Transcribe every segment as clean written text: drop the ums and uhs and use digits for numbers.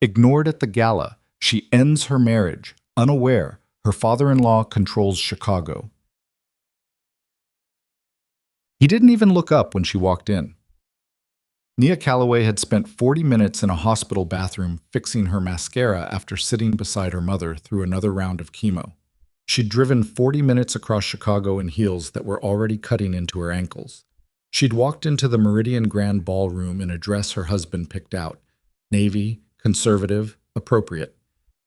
Ignored at the gala, she ends her marriage, unaware her father-in-law controls Chicago. He didn't even look up when she walked in. Nia Calloway had spent 40 minutes in a hospital bathroom fixing her mascara after sitting beside her mother through another round of chemo. She'd driven 40 minutes across Chicago in heels that were already cutting into her ankles. She'd walked into the Meridian Grand Ballroom in a dress her husband picked out, navy, conservative, appropriate.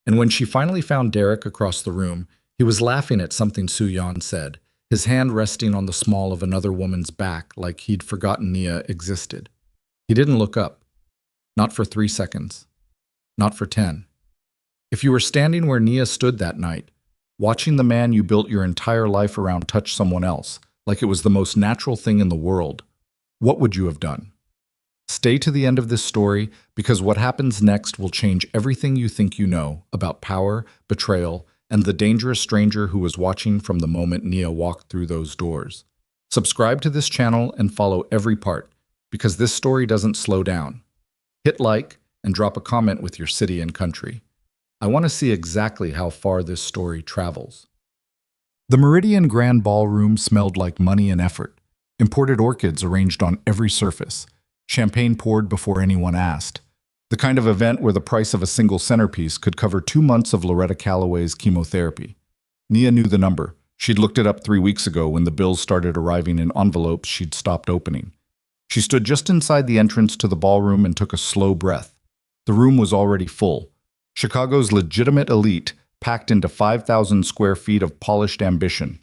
And when she finally found Derek across the room, he was laughing at something Soo-yeon said, his hand resting on the small of another woman's back like he'd forgotten Nia existed. He didn't look up. Not for 3 seconds. Not for 10. If you were standing where Nia stood that night, watching the man you built your entire life around touch someone else, like it was the most natural thing in the world, what would you have done? Stay to the end of this story, because what happens next will change everything you think you know about power, betrayal, and the dangerous stranger who was watching from the moment Nia walked through those doors. Subscribe to this channel and follow every part, because this story doesn't slow down. Hit like and drop a comment with your city and country. I want to see exactly how far this story travels. The Meridian Grand Ballroom smelled like money and effort. Imported orchids arranged on every surface. Champagne poured before anyone asked. The kind of event where the price of a single centerpiece could cover 2 months of Loretta Calloway's chemotherapy. Nia knew the number. She'd looked it up 3 weeks ago when the bills started arriving in envelopes she'd stopped opening. She stood just inside the entrance to the ballroom and took a slow breath. The room was already full. Chicago's legitimate elite packed into 5,000 square feet of polished ambition.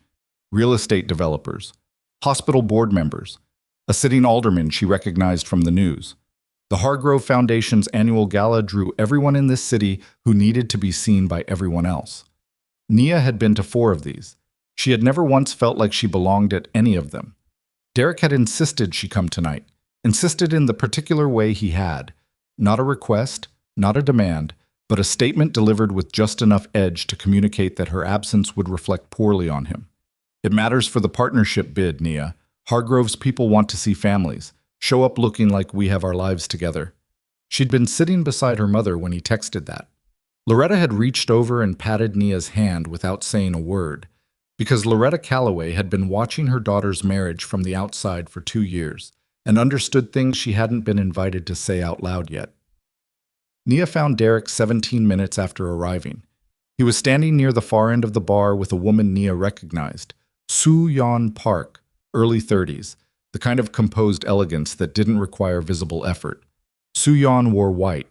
Real estate developers, hospital board members, a sitting alderman she recognized from the news. The Hargrove Foundation's annual gala drew everyone in this city who needed to be seen by everyone else. Nia had been to 4 of these. She had never once felt like she belonged at any of them. Derek had insisted she come tonight, insisted in the particular way he had. Not a request, not a demand, but a statement delivered with just enough edge to communicate that her absence would reflect poorly on him. It matters for the partnership bid, Nia. Hargrove's people want to see families. Show up looking like we have our lives together. She'd been sitting beside her mother when he texted that. Loretta had reached over and patted Nia's hand without saying a word, because Loretta Calloway had been watching her daughter's marriage from the outside for 2 years and understood things she hadn't been invited to say out loud yet. Nia found Derek 17 minutes after arriving. He was standing near the far end of the bar with a woman Nia recognized, Soo-yeon Park, early 30s, the kind of composed elegance that didn't require visible effort. Soo-yeon wore white.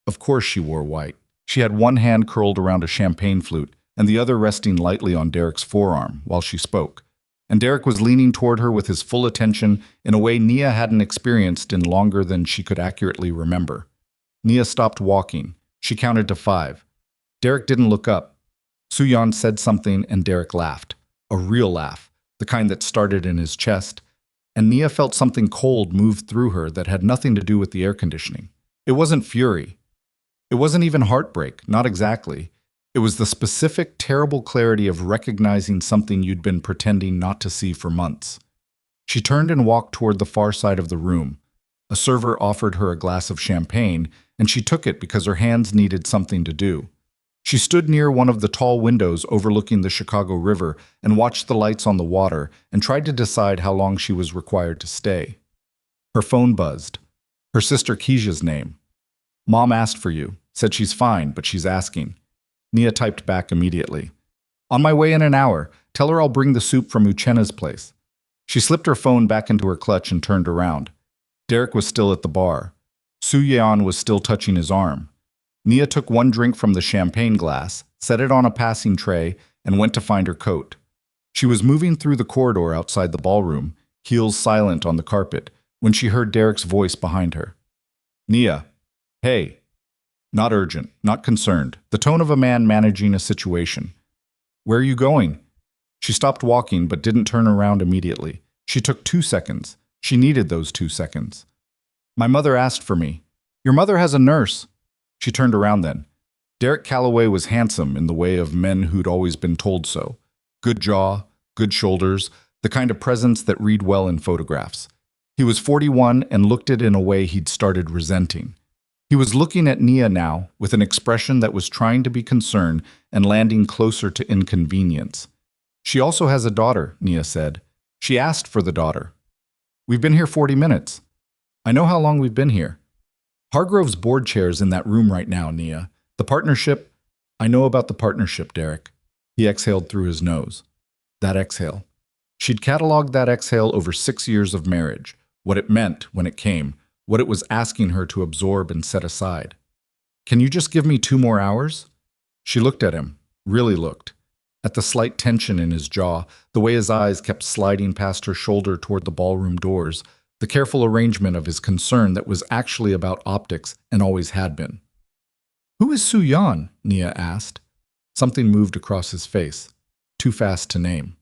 Of course she wore white. She had one hand curled around a champagne flute and the other resting lightly on Derek's forearm while she spoke. And Derek was leaning toward her with his full attention in a way Nia hadn't experienced in longer than she could accurately remember. Nia stopped walking. She counted to 5. Derek didn't look up. Soo-yeon said something and Derek laughed. A real laugh, the kind that started in his chest. And Nia felt something cold move through her that had nothing to do with the air conditioning. It wasn't fury. It wasn't even heartbreak, not exactly. It was the specific, terrible clarity of recognizing something you'd been pretending not to see for months. She turned and walked toward the far side of the room. A server offered her a glass of champagne, and she took it because her hands needed something to do. She stood near one of the tall windows overlooking the Chicago River and watched the lights on the water and tried to decide how long she was required to stay. Her phone buzzed. Her sister Keisha's name. Mom asked for you, said she's fine, but she's asking. Nia typed back immediately. On my way in an hour. Tell her I'll bring the soup from Uchenna's place. She slipped her phone back into her clutch and turned around. Derek was still at the bar. Soo-yeon was still touching his arm. Nia took one drink from the champagne glass, set it on a passing tray, and went to find her coat. She was moving through the corridor outside the ballroom, heels silent on the carpet, when she heard Derek's voice behind her. Nia. Hey. Not urgent, not concerned, the tone of a man managing a situation. Where are you going? She stopped walking but didn't turn around immediately. She took 2 seconds. She needed those 2 seconds. My mother asked for me. Your mother has a nurse. She turned around then. Derek Calloway was handsome in the way of men who'd always been told so. Good jaw, good shoulders, the kind of presence that read well in photographs. He was 41 and looked it in a way he'd started resenting. He was looking at Nia now with an expression that was trying to be concerned and landing closer to inconvenience. She also has a daughter, Nia said. She asked for the daughter. We've been here 40 minutes. I know how long we've been here. Hargrove's board chair's in that room right now, Nia. The partnership, I know about the partnership, Derek. He exhaled through his nose. That exhale. She'd cataloged that exhale over 6 years of marriage, what it meant when it came, what it was asking her to absorb and set aside. Can you just give me 2 more hours? She looked at him, really looked, at the slight tension in his jaw, the way his eyes kept sliding past her shoulder toward the ballroom doors, the careful arrangement of his concern that was actually about optics and always had been. Who is Su-Yan? Nia asked. Something moved across his face, too fast to name.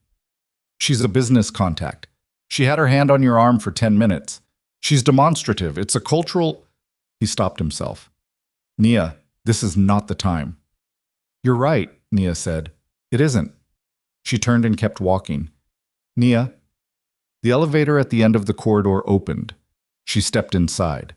She's a business contact. She had her hand on your arm for 10 minutes. She's demonstrative. It's a cultural... He stopped himself. Nia, this is not the time. You're right, Nia said. It isn't. She turned and kept walking. Nia. The elevator at the end of the corridor opened. She stepped inside.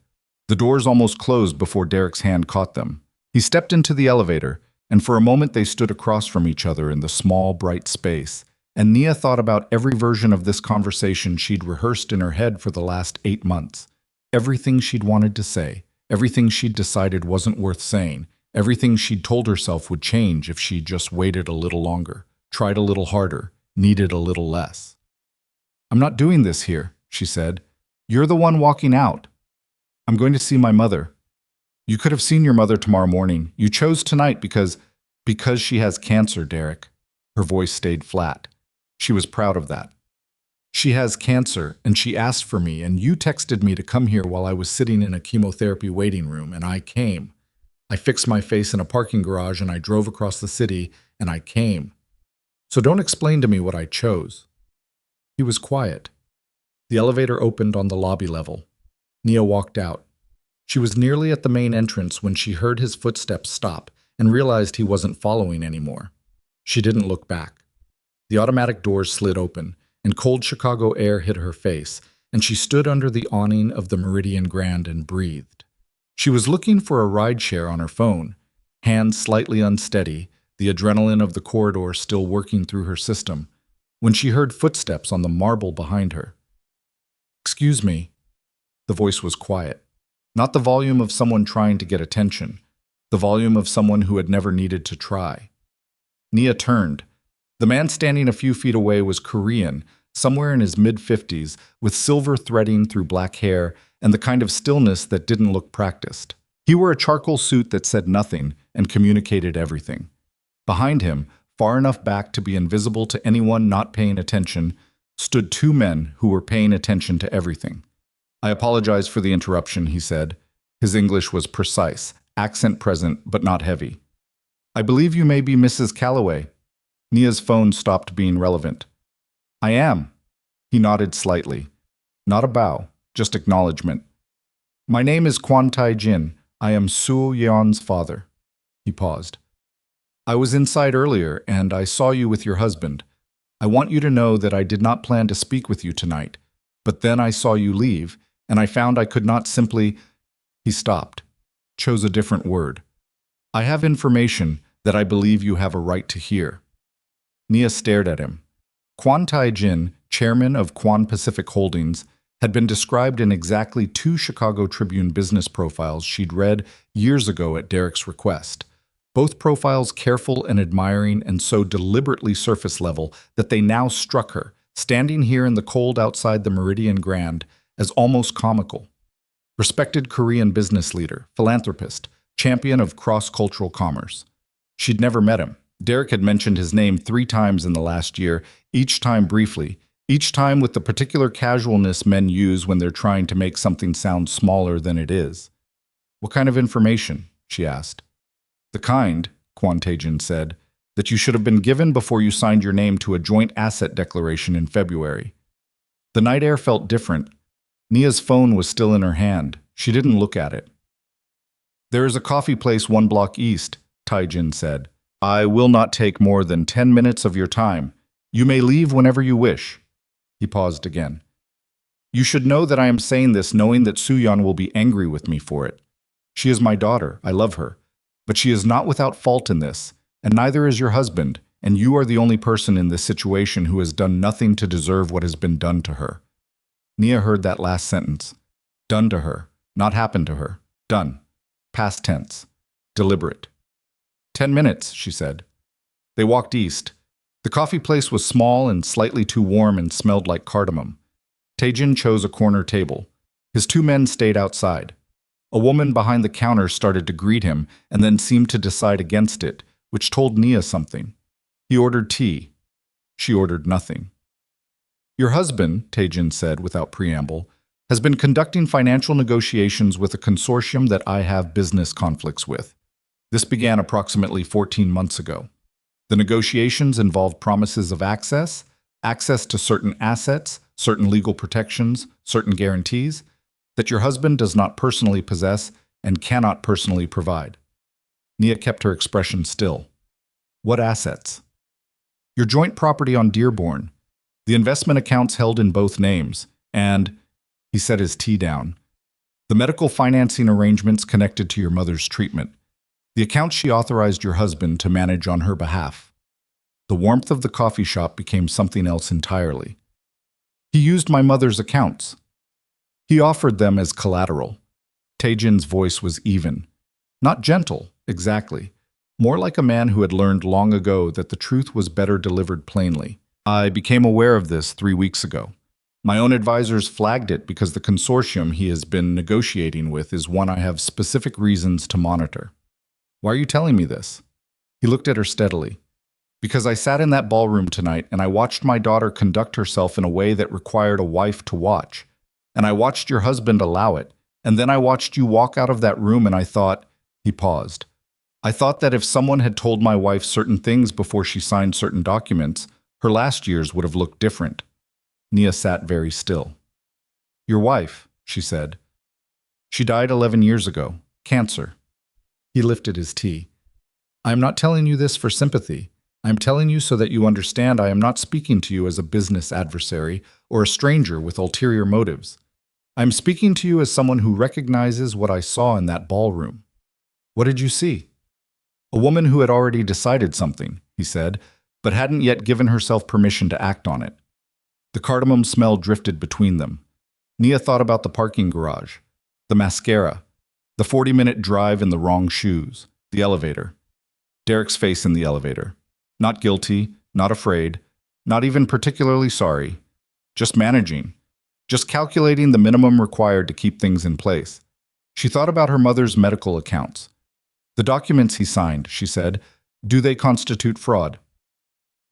The doors almost closed before Derek's hand caught them. He stepped into the elevator, and for a moment they stood across from each other in the small, bright space. And Nia thought about every version of this conversation she'd rehearsed in her head for the last 8 months. Everything she'd wanted to say, everything she'd decided wasn't worth saying, everything she'd told herself would change if she just waited a little longer, tried a little harder, needed a little less. I'm not doing this here, she said. You're the one walking out. I'm going to see my mother. You could have seen your mother tomorrow morning. You chose tonight because she has cancer, Derek. Her voice stayed flat. She was proud of that. She has cancer, and she asked for me, and you texted me to come here while I was sitting in a chemotherapy waiting room, and I came. I fixed my face in a parking garage, and I drove across the city, and I came. So don't explain to me what I chose. He was quiet. The elevator opened on the lobby level. Nia walked out. She was nearly at the main entrance when she heard his footsteps stop and realized he wasn't following anymore. She didn't look back. The automatic doors slid open, and cold Chicago air hit her face, and she stood under the awning of the Meridian Grand and breathed. She was looking for a rideshare on her phone, hands slightly unsteady, the adrenaline of the corridor still working through her system, when she heard footsteps on the marble behind her. Excuse me. The voice was quiet, not the volume of someone trying to get attention, the volume of someone who had never needed to try. Nia turned. The man standing a few feet away was Korean, somewhere in his mid-50s, with silver threading through black hair and the kind of stillness that didn't look practiced. He wore a charcoal suit that said nothing and communicated everything. Behind him, far enough back to be invisible to anyone not paying attention, stood 2 men who were paying attention to everything. I apologize for the interruption, he said. His English was precise, accent present, but not heavy. I believe you may be Mrs. Calloway. Nia's phone stopped being relevant. I am. He nodded slightly. Not a bow, just acknowledgement. My name is Kwon Tai-jin. I am Su-Yeon's father. He paused. I was inside earlier, and I saw you with your husband. I want you to know that I did not plan to speak with you tonight, but then I saw you leave, and I found I could not simply... He stopped, chose a different word. I have information that I believe you have a right to hear. Nia stared at him. Kwon Tai-jin, chairman of Kwon Pacific Holdings, had been described in exactly 2 Chicago Tribune business profiles she'd read years ago at Derek's request. Both profiles careful and admiring and so deliberately surface level that they now struck her, standing here in the cold outside the Meridian Grand, as almost comical. Respected Korean business leader, philanthropist, champion of cross-cultural commerce. She'd never met him. Derek had mentioned his name 3 times in the last year, each time briefly, each time with the particular casualness men use when they're trying to make something sound smaller than it is. What kind of information? She asked. The kind, Kwon Tai-jin said, that you should have been given before you signed your name to a joint asset declaration in February. The night air felt different. Nia's phone was still in her hand. She didn't look at it. There is a coffee place 1 block east, Tai-jin said. I will not take more than 10 minutes of your time. You may leave whenever you wish. He paused again. You should know that I am saying this knowing that Su-Yan will be angry with me for it. She is my daughter. I love her. But she is not without fault in this, and neither is your husband, and you are the only person in this situation who has done nothing to deserve what has been done to her." Nia heard that last sentence. Done to her, not happened to her. Done. Past tense. Deliberate. 10 minutes, she said. They walked east. The coffee place was small and slightly too warm and smelled like cardamom. Taejin chose a corner table. His two men stayed outside. A woman behind the counter started to greet him and then seemed to decide against it, which told Nia something. He ordered tea. She ordered nothing. "Your husband," Taejin said without preamble, "has been conducting financial negotiations with a consortium that I have business conflicts with. This began approximately 14 months ago. The negotiations involved promises of access to certain assets, certain legal protections, certain guarantees, that your husband does not personally possess and cannot personally provide." Nia kept her expression still. "What assets?" "Your joint property on Dearborn, the investment accounts held in both names, and," he set his tea down, "the medical financing arrangements connected to your mother's treatment, the accounts she authorized your husband to manage on her behalf." The warmth of the coffee shop became something else entirely. "He used my mother's accounts. He offered them as collateral." Taejin's voice was even. Not gentle, exactly. More like a man who had learned long ago that the truth was better delivered plainly. "I became aware of this 3 weeks ago. My own advisors flagged it because the consortium he has been negotiating with is one I have specific reasons to monitor." "Why are you telling me this?" He looked at her steadily. "Because I sat in that ballroom tonight and I watched my daughter conduct herself in a way that required a wife to watch. And I watched your husband allow it. And then I watched you walk out of that room and I thought," he paused, "I thought that if someone had told my wife certain things before she signed certain documents, her last years would have looked different." Nia sat very still. "Your wife," she said. "She died 11 years ago. Cancer." He lifted his tea. "I am not telling you this for sympathy. I am telling you so that you understand I am not speaking to you as a business adversary or a stranger with ulterior motives. I am speaking to you as someone who recognizes what I saw in that ballroom." "What did you see?" "A woman who had already decided something," he said, "but hadn't yet given herself permission to act on it." The cardamom smell drifted between them. Nia thought about the parking garage, the mascara, the 40-minute drive in the wrong shoes, the elevator. Derek's face in the elevator. Not guilty, not afraid, not even particularly sorry. Just managing. Just calculating the minimum required to keep things in place. She thought about her mother's medical accounts. "The documents he signed," she said, "do they constitute fraud?"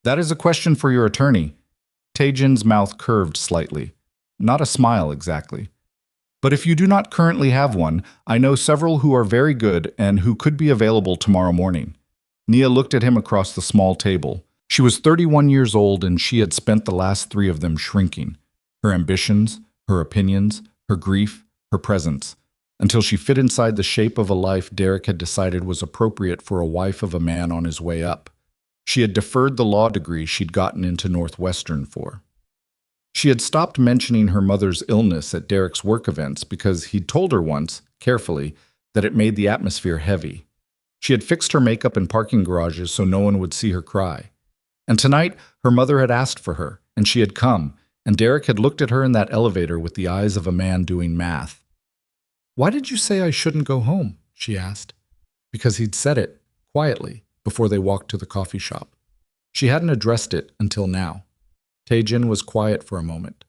"That is a question for your attorney." Taejin's mouth curved slightly. Not a smile exactly. "But if you do not currently have one, I know several who are very good and who could be available tomorrow morning." Nia looked at him across the small table. She was 31 years old and she had spent the last 3 of them shrinking. Her ambitions, her opinions, her grief, her presence, until she fit inside the shape of a life Derek had decided was appropriate for a wife of a man on his way up. She had deferred the law degree she'd gotten into Northwestern for. She had stopped mentioning her mother's illness at Derek's work events because he'd told her once, carefully, that it made the atmosphere heavy. She had fixed her makeup in parking garages so no one would see her cry. And tonight, her mother had asked for her, and she had come, and Derek had looked at her in that elevator with the eyes of a man doing math. "Why did you say I shouldn't go home?" she asked. Because he'd said it, quietly, before they walked to the coffee shop. She hadn't addressed it until now. Taejin was quiet for a moment.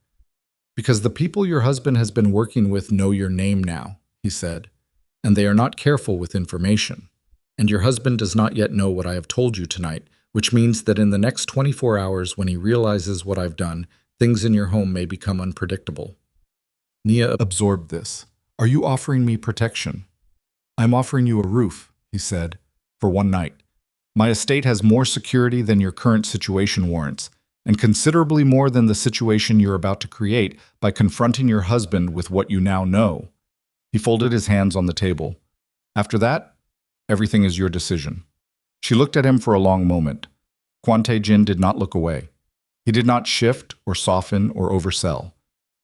"Because the people your husband has been working with know your name now," he said, "and they are not careful with information. And your husband does not yet know what I have told you tonight, which means that in the next 24 hours when he realizes what I've done, things in your home may become unpredictable." Nia absorbed this. "Are you offering me protection?" "I'm offering you a roof," he said, "for one night. My estate has more security than your current situation warrants, and considerably more than the situation you're about to create by confronting your husband with what you now know." He folded his hands on the table. "After that, everything is your decision." She looked at him for a long moment. Kwon Tae-jin did not look away. He did not shift or soften or oversell.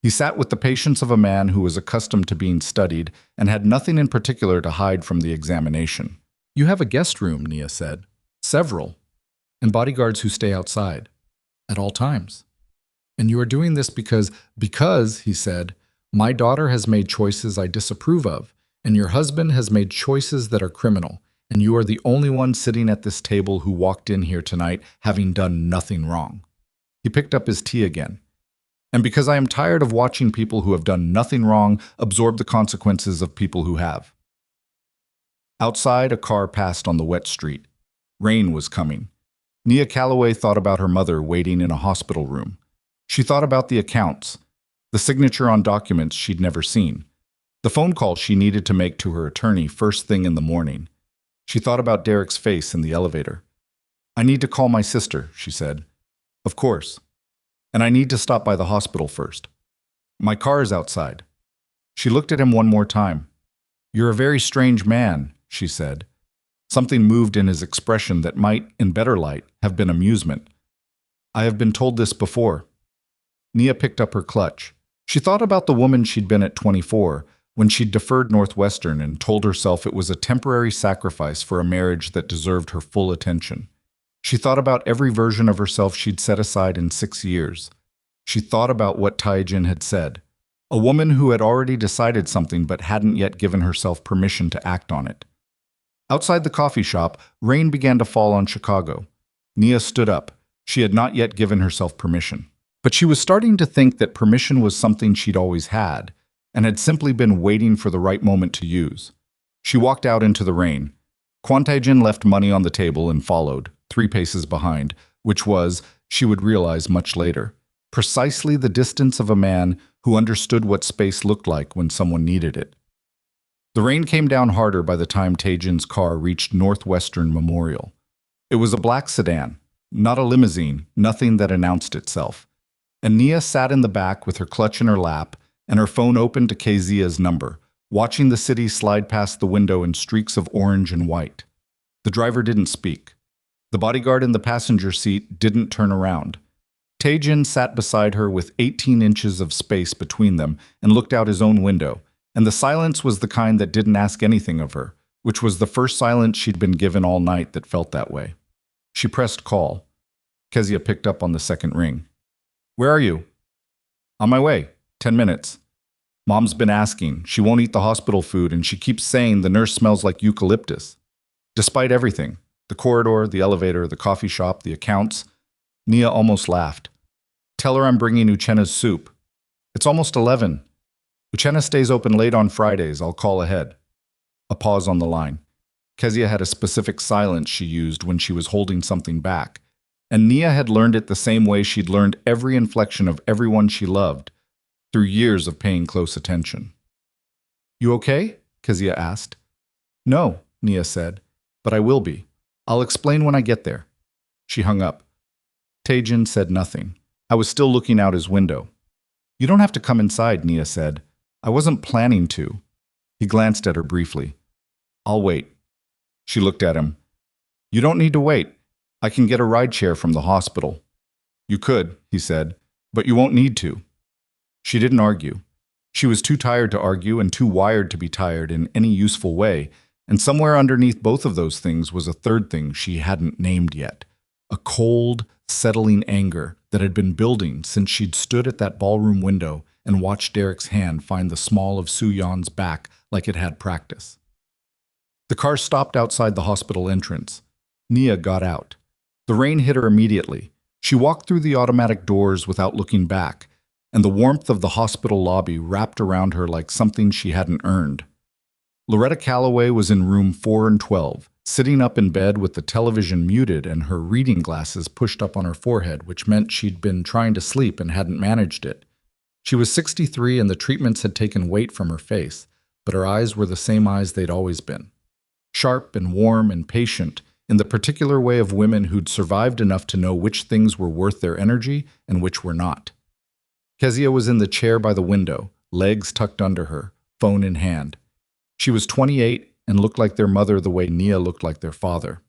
He sat with the patience of a man who was accustomed to being studied and had nothing in particular to hide from the examination. "You have a guest room," Nia said. "Several. And bodyguards who stay outside. At all times. And you are doing this because, he said, my daughter has made choices I disapprove of, and your husband has made choices that are criminal, and you are the only one sitting at this table who walked in here tonight having done nothing wrong." He picked up his tea again. "And because I am tired of watching people who have done nothing wrong absorb the consequences of people who have." Outside, a car passed on the wet street. Rain was coming. Nia Calloway thought about her mother waiting in a hospital room. She thought about the accounts, the signature on documents she'd never seen, the phone call she needed to make to her attorney first thing in the morning. She thought about Derek's face in the elevator. "I need to call my sister," she said. "Of course. And I need to stop by the hospital first. My car is outside." She looked at him one more time. "You're a very strange man," she said. Something moved in his expression that might, in better light, have been amusement. "I have been told this before." Nia picked up her clutch. She thought about the woman she'd been at 24, when she'd deferred Northwestern and told herself it was a temporary sacrifice for a marriage that deserved her full attention. She thought about every version of herself she'd set aside in 6 years. She thought about what Taijin had said. A woman who had already decided something but hadn't yet given herself permission to act on it. Outside the coffee shop, rain began to fall on Chicago. Nia stood up. She had not yet given herself permission. But she was starting to think that permission was something she'd always had, and had simply been waiting for the right moment to use. She walked out into the rain. Kwon Tae-jin left money on the table and followed, 3 paces behind, which was, she would realize much later, precisely the distance of a man who understood what space looked like when someone needed it. The rain came down harder by the time Tae-jin's car reached Northwestern Memorial. It was a black sedan, not a limousine, nothing that announced itself. And Nia sat in the back with her clutch in her lap and her phone open to Kezia's number, watching the city slide past the window in streaks of orange and white. The driver didn't speak. The bodyguard in the passenger seat didn't turn around. Tae-jin sat beside her with 18 inches of space between them and looked out his own window, and the silence was the kind that didn't ask anything of her, which was the first silence she'd been given all night that felt that way. She pressed call. Kezia picked up on the second ring. "Where are you?" "On my way. 10 minutes. Mom's been asking. She won't eat the hospital food, and she keeps saying the nurse smells like eucalyptus. Despite everything, the corridor, the elevator, the coffee shop, the accounts, Nia almost laughed. "Tell her I'm bringing Uchenna's soup. It's almost 11. Uchenna stays open late on Fridays. I'll call ahead." A pause on the line. Kezia had a specific silence she used when she was holding something back, and Nia had learned it the same way she'd learned every inflection of everyone she loved, through years of paying close attention. "You okay?" Kezia asked. "No," Nia said, "but I will be. I'll explain when I get there." She hung up. Tae-jin said nothing. I was still looking out his window. "You don't have to come inside," Nia said. "I wasn't planning to." He glanced at her briefly. "I'll wait." She looked at him. "You don't need to wait. I can get a ride share from the hospital." "You could," he said, "but you won't need to." She didn't argue. She was too tired to argue and too wired to be tired in any useful way, and somewhere underneath both of those things was a third thing she hadn't named yet. A cold, settling anger that had been building since she'd stood at that ballroom window and watched Derek's hand find the small of Soo-yeon's back like it had practice. The car stopped outside the hospital entrance. Nia got out. The rain hit her immediately. She walked through the automatic doors without looking back, and the warmth of the hospital lobby wrapped around her like something she hadn't earned. Loretta Calloway was in room 412, sitting up in bed with the television muted and her reading glasses pushed up on her forehead, which meant she'd been trying to sleep and hadn't managed it. She was 63 and the treatments had taken weight from her face, but her eyes were the same eyes they'd always been. Sharp and warm and patient, in the particular way of women who'd survived enough to know which things were worth their energy and which were not. Kezia was in the chair by the window, legs tucked under her, phone in hand. She was 28 and looked like their mother the way Nia looked like their father.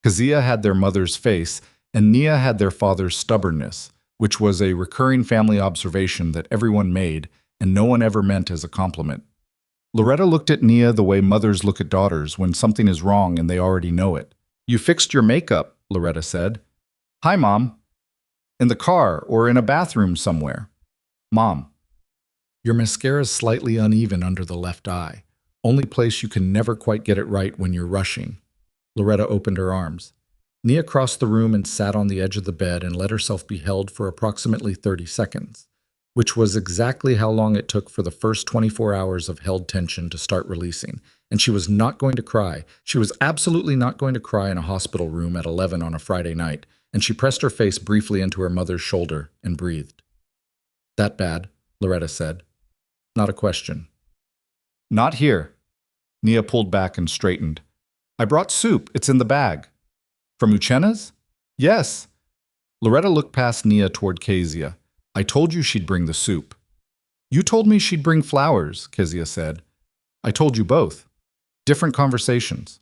Kezia had their mother's face, and Nia had their father's stubbornness, which was a recurring family observation that everyone made and no one ever meant as a compliment. Loretta looked at Nia the way mothers look at daughters when something is wrong and they already know it. "You fixed your makeup," Loretta said. "Hi, Mom." "In the car or in a bathroom somewhere." "Mom, your mascara's slightly uneven under the left eye. Only place you can never quite get it right when you're rushing." Loretta opened her arms. Nia crossed the room and sat on the edge of the bed and let herself be held for approximately 30 seconds, which was exactly how long it took for the first 24 hours of held tension to start releasing. And she was not going to cry. She was absolutely not going to cry in a hospital room at 11 on a Friday night, and she pressed her face briefly into her mother's shoulder and breathed. "That bad?" Loretta said. Not a question. "Not here." Nia pulled back and straightened. "I brought soup. It's in the bag." "From Uchenna's?" "Yes." Loretta looked past Nia toward Kezia. "I told you she'd bring the soup." "You told me she'd bring flowers," Kezia said. "I told you both. Different conversations."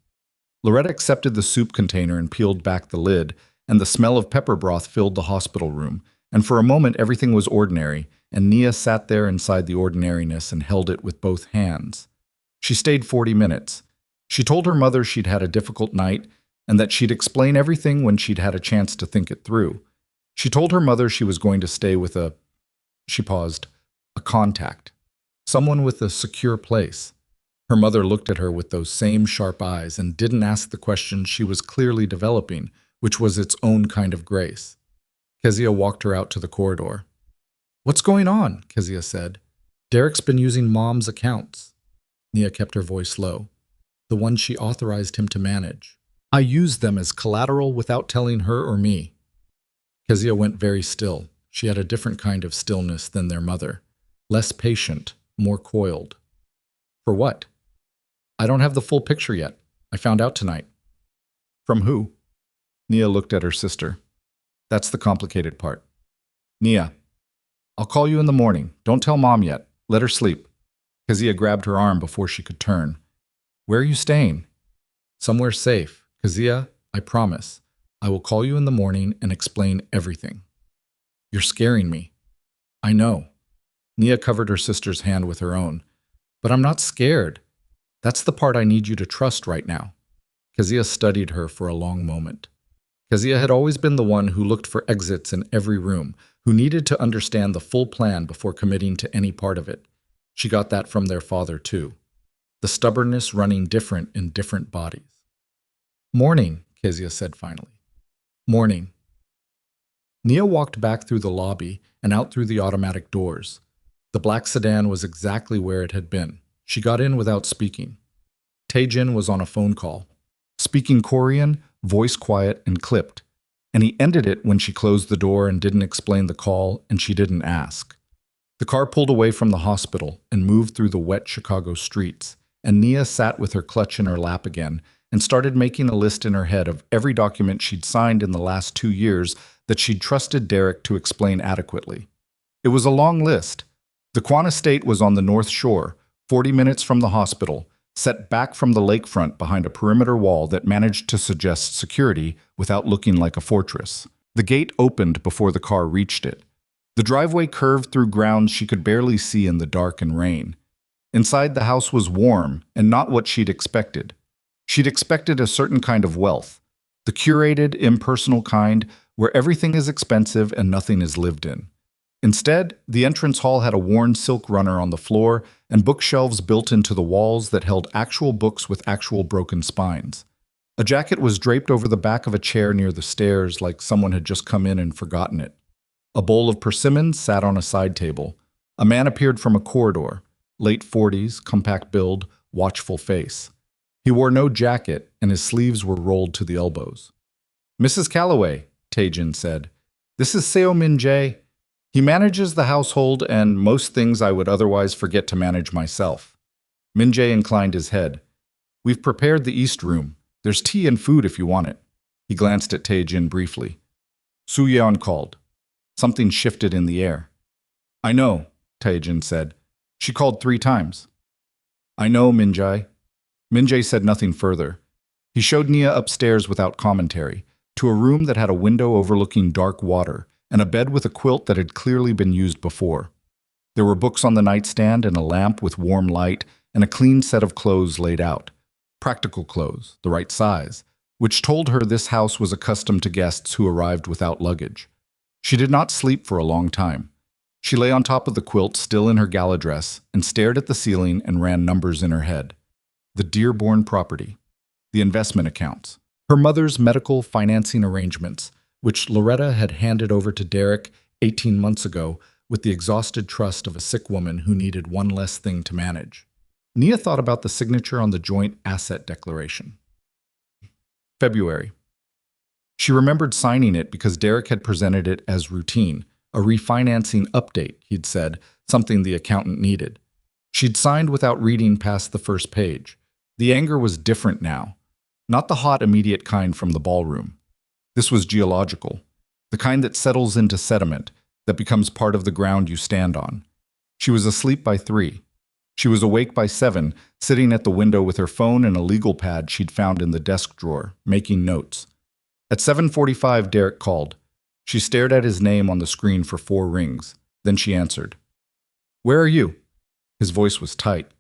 Loretta accepted the soup container and peeled back the lid, and the smell of pepper broth filled the hospital room, and for a moment everything was ordinary, and Nia sat there inside the ordinariness and held it with both hands. She stayed 40 minutes. She told her mother she'd had a difficult night and that she'd explain everything when she'd had a chance to think it through. She told her mother she was going to stay with she paused, a contact, someone with a secure place. Her mother looked at her with those same sharp eyes and didn't ask the question she was clearly developing, which was its own kind of grace. Kezia walked her out to the corridor. "What's going on?" Kezia said. "Derek's been using Mom's accounts." Nia kept her voice low. "The ones she authorized him to manage. I used them as collateral without telling her or me." Kezia went very still. She had a different kind of stillness than their mother. Less patient, more coiled. "For what?" "I don't have the full picture yet. I found out tonight." "From who?" Nia looked at her sister. "That's the complicated part." "Nia, I'll call you in the morning. Don't tell Mom yet. Let her sleep." Kezia grabbed her arm before she could turn. "Where are you staying?" "Somewhere safe. Kezia, I promise. I will call you in the morning and explain everything." "You're scaring me." "I know." Nia covered her sister's hand with her own. "But I'm not scared. That's the part I need you to trust right now." Kezia studied her for a long moment. Kezia had always been the one who looked for exits in every room, who needed to understand the full plan before committing to any part of it. She got that from their father, too. The stubbornness running different in different bodies. "Morning," Kezia said finally. "Morning." Nia walked back through the lobby and out through the automatic doors. The black sedan was exactly where it had been. She got in without speaking. Taejin was on a phone call, speaking Korean, voice quiet and clipped, and he ended it when she closed the door and didn't explain the call, and she didn't ask. The car pulled away from the hospital and moved through the wet Chicago streets, and Nia sat with her clutch in her lap again and started making a list in her head of every document she'd signed in the last 2 years that she'd trusted Derek to explain adequately. It was a long list. The Quan estate was on the North Shore, 40 minutes from the hospital, set back from the lakefront behind a perimeter wall that managed to suggest security without looking like a fortress. The gate opened before the car reached it. The driveway curved through grounds she could barely see in the dark and rain. Inside, the house was warm and not what she'd expected. She'd expected a certain kind of wealth, the curated, impersonal kind where everything is expensive and nothing is lived in. Instead, the entrance hall had a worn silk runner on the floor and bookshelves built into the walls that held actual books with actual broken spines. A jacket was draped over the back of a chair near the stairs like someone had just come in and forgotten it. A bowl of persimmons sat on a side table. A man appeared from a corridor, late 40s, compact build, watchful face. He wore no jacket and his sleeves were rolled to the elbows. "Mrs. Calloway," Taejin said. "This is Seo Min-jae. He manages the household and most things I would otherwise forget to manage myself." Min-jae inclined his head. "We've prepared the East Room. There's tea and food if you want it." He glanced at Taejin briefly. Soo-yeon called. Something shifted in the air. "I know," Taejin said. "She called 3 times." "I know, Min-jae." Min-jae said nothing further. He showed Nia upstairs without commentary, to a room that had a window overlooking dark water, and a bed with a quilt that had clearly been used before. There were books on the nightstand and a lamp with warm light and a clean set of clothes laid out. Practical clothes, the right size, which told her this house was accustomed to guests who arrived without luggage. She did not sleep for a long time. She lay on top of the quilt, still in her gala dress, and stared at the ceiling and ran numbers in her head. The Dearborn property, the investment accounts, her mother's medical financing arrangements, which Loretta had handed over to Derek 18 months ago with the exhausted trust of a sick woman who needed one less thing to manage. Nia thought about the signature on the joint asset declaration. February. She remembered signing it because Derek had presented it as routine, a refinancing update, he'd said, something the accountant needed. She'd signed without reading past the first page. The anger was different now, not the hot, immediate kind from the ballroom. This was geological, the kind that settles into sediment, that becomes part of the ground you stand on. She was asleep by 3. She was awake by 7, sitting at the window with her phone and a legal pad she'd found in the desk drawer, making notes. At 7:45, Derek called. She stared at his name on the screen for 4 rings. Then she answered. "Where are you?" His voice was tight.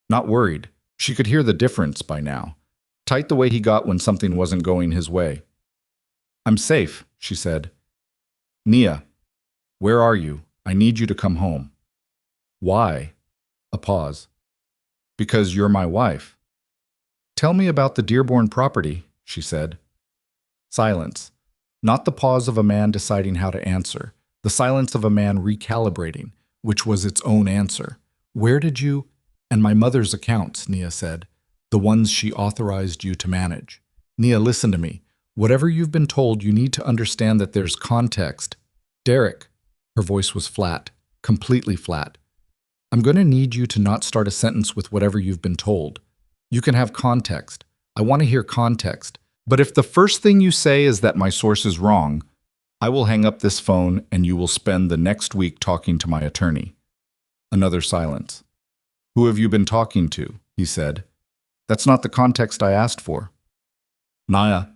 Not worried. She could hear the difference by now. Tight the way he got when something wasn't going his way. "I'm safe," she said. "Nia, where are you? I need you to come home." "Why?" A pause. "Because you're my wife." "Tell me about the Dearborn property," she said. Silence. Not the pause of a man deciding how to answer. The silence of a man recalibrating, which was its own answer. "Where did you—" "And my mother's accounts," Nia said. "The ones she authorized you to manage. Nia, listen to me. Whatever you've been told, you need to understand that there's context." "Derek." Her voice was flat, completely flat. "I'm going to need you to not start a sentence with whatever you've been told. You can have context. I want to hear context. But if the first thing you say is that my source is wrong, I will hang up this phone and you will spend the next week talking to my attorney." Another silence. "Who have you been talking to?" he said. "That's not the context I asked for." "Nia."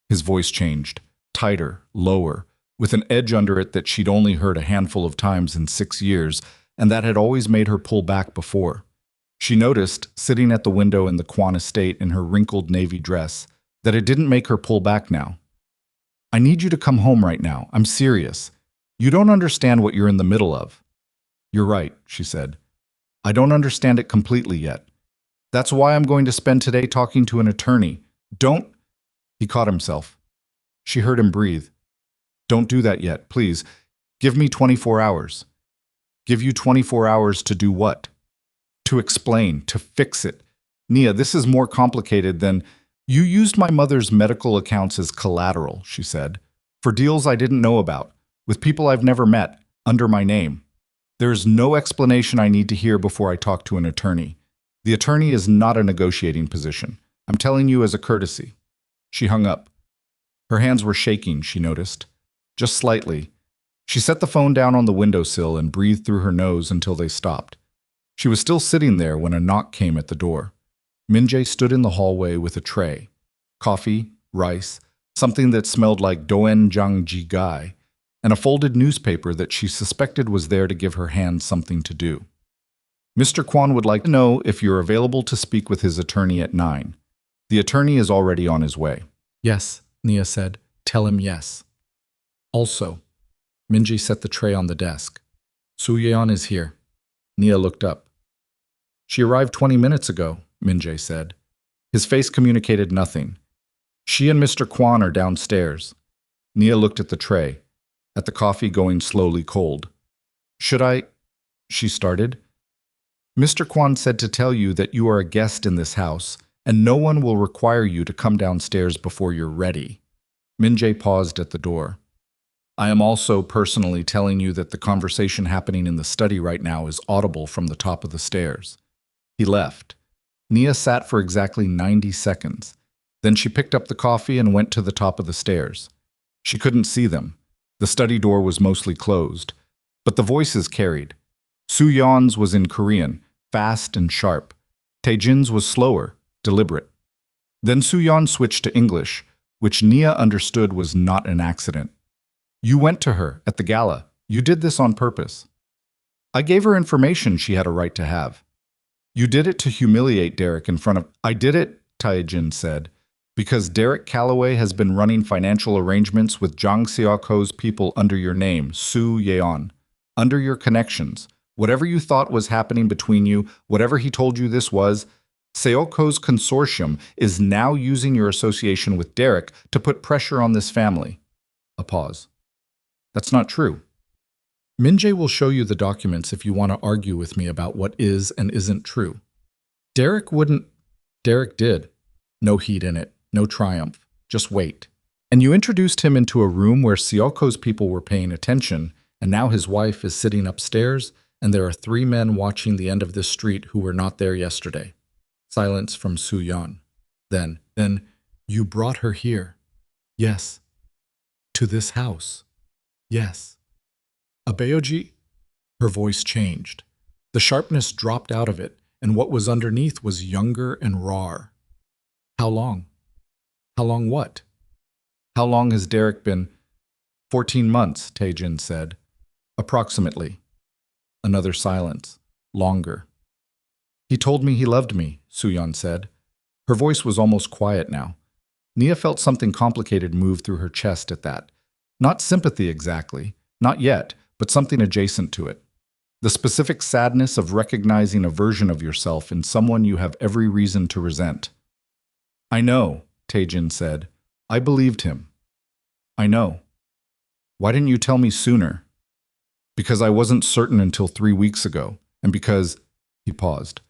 His voice changed, tighter, lower, with an edge under it that she'd only heard a handful of times in 6 years, and that had always made her pull back before. She noticed, sitting at the window in the Quan estate in her wrinkled navy dress, that it didn't make her pull back now. "I need you to come home right now. I'm serious. You don't understand what you're in the middle of." "You're right," she said. "I don't understand it completely yet. That's why I'm going to spend today talking to an attorney. Don't—" He caught himself. She heard him breathe. "Don't do that yet, please. Give me 24 hours. "Give you 24 hours to do what?" "To explain, to fix it. Nia, this is more complicated than—" "You used my mother's medical accounts as collateral," she said, "for deals I didn't know about, with people I've never met, under my name. There is no explanation I need to hear before I talk to an attorney. The attorney is not a negotiating position. I'm telling you as a courtesy." She hung up. Her hands were shaking, she noticed. Just slightly. She set the phone down on the windowsill and breathed through her nose until they stopped. She was still sitting there when a knock came at the door. Min-jae stood in the hallway with a tray. Coffee, rice, something that smelled like doenjang-ji-gai, and a folded newspaper that she suspected was there to give her hands something to do. "Mr. Kwon would like to know if you're available to speak with his attorney at 9. The attorney is already on his way." "Yes," Nia said. "Tell him yes." "Also," Min-jae set the tray on the desk. "Soo-yeon is here." Nia looked up. "She arrived 20 minutes ago," Min-jae said. His face communicated nothing. "She and Mr. Kwon are downstairs." Nia looked at the tray, at the coffee going slowly cold. "Should I—" she started. "Mr. Kwon said to tell you that you are a guest in this house, and no one will require you to come downstairs before you're ready." Min-jae paused at the door. "I am also personally telling you that the conversation happening in the study right now is audible from the top of the stairs." He left. Nia sat for exactly 90 seconds. Then she picked up the coffee and went to the top of the stairs. She couldn't see them. The study door was mostly closed. But the voices carried. Soo-yeon's was in Korean, fast and sharp. Taejin's was slower, deliberate. Then Soo-yeon switched to English, which Nia understood was not an accident. You went to her at the gala. You did this on purpose. I gave her information she had a right to have. You did it to humiliate Derek in front of— I did it, Taejin said, because Derek Calloway has been running financial arrangements with Jang Seok-ho's people under your name, Soo Yeon, under your connections. Whatever you thought was happening between you, whatever he told you this was, Seok-ho's consortium is now using your association with Derek to put pressure on this family. A pause. That's not true. Min-jae will show you the documents if you want to argue with me about what is and isn't true. Derek wouldn't. Derek did. No heat in it, no triumph. Just wait. And you introduced him into a room where Seok-ho's people were paying attention, and now his wife is sitting upstairs, and there are 3 men watching the end of this street who were not there yesterday. Silence from Soo-yeon. Then, you brought her here. Yes. To this house. Yes. Abeoji? Her voice changed. The sharpness dropped out of it, and what was underneath was younger and rawer. How long? How long what? How long has Derek been— 14 months, Taejin said. Approximately. Another silence. Longer. He told me he loved me, Soo-yeon said. Her voice was almost quiet now. Nia felt something complicated move through her chest at that. Not sympathy exactly, not yet, but something adjacent to it. The specific sadness of recognizing a version of yourself in someone you have every reason to resent. I know, Taejin said. I believed him. I know. Why didn't you tell me sooner? Because I wasn't certain until 3 weeks ago, and because— he paused.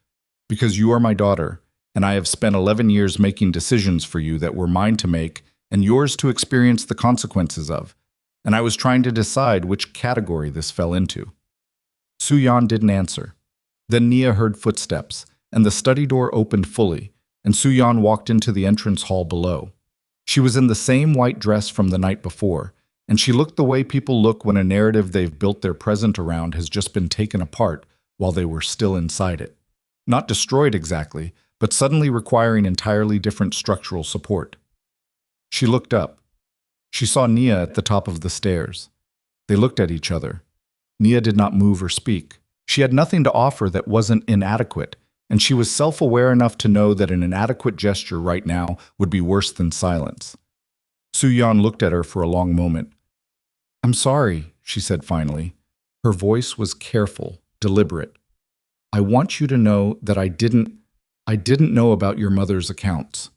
Because you are my daughter, and I have spent 11 years making decisions for you that were mine to make and yours to experience the consequences of, and I was trying to decide which category this fell into. Soo-yeon didn't answer. Then Nia heard footsteps, and the study door opened fully, and Soo-yeon walked into the entrance hall below. She was in the same white dress from the night before, and she looked the way people look when a narrative they've built their present around has just been taken apart while they were still inside it. Not destroyed exactly, but suddenly requiring entirely different structural support. She looked up. She saw Nia at the top of the stairs. They looked at each other. Nia did not move or speak. She had nothing to offer that wasn't inadequate, and she was self-aware enough to know that an inadequate gesture right now would be worse than silence. Soo-yeon looked at her for a long moment. I'm sorry, she said finally. Her voice was careful, deliberate. I want you to know that I didn't know about your mother's accounts.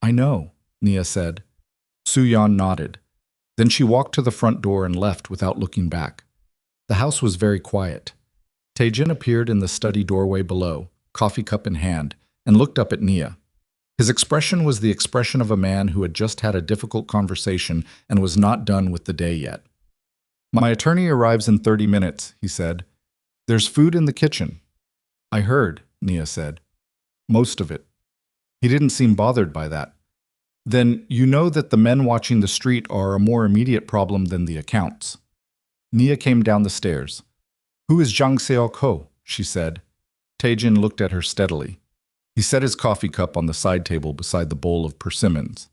I know, Nia said. Soo-yeon nodded. Then she walked to the front door and left without looking back. The house was very quiet. Taejin appeared in the study doorway below, coffee cup in hand, and looked up at Nia. His expression was the expression of a man who had just had a difficult conversation and was not done with the day yet. My attorney arrives in 30 minutes, he said. There's food in the kitchen. I heard, Nia said. Most of it. He didn't seem bothered by that. Then you know that the men watching the street are a more immediate problem than the accounts. Nia came down the stairs. Who is Jang Seok-ho? She said. Taejin looked at her steadily. He set his coffee cup on the side table beside the bowl of persimmons.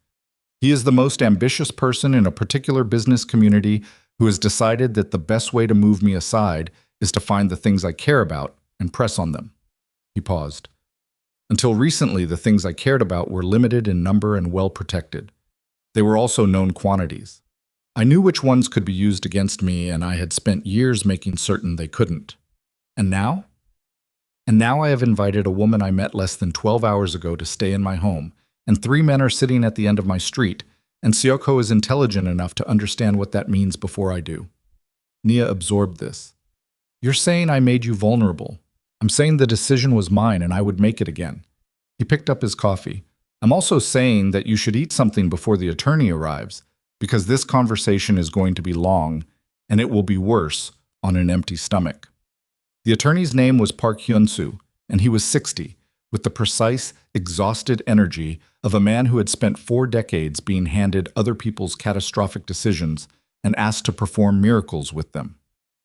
He is the most ambitious person in a particular business community who has decided that the best way to move me aside is to find the things I care about and press on them. He paused. Until recently, the things I cared about were limited in number and well protected. They were also known quantities. I knew which ones could be used against me, and I had spent years making certain they couldn't. And now? And now I have invited a woman I met less than 12 hours ago to stay in my home, and 3 men are sitting at the end of my street, and Seok-ho is intelligent enough to understand what that means before I do. Nia absorbed this. You're saying I made you vulnerable. I'm saying the decision was mine and I would make it again. He picked up his coffee. I'm also saying that you should eat something before the attorney arrives, because this conversation is going to be long, and it will be worse on an empty stomach. The attorney's name was Park Hyun-soo, and he was 60, with the precise, exhausted energy of a man who had spent 4 decades being handed other people's catastrophic decisions and asked to perform miracles with them.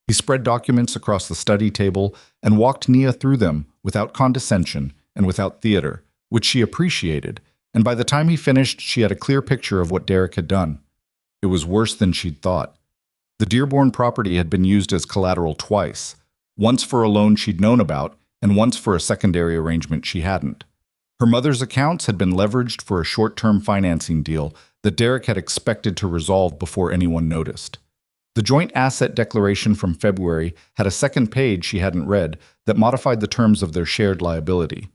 He spread documents across the study table and walked Nia through them without condescension and without theater, which she appreciated, and by the time he finished, she had a clear picture of what Derek had done. It was worse than she'd thought. The Dearborn property had been used as collateral twice, once for a loan she'd known about and once for a secondary arrangement she hadn't. Her mother's accounts had been leveraged for a short-term financing deal that Derek had expected to resolve before anyone noticed. The joint asset declaration from February had a second page she hadn't read that modified the terms of their shared liability.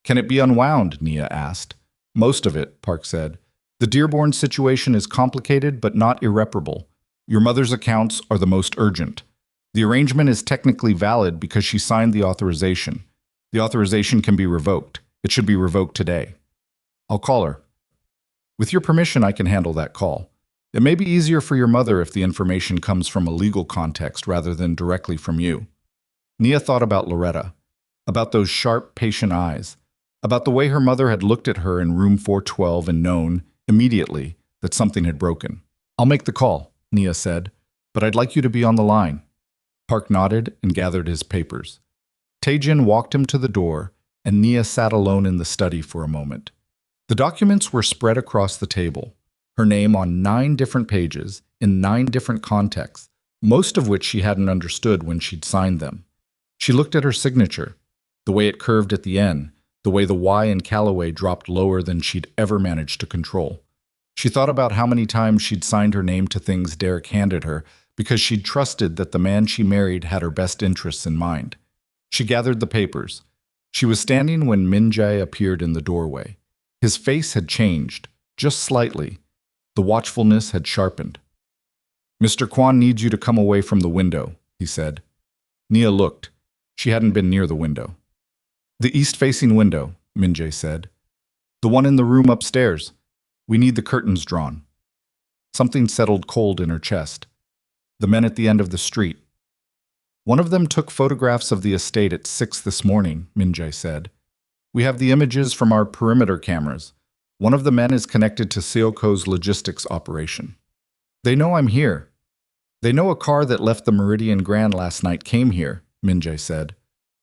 "Can it be unwound?" Nia asked. "Most of it," Park said. "The Dearborn situation is complicated but not irreparable. Your mother's accounts are the most urgent. The arrangement is technically valid because she signed the authorization. The authorization can be revoked. It should be revoked today. I'll call her. With your permission, I can handle that call. It may be easier for your mother if the information comes from a legal context rather than directly from you." Nia thought about Loretta, about those sharp, patient eyes, about the way her mother had looked at her in room 412 and known, immediately, that something had broken. "I'll make the call," Nia said, "but I'd like you to be on the line." Park nodded and gathered his papers. Taejin walked him to the door, and Nia sat alone in the study for a moment. The documents were spread across the table, her name on 9 different pages, in 9 different contexts, most of which she hadn't understood when she'd signed them. She looked at her signature, the way it curved at the end, the way the Y in Callaway dropped lower than she'd ever managed to control. She thought about how many times she'd signed her name to things Derek handed her because she'd trusted that the man she married had her best interests in mind. She gathered the papers. She was standing when Min Jae appeared in the doorway. His face had changed, just slightly. The watchfulness had sharpened. "Mr. Kwan needs you to come away from the window," he said. Nia looked. She hadn't been near the window. "The east-facing window," Min Jae said. "The one in the room upstairs. We need the curtains drawn." Something settled cold in her chest. The men at the end of the street. "One of them took photographs of the estate at 6 this morning," Min Jae said. "We have the images from our perimeter cameras. One of the men is connected to Seoko's logistics operation. They know I'm here. They know a car that left the Meridian Grand last night came here," Min Jae said.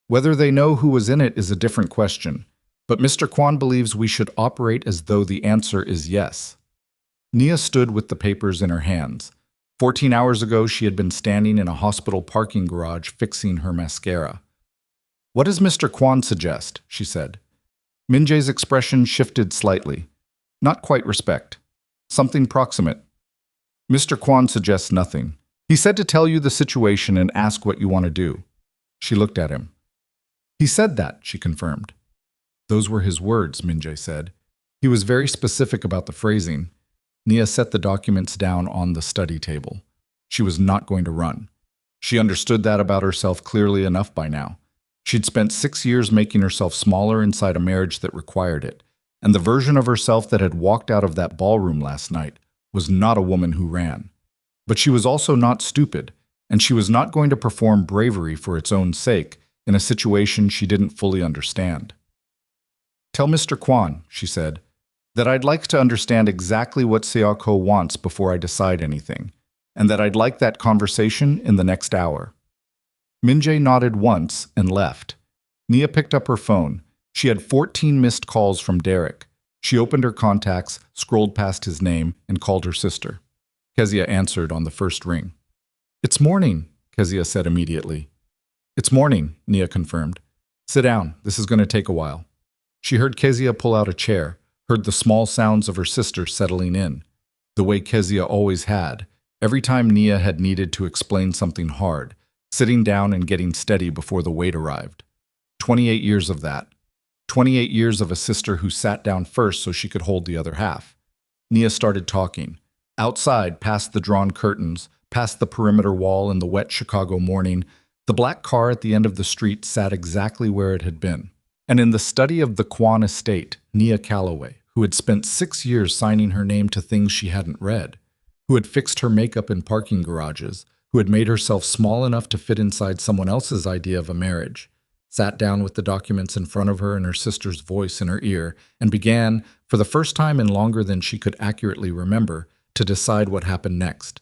"Whether they know who was in it is a different question, but Mr. Kwan believes we should operate as though the answer is yes." Nia stood with the papers in her hands. 14 hours ago, she had been standing in a hospital parking garage fixing her mascara. "What does Mr. Kwan suggest?" she said. Min Jae's expression shifted slightly. Not quite respect. Something proximate. "Mr. Kwan suggests nothing. He said to tell you the situation and ask what you want to do." She looked at him. "He said that," she confirmed. "Those were his words," Min Jae said. "He was very specific about the phrasing." Nia set the documents down on the study table. She was not going to run. She understood that about herself clearly enough by now. She'd spent 6 years making herself smaller inside a marriage that required it, and the version of herself that had walked out of that ballroom last night was not a woman who ran. But she was also not stupid, and she was not going to perform bravery for its own sake in a situation she didn't fully understand. "Tell Mr. Kwan," she said, "that I'd like to understand exactly what Seoko wants before I decide anything, and that I'd like that conversation in the next hour." Min Jae nodded once and left. Nia picked up her phone. She had 14 missed calls from Derek. She opened her contacts, scrolled past his name, and called her sister. Kezia answered on the first ring. "It's morning," Kezia said immediately. "It's morning," Nia confirmed. "Sit down. This is going to take a while." She heard Kezia pull out a chair, heard the small sounds of her sister settling in, the way Kezia always had, every time Nia had needed to explain something hard, sitting down and getting steady before the wait arrived. 28 years of that. 28 years of a sister who sat down first so she could hold the other half. Nia started talking. Outside, past the drawn curtains, past the perimeter wall in the wet Chicago morning, the black car at the end of the street sat exactly where it had been. And in the study of the Kwan estate, Nia Callaway, who had spent 6 years signing her name to things she hadn't read, who had fixed her makeup in parking garages, who had made herself small enough to fit inside someone else's idea of a marriage, sat down with the documents in front of her and her sister's voice in her ear, and began, for the first time in longer than she could accurately remember, to decide what happened next.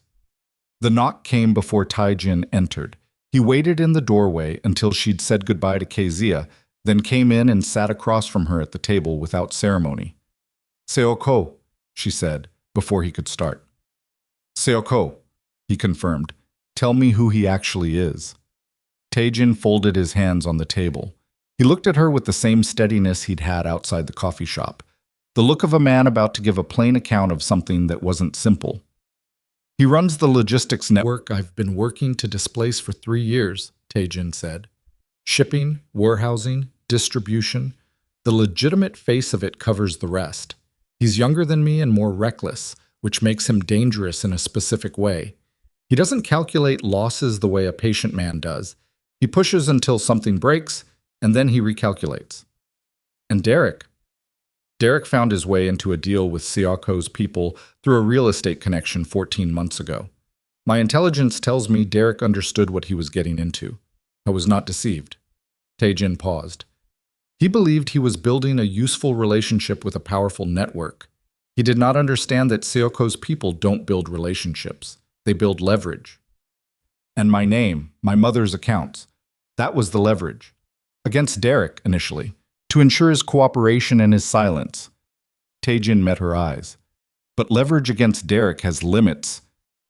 The knock came before Taejin entered. He waited in the doorway until she'd said goodbye to Kezia, then came in and sat across from her at the table without ceremony. "Seoko," she said, before he could start. "Seoko." he confirmed. Tell me who he actually is. Taejin folded his hands on the table. He looked at her with the same steadiness he'd had outside the coffee shop, the look of a man about to give a plain account of something that wasn't simple. He runs the logistics network I've been working to displace for 3 years, Taejin said. Shipping, warehousing, distribution. The legitimate face of it covers the rest. He's younger than me and more reckless, which makes him dangerous in a specific way. He doesn't calculate losses the way a patient man does. He pushes until something breaks, and then he recalculates. And Derek found his way into a deal with Seoko's people through a real estate connection 14 months ago. My intelligence tells me Derek understood what he was getting into. I was not deceived. Taejin paused. He believed he was building a useful relationship with a powerful network. He did not understand that Seoko's people don't build relationships. They build leverage. And my name, my mother's accounts, that was the leverage. Against Derek, initially, to ensure his cooperation and his silence. Taejin met her eyes. But leverage against Derek has limits.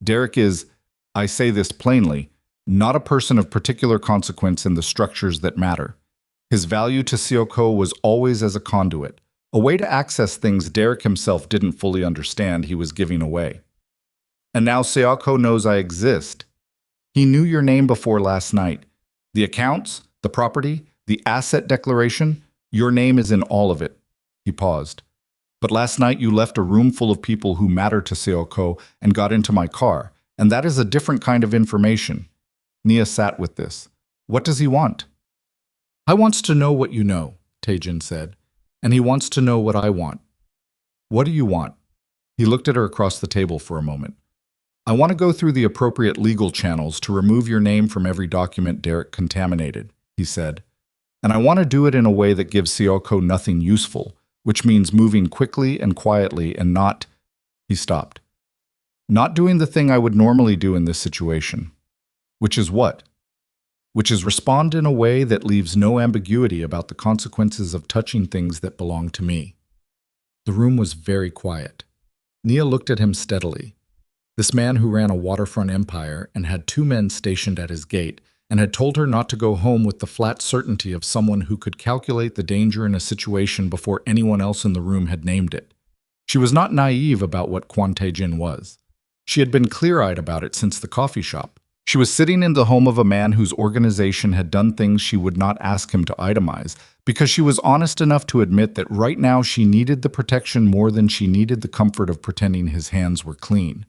Derek is, I say this plainly, not a person of particular consequence in the structures that matter. His value to Seoko was always as a conduit, a way to access things Derek himself didn't fully understand he was giving away. And now Seoko knows I exist. He knew your name before last night. The accounts, the property, the asset declaration, your name is in all of it. He paused. But last night you left a room full of people who matter to Seoko and got into my car, and that is a different kind of information. Nia sat with this. What does he want? I wants to know what you know, Taejin said, and he wants to know what I want. What do you want? He looked at her across the table for a moment. I want to go through the appropriate legal channels to remove your name from every document Derek contaminated, he said. And I want to do it in a way that gives Seoko nothing useful, which means moving quickly and quietly and not… He stopped. Not doing the thing I would normally do in this situation. Which is what? Which is respond in a way that leaves no ambiguity about the consequences of touching things that belong to me. The room was very quiet. Nia looked at him steadily. This man who ran a waterfront empire and had 2 men stationed at his gate and had told her not to go home with the flat certainty of someone who could calculate the danger in a situation before anyone else in the room had named it. She was not naive about what Kwon Tae-jin was. She had been clear-eyed about it since the coffee shop. She was sitting in the home of a man whose organization had done things she would not ask him to itemize, because she was honest enough to admit that right now she needed the protection more than she needed the comfort of pretending his hands were clean.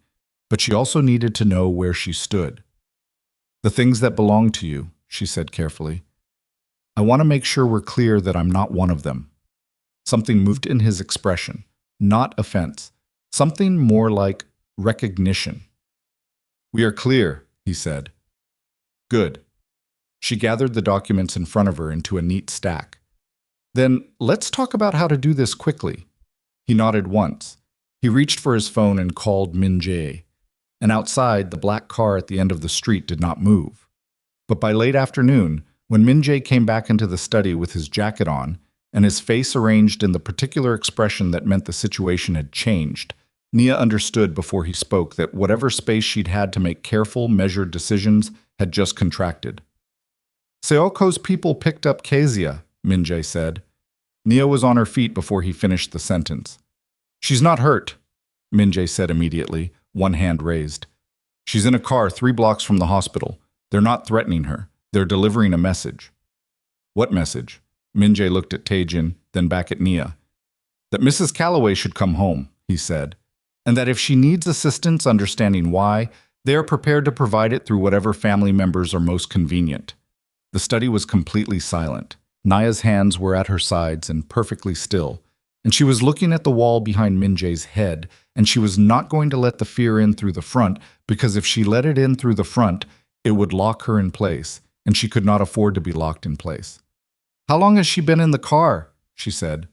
But she also needed to know where she stood. The things that belong to you, she said carefully. I want to make sure we're clear that I'm not one of them. Something moved in his expression, not offense, something more like recognition. We are clear, he said. Good. She gathered the documents in front of her into a neat stack. Then let's talk about how to do this quickly. He nodded once. He reached for his phone and called Min Jae. And outside, the black car at the end of the street did not move. But by late afternoon, when Min Jae came back into the study with his jacket on and his face arranged in the particular expression that meant the situation had changed, Nia understood before he spoke that whatever space she'd had to make careful, measured decisions had just contracted. Seoko's people picked up Kezia, Min Jae said. Nia was on her feet before he finished the sentence. She's not hurt, Min Jae said immediately, one hand raised. She's in a car 3 blocks from the hospital. They're not threatening her. They're delivering a message. What message? Min Jae looked at Taejin, then back at Nia. That Mrs. Calloway should come home, he said, and that if she needs assistance understanding why, they are prepared to provide it through whatever family members are most convenient. The study was completely silent. Nia's hands were at her sides and perfectly still, and she was looking at the wall behind Min Jae's head, and she was not going to let the fear in through the front, because if she let it in through the front, it would lock her in place, and she could not afford to be locked in place. How long has she been in the car? She said.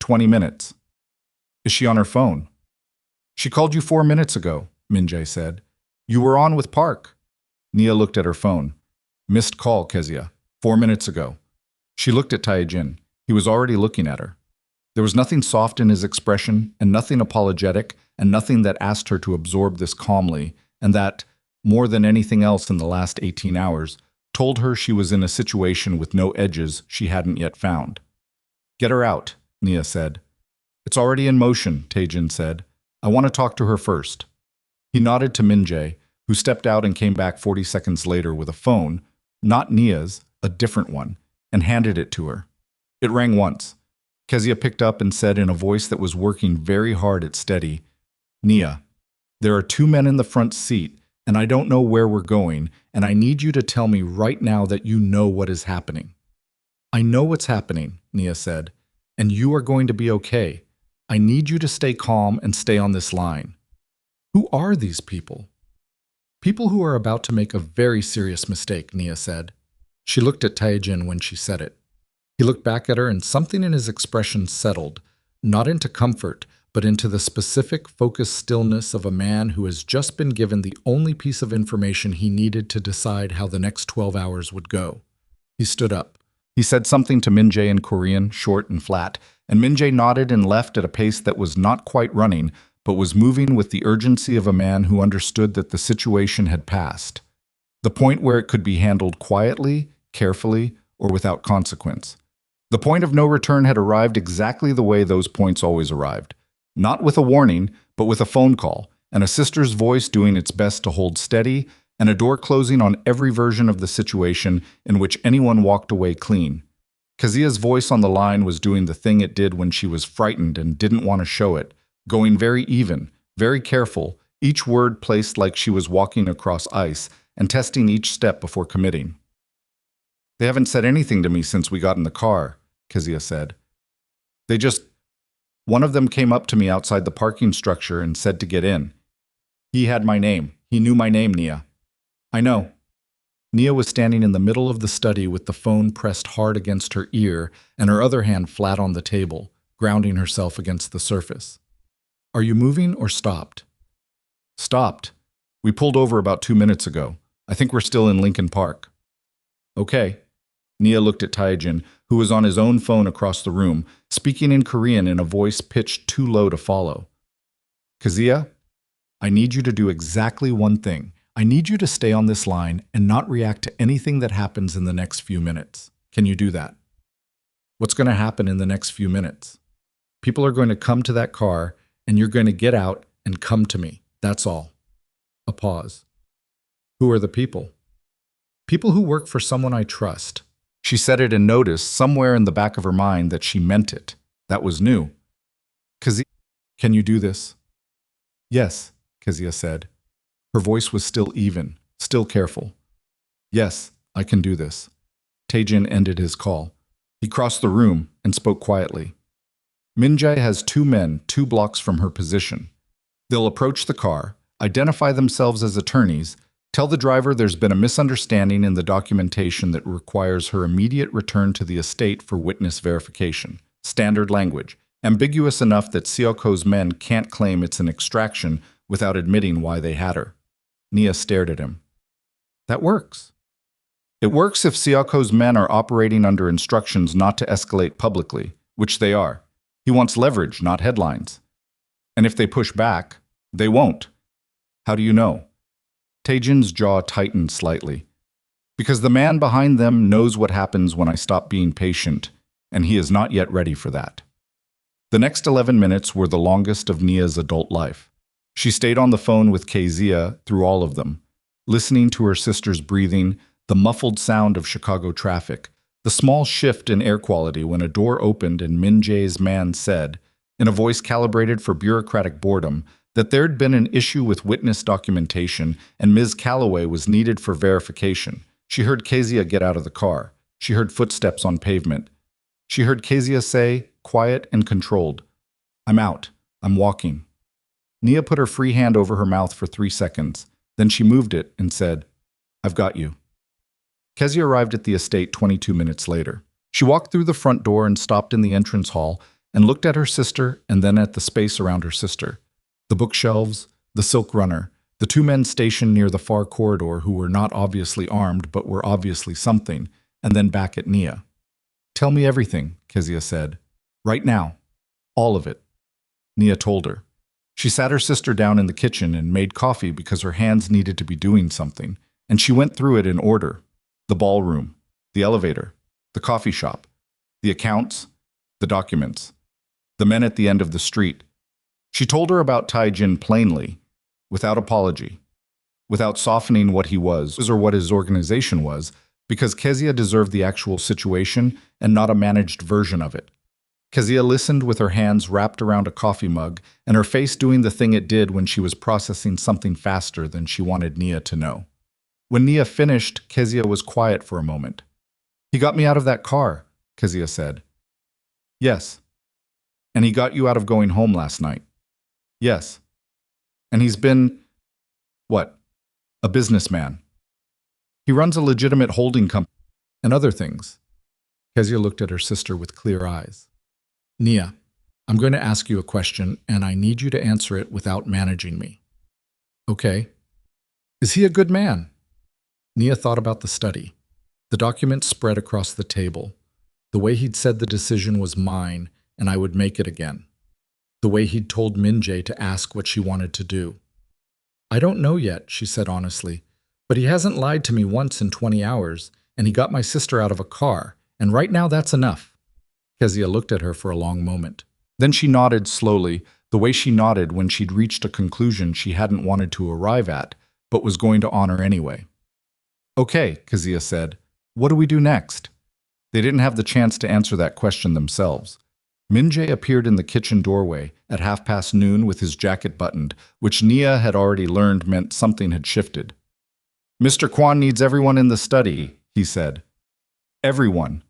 20 minutes. Is she on her phone? She called you 4 minutes ago, Min Jae said. You were on with Park. Nia looked at her phone. Missed call, Kezia. 4 minutes ago. She looked at Taejin. He was already looking at her. There was nothing soft in his expression, and nothing apologetic, and nothing that asked her to absorb this calmly, and that, more than anything else in the last 18 hours, told her she was in a situation with no edges she hadn't yet found. "Get her out," Nia said. "It's already in motion," Taejin said. "I want to talk to her first." He nodded to Min-jae, who stepped out and came back 40 seconds later with a phone, not Nia's, a different one, and handed it to her. It rang once. Kezia picked up and said in a voice that was working very hard at steady, "Nia, there are 2 men in the front seat, and I don't know where we're going, and I need you to tell me right now that you know what is happening." "I know what's happening," Nia said, "and you are going to be okay. I need you to stay calm and stay on this line." "Who are these people?" "People who are about to make a very serious mistake," Nia said. She looked at Taejin when she said it. He looked back at her and something in his expression settled, not into comfort, but into the specific, focused stillness of a man who has just been given the only piece of information he needed to decide how the next 12 hours would go. He stood up. He said something to Min-jae in Korean, short and flat, and Min-jae nodded and left at a pace that was not quite running, but was moving with the urgency of a man who understood that the situation had passed. The point where it could be handled quietly, carefully, or without consequence. The point of no return had arrived exactly the way those points always arrived. Not with a warning, but with a phone call, and a sister's voice doing its best to hold steady, and a door closing on every version of the situation in which anyone walked away clean. Kezia's voice on the line was doing the thing it did when she was frightened and didn't want to show it, going very even, very careful, each word placed like she was walking across ice, and testing each step before committing. "They haven't said anything to me since we got in the car," Kezia said. One of them came up to me outside the parking structure and said to get in. He had my name. He knew my name, Nia." "I know." Nia was standing in the middle of the study with the phone pressed hard against her ear and her other hand flat on the table, grounding herself against the surface. "Are you moving or stopped?" "Stopped. We pulled over about 2 minutes ago. I think we're still in Lincoln Park." "Okay." Nia looked at Taejin, who was on his own phone across the room, speaking in Korean in a voice pitched too low to follow. "Kezia, I need you to do exactly one thing. I need you to stay on this line and not react to anything that happens in the next few minutes. Can you do that?" "What's going to happen in the next few minutes?" "People are going to come to that car, and you're going to get out and come to me. That's all." A pause. "Who are the people?" "People who work for someone I trust." She said it and noticed somewhere in the back of her mind that she meant it. That was new. "Kezia, can you do this?" "Yes," Kezia said. Her voice was still even, still careful. "Yes, I can do this." Taejin ended his call. He crossed the room and spoke quietly. "Min-jae has 2 men 2 blocks from her position. They'll approach the car, identify themselves as attorneys, tell the driver there's been a misunderstanding in the documentation that requires her immediate return to the estate for witness verification. Standard language, ambiguous enough that Seoko's men can't claim it's an extraction without admitting why they had her." Nia stared at him. "That works." "It works if Seoko's men are operating under instructions not to escalate publicly, which they are. He wants leverage, not headlines. And if they push back, they won't." "How do you know?" Taejin's jaw tightened slightly. "Because the man behind them knows what happens when I stop being patient, and he is not yet ready for that." The next 11 minutes were the longest of Nia's adult life. She stayed on the phone with Kezia through all of them, listening to her sister's breathing, the muffled sound of Chicago traffic, the small shift in air quality when a door opened and Min-jae's man said, in a voice calibrated for bureaucratic boredom, that there'd been an issue with witness documentation and Ms. Calloway was needed for verification. She heard Kezia get out of the car. She heard footsteps on pavement. She heard Kezia say, quiet and controlled, "I'm out. I'm walking." Nia put her free hand over her mouth for 3 seconds. Then she moved it and said, "I've got you." Kezia arrived at the estate 22 minutes later. She walked through the front door and stopped in the entrance hall and looked at her sister and then at the space around her sister. The bookshelves, the silk runner, the 2 men stationed near the far corridor who were not obviously armed but were obviously something, and then back at Nia. "Tell me everything," Kezia said. "Right now. All of it." Nia told her. She sat her sister down in the kitchen and made coffee because her hands needed to be doing something, and she went through it in order. The ballroom, the elevator, the coffee shop, the accounts, the documents, the men at the end of the street. She told her about Taijin plainly, without apology, without softening what he was or what his organization was, because Kezia deserved the actual situation and not a managed version of it. Kezia listened with her hands wrapped around a coffee mug and her face doing the thing it did when she was processing something faster than she wanted Nia to know. When Nia finished, Kezia was quiet for a moment. "He got me out of that car," Kezia said. "Yes." "And he got you out of going home last night." "Yes." "And he's been, what? A businessman. He runs a legitimate holding company and other things." Kezia looked at her sister with clear eyes. "Nia, I'm going to ask you a question, and I need you to answer it without managing me." "Okay. Is he a good man?" Nia thought about the study. The document spread across the table. The way he'd said the decision was mine, and I would make it again. The way he'd told Min-jae to ask what she wanted to do. "I don't know yet," she said honestly, "but he hasn't lied to me once in 20 hours, and he got my sister out of a car, and right now that's enough." Kezia looked at her for a long moment. Then she nodded slowly, the way she nodded when she'd reached a conclusion she hadn't wanted to arrive at, but was going to honor anyway. "Okay," Kezia said. "What do we do next?" They didn't have the chance to answer that question themselves. Min-jae appeared in the kitchen doorway at noon with his jacket buttoned, which Nia had already learned meant something had shifted. "Mr. Kwan needs everyone in the study," he said. "Everyone."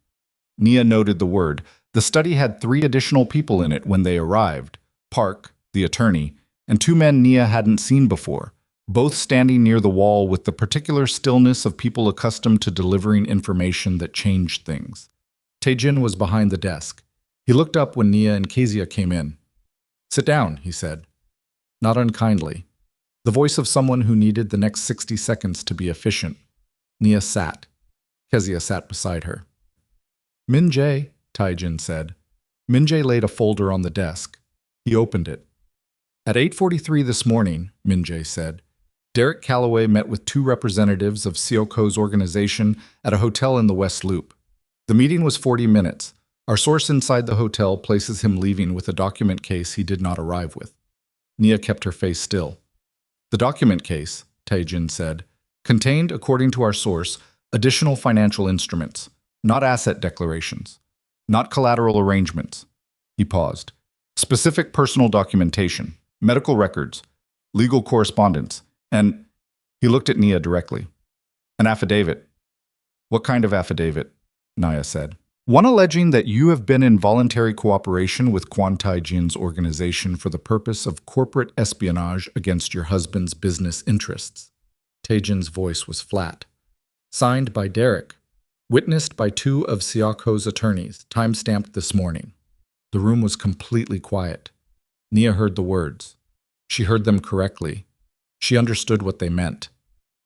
Nia noted the word. The study had 3 additional people in it when they arrived: Park, the attorney, and 2 men Nia hadn't seen before, both standing near the wall with the particular stillness of people accustomed to delivering information that changed things. Taejin was behind the desk. He looked up when Nia and Kezia came in. "Sit down," he said. Not unkindly. The voice of someone who needed the next 60 seconds to be efficient. Nia sat. Kezia sat beside her. "Min-jae," Taejin said. Min-jae laid a folder on the desk. He opened it. "At 8:43 this morning," Min-jae said, "Derek Calloway met with 2 representatives of Seoko's organization at a hotel in the West Loop. The meeting was 40 minutes. Our source inside the hotel places him leaving with a document case he did not arrive with." Nia kept her face still. "The document case," Taejin said, "contained, according to our source, additional financial instruments, not asset declarations, not collateral arrangements." He paused. "Specific personal documentation, medical records, legal correspondence, and..." He looked at Nia directly. "An affidavit." "What kind of affidavit?" Nia said. "One alleging that you have been in voluntary cooperation with Kwon Tae-jin's organization for the purpose of corporate espionage against your husband's business interests." Tae-jin's voice was flat. "Signed by Derek. Witnessed by 2 of Seoko's attorneys, time-stamped this morning." The room was completely quiet. Nia heard the words. She heard them correctly. She understood what they meant.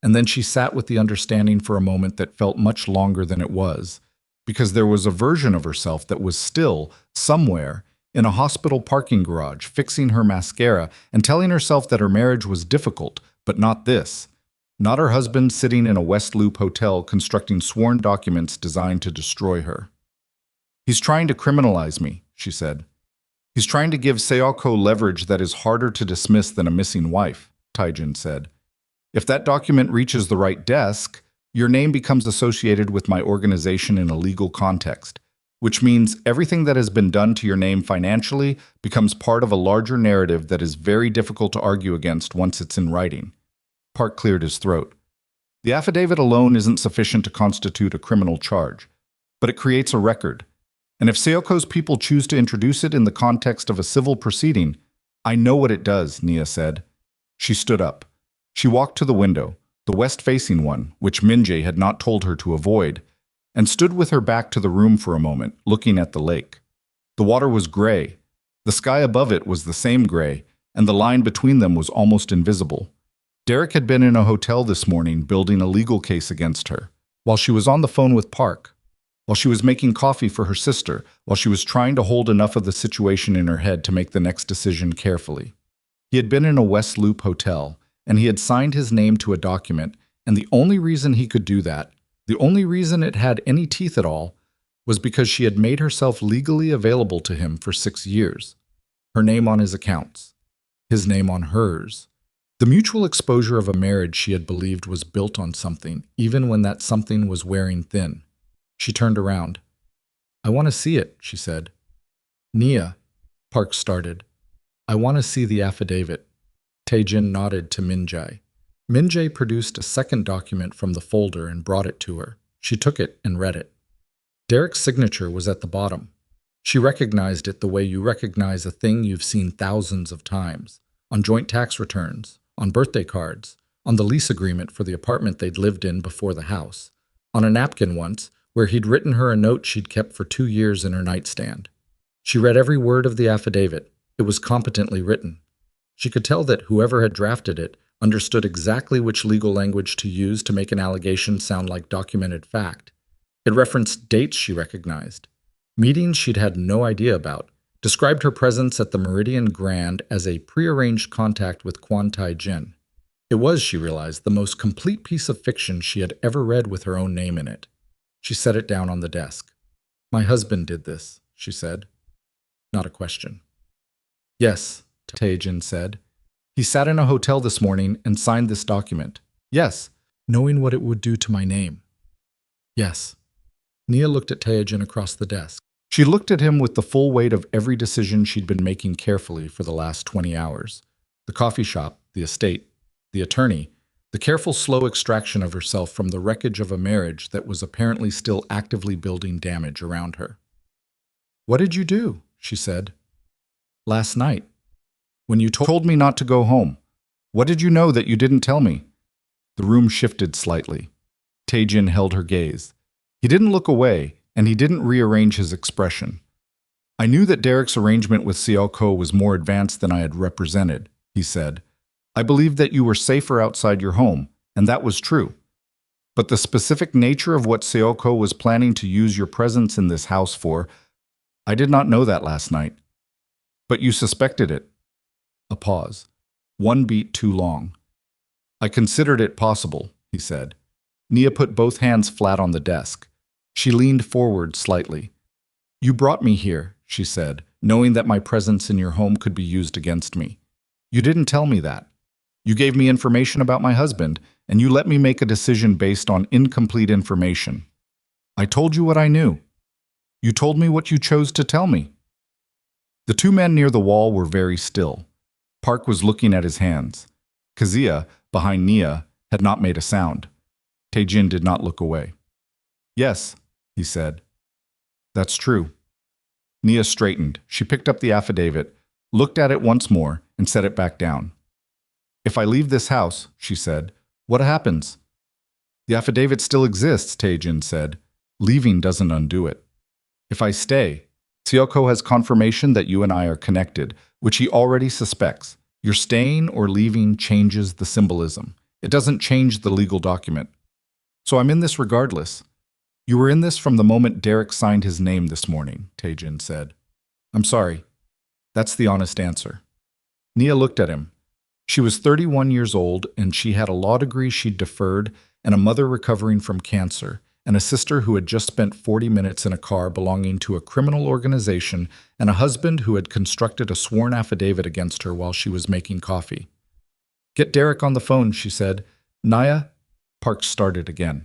And then she sat with the understanding for a moment that felt much longer than it was, because there was a version of herself that was still, somewhere, in a hospital parking garage, fixing her mascara and telling herself that her marriage was difficult, but not this. Not her husband sitting in a West Loop hotel constructing sworn documents designed to destroy her. "He's trying to criminalize me," she said. "He's trying to give Seoko leverage that is harder to dismiss than a missing wife," Taejin said. "If that document reaches the right desk, your name becomes associated with my organization in a legal context, which means everything that has been done to your name financially becomes part of a larger narrative that is very difficult to argue against once it's in writing." Park cleared his throat. "The affidavit alone isn't sufficient to constitute a criminal charge, but it creates a record. And if Seoko's people choose to introduce it in the context of a civil proceeding, I know what it does," Nia said. She stood up. She walked to the window, the west-facing one, which Min-jae had not told her to avoid, and stood with her back to the room for a moment, looking at the lake. The water was gray. The sky above it was the same gray, and the line between them was almost invisible. Derek had been in a hotel this morning building a legal case against her, while she was on the phone with Park, while she was making coffee for her sister, while she was trying to hold enough of the situation in her head to make the next decision carefully. He had been in a West Loop hotel, and he had signed his name to a document, and the only reason he could do that, the only reason it had any teeth at all, was because she had made herself legally available to him for 6 years. Her name on his accounts. His name on hers. The mutual exposure of a marriage she had believed was built on something, even when that something was wearing thin. She turned around. "I want to see it," she said. "Nia," Park started. "I want to see the affidavit." Tae-jin nodded to Min-jae. Min-jae produced a second document from the folder and brought it to her. She took it and read it. Derek's signature was at the bottom. She recognized it the way you recognize a thing you've seen thousands of times, on joint tax returns, on birthday cards, on the lease agreement for the apartment they'd lived in before the house, on a napkin once where he'd written her a note she'd kept for 2 years in her nightstand. She read every word of the affidavit. It was competently written. She could tell that whoever had drafted it understood exactly which legal language to use to make an allegation sound like documented fact. It referenced dates she recognized, meetings she'd had no idea about, described her presence at the Meridian Grand as a prearranged contact with Kwon Tae-jin. It was, she realized, the most complete piece of fiction she had ever read with her own name in it. She set it down on the desk. "My husband did this," she said. Not a question. "Yes," Tae-jin said. "He sat in a hotel this morning and signed this document. Yes, knowing what it would do to my name." "Yes." Nia looked at Tae-jin across the desk. She looked at him with the full weight of every decision she'd been making carefully for the last 20 hours. The coffee shop, the estate, the attorney, the careful, slow extraction of herself from the wreckage of a marriage that was apparently still actively building damage around her. "What did you do?" she said. "Last night. When you told me not to go home. What did you know that you didn't tell me?" The room shifted slightly. Tae-jin held her gaze. He didn't look away, and he didn't rearrange his expression. "I knew that Derek's arrangement with Seok-ho was more advanced than I had represented," he said. "I believed that you were safer outside your home, and that was true. But the specific nature of what Seok-ho was planning to use your presence in this house for, I did not know that last night. But you suspected it." A pause. One beat too long. "I considered it possible," he said. Nia put both hands flat on the desk. She leaned forward slightly. "You brought me here," she said, "knowing that my presence in your home could be used against me. You didn't tell me that. You gave me information about my husband, and you let me make a decision based on incomplete information. I told you what I knew. You told me what you chose to tell me." The two men near the wall were very still. Park was looking at his hands. Kazuya, behind Nia, had not made a sound. Tae-jin did not look away. "Yes," he said. "That's true." Nia straightened. She picked up the affidavit, looked at it once more, and set it back down. "If I leave this house," she said, "what happens?" "The affidavit still exists," Tae-jin said. "Leaving doesn't undo it. If I stay, Seok-ho has confirmation that you and I are connected, which he already suspects. Your staying or leaving changes the symbolism. It doesn't change the legal document. So I'm in this regardless." "You were in this from the moment Derek signed his name this morning," Tae-jin said. "I'm sorry. That's the honest answer." Nia looked at him. She was 31 years old, and she had a law degree she'd deferred, and a mother recovering from cancer, and a sister who had just spent 40 minutes in a car belonging to a criminal organization, and a husband who had constructed a sworn affidavit against her while she was making coffee. "Get Derek on the phone," she said. "Nia?" Park started again.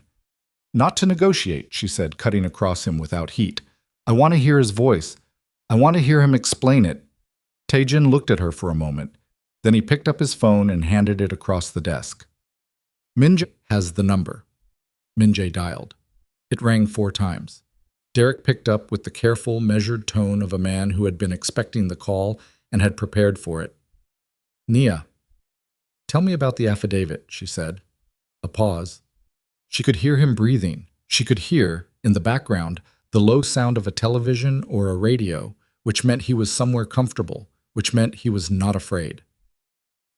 "Not to negotiate," she said, cutting across him without heat. "I want to hear his voice. I want to hear him explain it." Tae-jin looked at her for a moment. Then he picked up his phone and handed it across the desk. "Min-jae has the number." Min-jae dialed. It rang 4 times. Derek picked up with the careful, measured tone of a man who had been expecting the call and had prepared for it. "Nia, tell me about the affidavit," she said. A pause. She could hear him breathing. She could hear, in the background, the low sound of a television or a radio, which meant he was somewhere comfortable, which meant he was not afraid.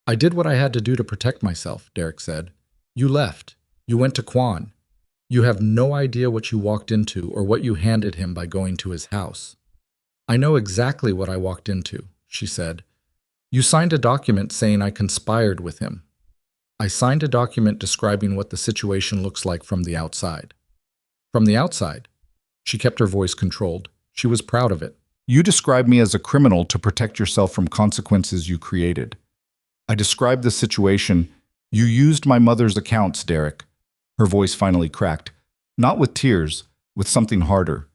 "I did what I had to do to protect myself," Derek said. "You left. You went to Kwon. You have no idea what you walked into or what you handed him by going to his house." "I know exactly what I walked into," she said. You signed a document saying I conspired with him. I signed a document describing what the situation looks like from the outside. From the outside? She kept her voice controlled. She was proud of it. You described me as a criminal to protect yourself from consequences you created. I described the situation. You used my mother's accounts, Derek. Her voice finally cracked. Not with tears, with something harder.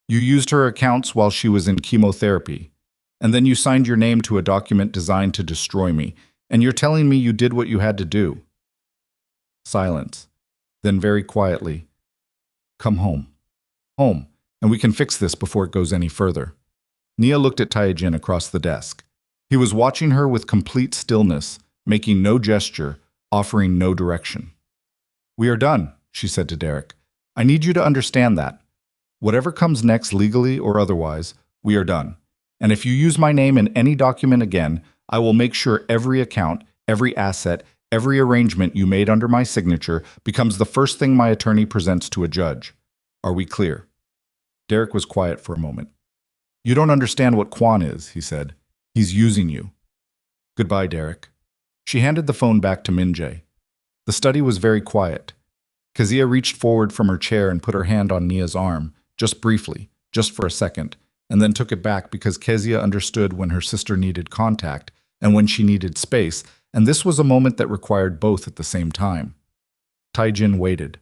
You used her accounts while she was in chemotherapy. And then you signed your name to a document designed to destroy me. And you're telling me you did what you had to do. Silence. Then very quietly, come home. Home, and we can fix this before it goes any further. Nia looked at Taijin across the desk. He was watching her with complete stillness, making no gesture, offering no direction. We are done, she said to Derek. I need you to understand that. Whatever comes next legally or otherwise, we are done. And if you use my name in any document again, I will make sure every account, every asset, every arrangement you made under my signature becomes the first thing my attorney presents to a judge. Are we clear? Derek was quiet for a moment. You don't understand what Quan is, he said. He's using you. Goodbye, Derek. She handed the phone back to Minjae. The study was very quiet. Kezia reached forward from her chair and put her hand on Nia's arm, just briefly, just for a second, and then took it back because Kezia understood when her sister needed contact and when she needed space, and this was a moment that required both at the same time. Taijin waited.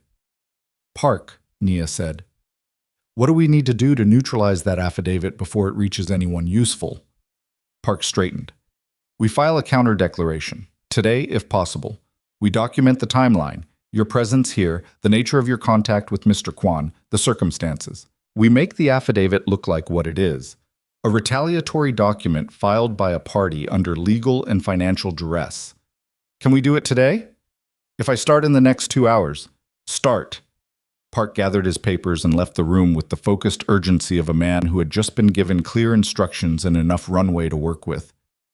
Park, Nia said. What do we need to do to neutralize that affidavit before it reaches anyone useful? Park straightened. We file a counter-declaration. Today, if possible. We document the timeline, your presence here, the nature of your contact with Mr. Quan, the circumstances. We make the affidavit look like what it is. A retaliatory document filed by a party under legal and financial duress. Can we do it today? If I start in the next 2 hours. Start. Park gathered his papers and left the room with the focused urgency of a man who had just been given clear instructions and enough runway to work with.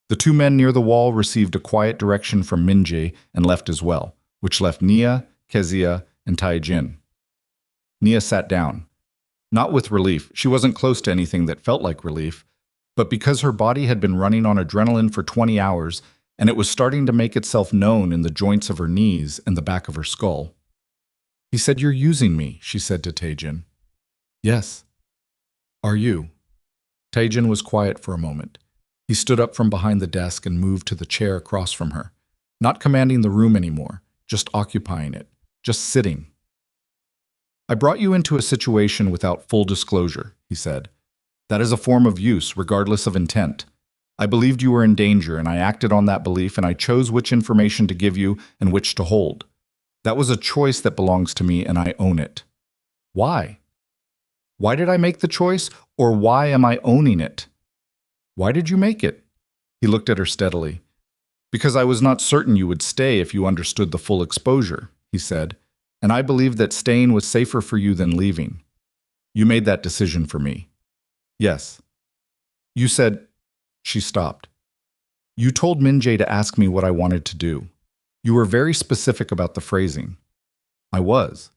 The two men near the wall received a quiet direction from Minjae and left as well, which left Nia, Kezia, and Taijin. Nia sat down. Not with relief, she wasn't close to anything that felt like relief, but because her body had been running on adrenaline for 20 hours and it was starting to make itself known in the joints of her knees and the back of her skull. He said, you're using me, she said to Taijin. Yes. Are you? Taijin was quiet for a moment. He stood up from behind the desk and moved to the chair across from her, not commanding the room anymore, just occupying it, just sitting. I brought you into a situation without full disclosure, he said. That is a form of use, regardless of intent. I believed you were in danger, and I acted on that belief, and I chose which information to give you and which to hold. That was a choice that belongs to me, and I own it. Why? Why did I make the choice, or why am I owning it? Why did you make it? He looked at her steadily. Because I was not certain you would stay if you understood the full exposure, he said, and I believed that staying was safer for you than leaving. You made that decision for me. Yes. You said... She stopped. You told Minjae to ask me what I wanted to do. You were very specific about the phrasing. I was.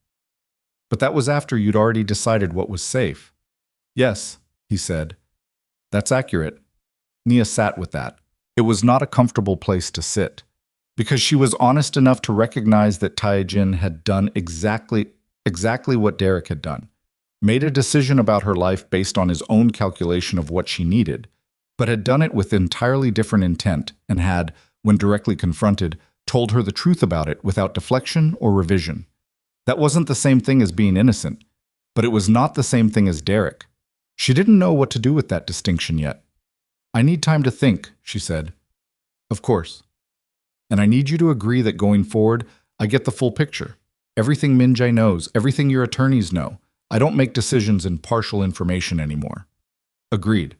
But that was after you'd already decided what was safe. Yes, he said. That's accurate. Nia sat with that. It was not a comfortable place to sit, because she was honest enough to recognize that Taijin had done exactly what Derek had done, made a decision about her life based on his own calculation of what she needed, but had done it with entirely different intent and had, when directly confronted, told her the truth about it without deflection or revision. That wasn't the same thing as being innocent, but it was not the same thing as Derek. She didn't know what to do with that distinction yet. I need time to think, she said. Of course. And I need you to agree that going forward, I get the full picture. Everything Minjae knows, everything your attorneys know. I don't make decisions in partial information anymore. Agreed.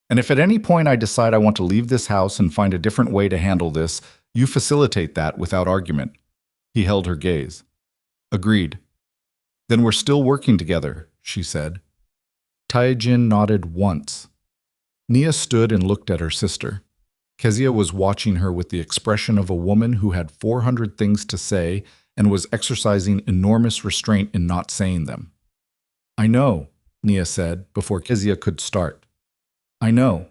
And if at any point I decide I want to leave this house and find a different way to handle this, you facilitate that without argument. He held her gaze. Agreed. Then we're still working together, she said. Taijin nodded once. Nia stood and looked at her sister. Kezia was watching her with the expression of a woman who had 400 things to say and was exercising enormous restraint in not saying them. I know, Nia said before Kezia could start. I know.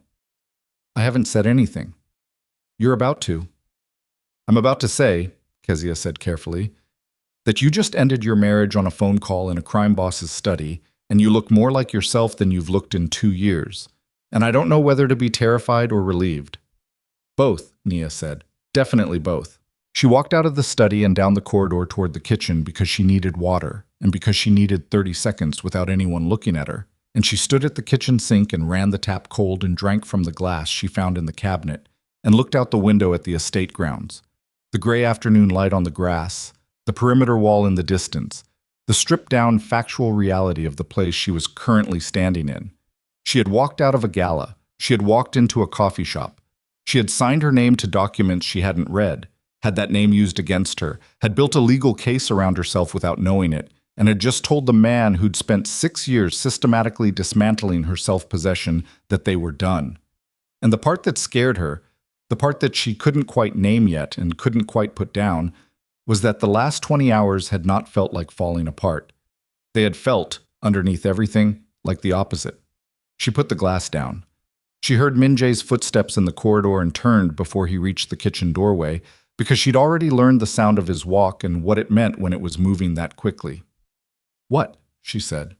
I haven't said anything. You're about to. I'm about to say, Kezia said carefully, that you just ended your marriage on a phone call in a crime boss's study, and you look more like yourself than you've looked in 2 years. And I don't know whether to be terrified or relieved. Both, Nia said. Definitely both. She walked out of the study and down the corridor toward the kitchen because she needed water, and because she needed 30 seconds without anyone looking at her. And she stood at the kitchen sink and ran the tap cold and drank from the glass she found in the cabinet, and looked out the window at the estate grounds. The gray afternoon light on the grass, the perimeter wall in the distance, the stripped-down factual reality of the place she was currently standing in. She had walked out of a gala. She had walked into a coffee shop. She had signed her name to documents she hadn't read, had that name used against her, had built a legal case around herself without knowing it, and had just told the man who'd spent 6 years systematically dismantling her self-possession that they were done. And the part that scared her, the part that she couldn't quite name yet and couldn't quite put down, was that the last 20 hours had not felt like falling apart. They had felt, underneath everything, like the opposite. She put the glass down. She heard Minjae's footsteps in the corridor and turned before he reached the kitchen doorway, because she'd already learned the sound of his walk and what it meant when it was moving that quickly. "What?" she said.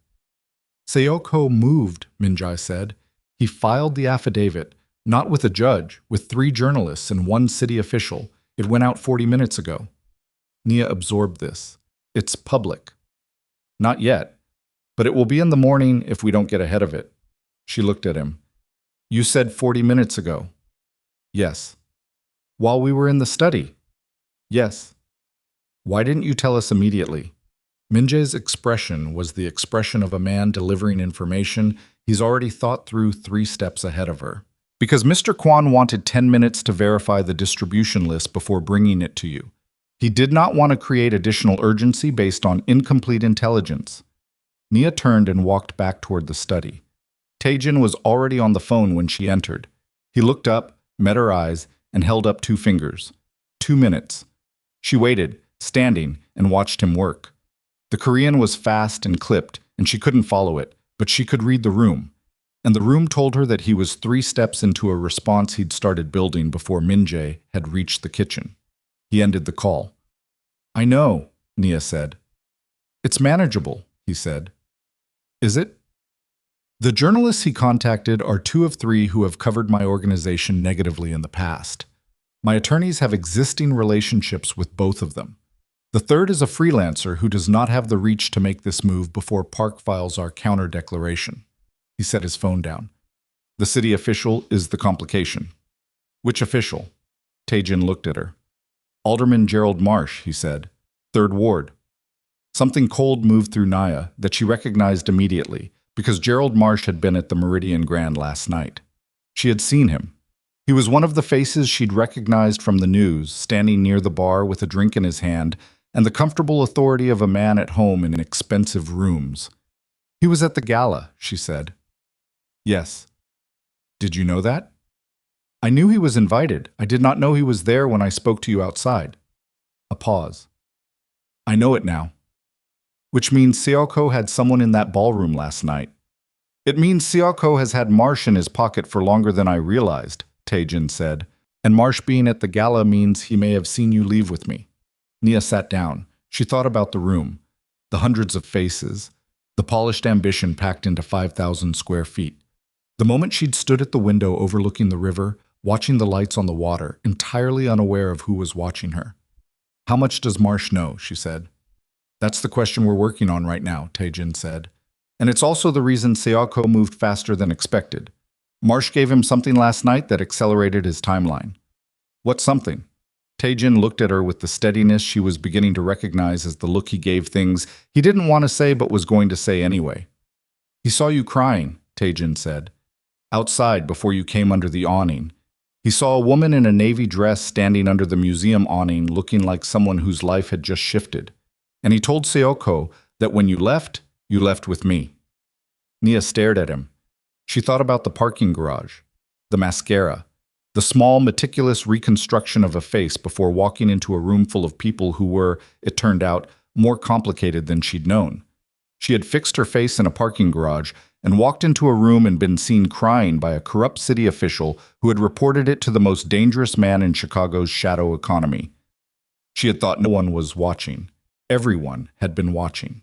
"Sayoko moved," Minjae said. "He filed the affidavit, not with a judge, with 3 journalists and 1 city official. It went out 40 minutes ago." Nia absorbed this. "It's public." "Not yet, but it will be in the morning if we don't get ahead of it." She looked at him. "You said 40 minutes ago." "Yes." "While we were in the study?" "Yes." "Why didn't you tell us immediately?" Minjae's expression was the expression of a man delivering information he's already thought through 3 steps ahead of her. "Because Mr. Kwan wanted 10 minutes to verify the distribution list before bringing it to you. He did not want to create additional urgency based on incomplete intelligence." Nia turned and walked back toward the study. Taejin was already on the phone when she entered. He looked up, met her eyes, and held up 2 fingers. 2 minutes. She waited, standing, and watched him work. The Korean was fast and clipped, and she couldn't follow it, but she could read the room. And the room told her that he was 3 steps into a response he'd started building before Minjae had reached the kitchen. He ended the call. "I know," Nia said. "It's manageable," he said. "Is it?" "The journalists he contacted are 2 of 3 who have covered my organization negatively in the past. My attorneys have existing relationships with both of them. The third is a freelancer who does not have the reach to make this move before Park files our counter-declaration." He set his phone down. "The city official is the complication." "Which official?" Taejin looked at her. "Alderman Gerald Marsh," he said. "3rd Ward." Something cold moved through Nia that she recognized immediately, because Gerald Marsh had been at the Meridian Grand last night. She had seen him. He was one of the faces she'd recognized from the news, standing near the bar with a drink in his hand and the comfortable authority of a man at home in expensive rooms. "He was at the gala," she said. "Yes." "Did you know that?" "I knew he was invited. I did not know he was there when I spoke to you outside." A pause. "I know it now." "Which means Sayoko had someone in that ballroom last night." "It means Sayoko has had Marsh in his pocket for longer than I realized," Taejin said. "And Marsh being at the gala means he may have seen you leave with me." Nia sat down. She thought about the room, the hundreds of faces, the polished ambition packed into 5,000 square feet. The moment she'd stood at the window overlooking the river, watching the lights on the water, entirely unaware of who was watching her. "How much does Marsh know?" she said. "That's the question we're working on right now," Taejin said. "And it's also the reason Sayoko moved faster than expected. Marsh gave him something last night that accelerated his timeline." "What something?" Taejin looked at her with the steadiness she was beginning to recognize as the look he gave things he didn't want to say but was going to say anyway. "He saw you crying," Taejin said. "Outside before you came under the awning. He saw a woman in a navy dress standing under the museum awning looking like someone whose life had just shifted. And he told Sayoko that when you left with me." Nia stared at him. She thought about the parking garage, the mascara, the small, meticulous reconstruction of a face before walking into a room full of people who were, it turned out, more complicated than she'd known. She had fixed her face in a parking garage, and walked into a room and been seen crying by a corrupt city official who had reported it to the most dangerous man in Chicago's shadow economy. She had thought no one was watching. Everyone had been watching.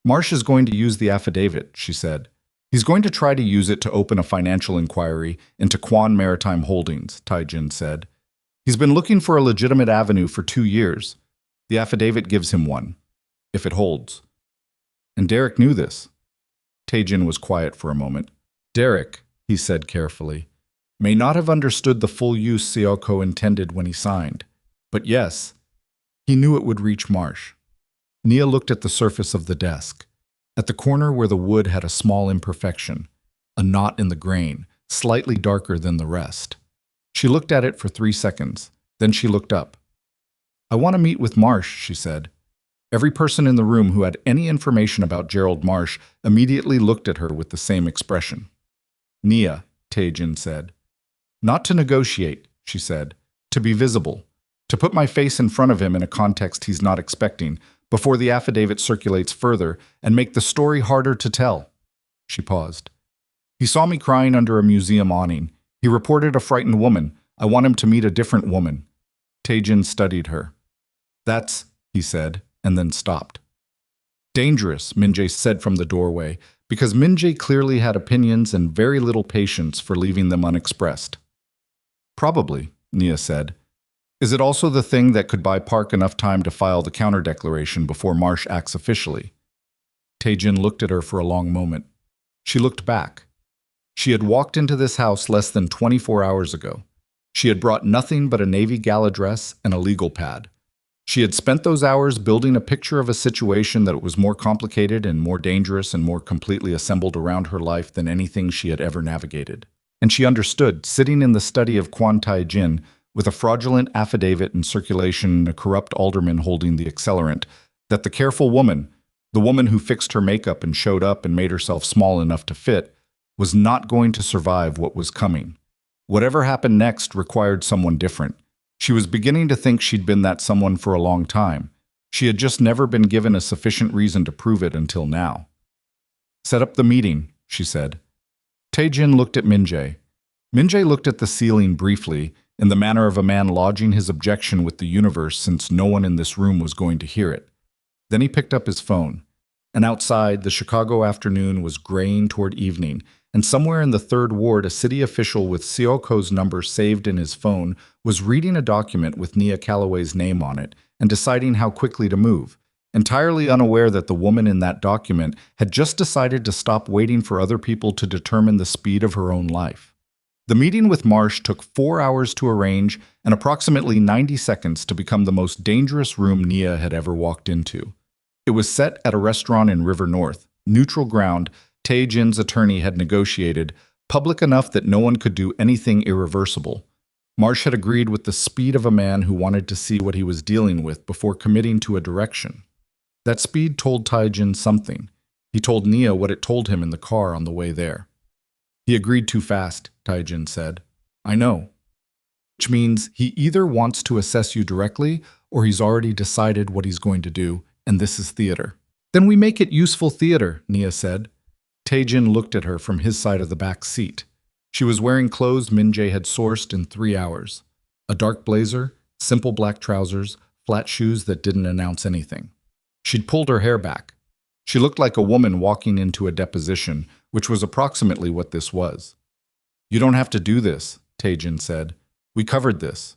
Marsh is going to use the affidavit, she said. He's going to try to use it to open a financial inquiry into Quan Maritime Holdings, Taijin said. He's been looking for a legitimate avenue for 2 years. The affidavit gives him one, if it holds. And Derek knew this. Taijin was quiet for a moment. Derek, he said carefully, may not have understood the full use Seoko intended when he signed. But yes, he knew it would reach Marsh. Nia looked at the surface of the desk, at the corner where the wood had a small imperfection, a knot in the grain, slightly darker than the rest. She looked at it for 3 seconds, then she looked up. I want to meet with Marsh, she said. Every person in the room who had any information about Gerald Marsh immediately looked at her with the same expression. Nia, Taijin said. Not to negotiate, she said, to be visible, to put my face in front of him in a context he's not expecting, before the affidavit circulates further and make the story harder to tell. She paused. He saw me crying under a museum awning. He reported a frightened woman. I want him to meet a different woman. Taijin studied her. That's, he said, and then stopped. Dangerous, Minjae said from the doorway, because Minjae clearly had opinions and very little patience for leaving them unexpressed. Probably, Nia said. Is it also the thing that could buy Park enough time to file the counter-declaration before Marsh acts officially? Taijin looked at her for a long moment. She looked back. She had walked into this house less than 24 hours ago. She had brought nothing but a navy gala dress and a legal pad. She had spent those hours building a picture of a situation that was more complicated and more dangerous and more completely assembled around her life than anything she had ever navigated. And she understood, sitting in the study of Quan Taijin, with a fraudulent affidavit in circulation and a corrupt alderman holding the accelerant, that the careful woman, the woman who fixed her makeup and showed up and made herself small enough to fit, was not going to survive what was coming. Whatever happened next required someone different. She was beginning to think she'd been that someone for a long time. She had just never been given a sufficient reason to prove it until now. Set up the meeting, she said. Taijin looked at Minjae. Minjae looked at the ceiling briefly, in the manner of a man lodging his objection with the universe since no one in this room was going to hear it. Then he picked up his phone. And outside, the Chicago afternoon was graying toward evening, and somewhere in the 3rd Ward, a city official with Seoko's number saved in his phone was reading a document with Nia Calloway's name on it and deciding how quickly to move, entirely unaware that the woman in that document had just decided to stop waiting for other people to determine the speed of her own life. The meeting with Marsh took 4 hours to arrange and approximately 90 seconds to become the most dangerous room Nia had ever walked into. It was set at a restaurant in River North, neutral ground. Taijin's attorney had negotiated, public enough that no one could do anything irreversible. Marsh had agreed with the speed of a man who wanted to see what he was dealing with before committing to a direction. That speed told Taijin something. He told Nia what it told him in the car on the way there. He agreed too fast, Taijin said. I know. Which means he either wants to assess you directly or he's already decided what he's going to do, and this is theater. Then we make it useful theater, Nia said. Taijin looked at her from his side of the back seat. She was wearing clothes Minjae had sourced in 3 hours. A dark blazer, simple black trousers, flat shoes that didn't announce anything. She'd pulled her hair back. She looked like a woman walking into a deposition, which was approximately what this was. You don't have to do this, Taijin said. We covered this.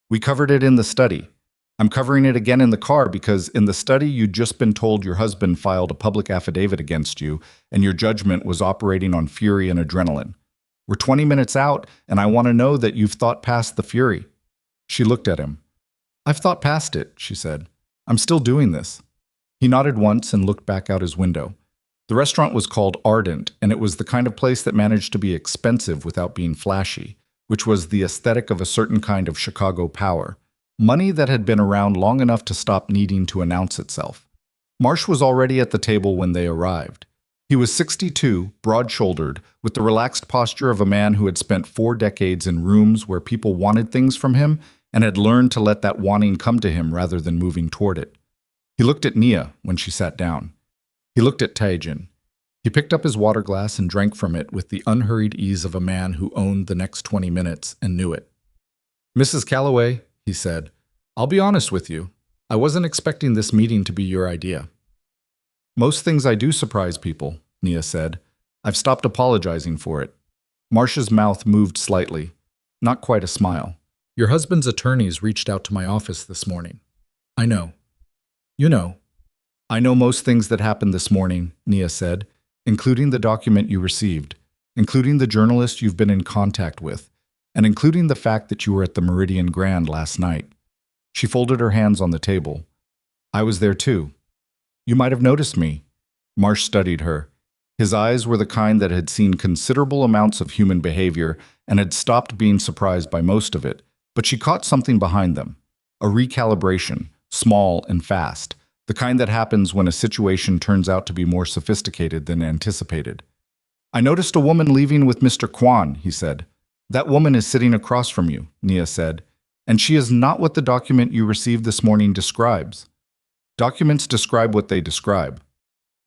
We covered it in the study. I'm covering it again in the car because in the study you'd just been told your husband filed a public affidavit against you and your judgment was operating on fury and adrenaline. We're 20 minutes out and I want to know that you've thought past the fury. She looked at him. I've thought past it, she said. I'm still doing this. He nodded once and looked back out his window. The restaurant was called Ardent, and it was the kind of place that managed to be expensive without being flashy, which was the aesthetic of a certain kind of Chicago power. Money that had been around long enough to stop needing to announce itself. Marsh was already at the table when they arrived. He was 62, broad-shouldered, with the relaxed posture of a man who had spent 4 decades in rooms where people wanted things from him and had learned to let that wanting come to him rather than moving toward it. He looked at Nia when she sat down. He looked at Taijin. He picked up his water glass and drank from it with the unhurried ease of a man who owned the next 20 minutes and knew it. "Mrs. Calloway," he said, "I'll be honest with you. I wasn't expecting this meeting to be your idea." "Most things I do surprise people," Nia said. "I've stopped apologizing for it." Marcia's mouth moved slightly. Not quite a smile. "Your husband's attorneys reached out to my office this morning." "I know." "You know." "I know most things that happened this morning," Nia said, "including the document you received, including the journalist you've been in contact with, and including the fact that you were at the Meridian Grand last night." She folded her hands on the table. "I was there too. You might have noticed me." Marsh studied her. His eyes were the kind that had seen considerable amounts of human behavior and had stopped being surprised by most of it, but she caught something behind them. A recalibration, small and fast, the kind that happens when a situation turns out to be more sophisticated than anticipated. "I noticed a woman leaving with Mr. Kwan," he said. "That woman is sitting across from you," Nia said, "and she is not what the document you received this morning describes." "Documents describe what they describe."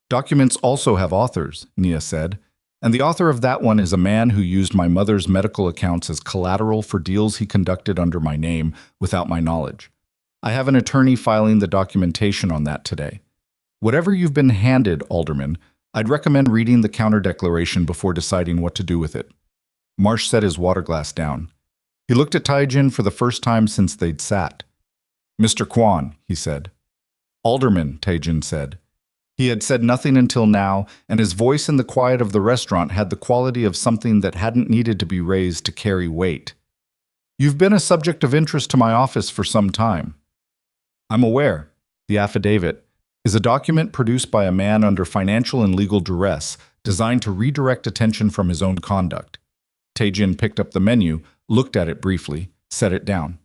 "Documents also have authors," Nia said, "and the author of that one is a man who used my mother's medical accounts as collateral for deals he conducted under my name without my knowledge. I have an attorney filing the documentation on that today. Whatever you've been handed, Alderman, I'd recommend reading the counter-declaration before deciding what to do with it." Marsh set his water glass down. He looked at Taijin for the first time since they'd sat. "Mr. Kwan," he said. "Alderman," Taijin said. He had said nothing until now, and his voice in the quiet of the restaurant had the quality of something that hadn't needed to be raised to carry weight. "You've been a subject of interest to my office for some time." "I'm aware. The affidavit is a document produced by a man under financial and legal duress, designed to redirect attention from his own conduct." Taijin picked up the menu, looked at it briefly, set it down.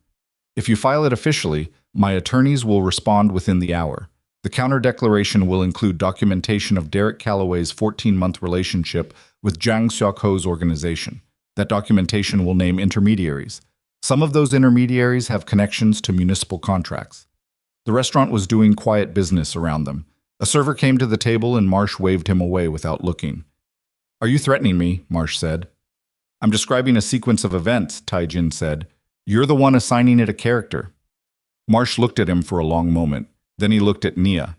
"If you file it officially, my attorneys will respond within the hour. The counter-declaration will include documentation of Derek Calloway's 14-month relationship with Zhang Xiaoko's organization. That documentation will name intermediaries. Some of those intermediaries have connections to municipal contracts." The restaurant was doing quiet business around them. A server came to the table and Marsh waved him away without looking. "Are you threatening me?" Marsh said. "I'm describing a sequence of events," Taijin said. "You're the one assigning it a character." Marsh looked at him for a long moment. Then he looked at Nia.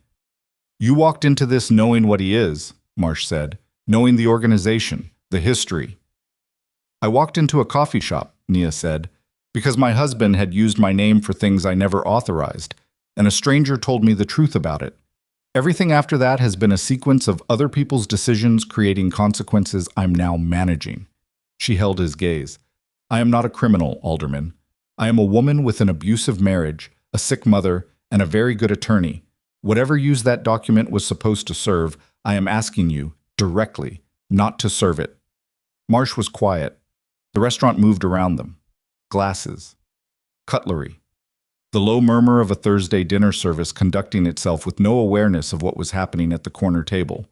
"You walked into this knowing what he is," Marsh said, "knowing the organization, the history." "I walked into a coffee shop," Nia said, "because my husband had used my name for things I never authorized, and a stranger told me the truth about it. Everything after that has been a sequence of other people's decisions creating consequences I'm now managing." She held his gaze. "I am not a criminal, Alderman. I am a woman with an abusive marriage, a sick mother, and a very good attorney. Whatever use that document was supposed to serve, I am asking you, directly, not to serve it." Marsh was quiet. The restaurant moved around them. Glasses. Cutlery. The low murmur of a Thursday dinner service conducting itself with no awareness of what was happening at the corner table.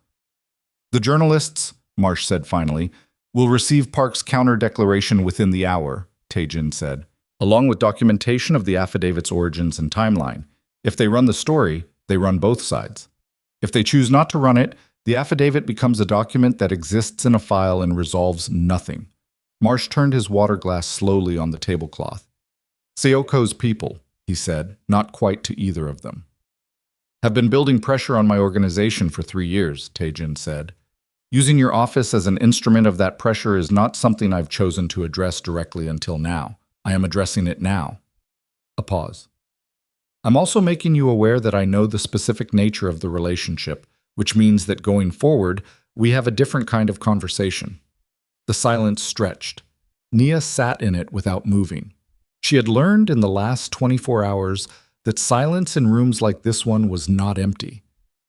"The journalists," Marsh said finally, "will receive Park's counter-declaration within the hour," Taijin said, "along with documentation of the affidavit's origins and timeline. If they run the story, they run both sides. If they choose not to run it, the affidavit becomes a document that exists in a file and resolves nothing." Marsh turned his water glass slowly on the tablecloth. "Seoko's people," he said, not quite to either of them, "have been building pressure on my organization for 3 years, Taijin said. Using your office as an instrument of that pressure is not something I've chosen to address directly until now. I am addressing it now." A pause. "I'm also making you aware that I know the specific nature of the relationship, which means that going forward, we have a different kind of conversation." The silence stretched. Nia sat in it without moving. She had learned in the last 24 hours that silence in rooms like this one was not empty.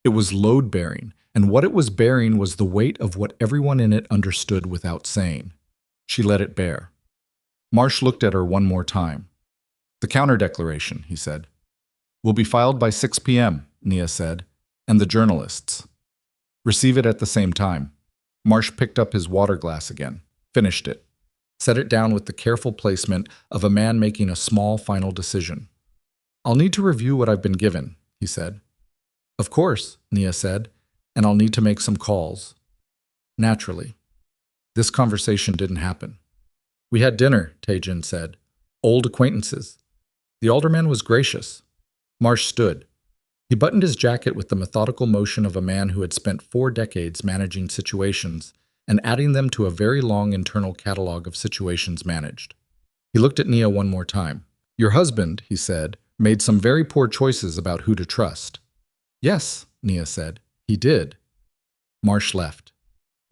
It was load-bearing, and what it was bearing was the weight of what everyone in it understood without saying. She let it bear. Marsh looked at her one more time. "The counter-declaration," he said. "Will be filed by 6 p.m., Nia said, "and the journalists. Receive it at the same time." Marsh picked up his water glass again, finished it, set it down with the careful placement of a man making a small final decision. "I'll need to review what I've been given," he said. "Of course," Nia said, "and I'll need to make some calls." Naturally. This conversation didn't happen. We had dinner, Taejin said. Old acquaintances. The alderman was gracious. Marsh stood. He buttoned his jacket with the methodical motion of a man who had spent 4 decades managing situations and adding them to a very long internal catalog of situations managed. He looked at Nia one more time. Your husband, he said, made some very poor choices about who to trust. Yes, Nia said. He did. Marsh left.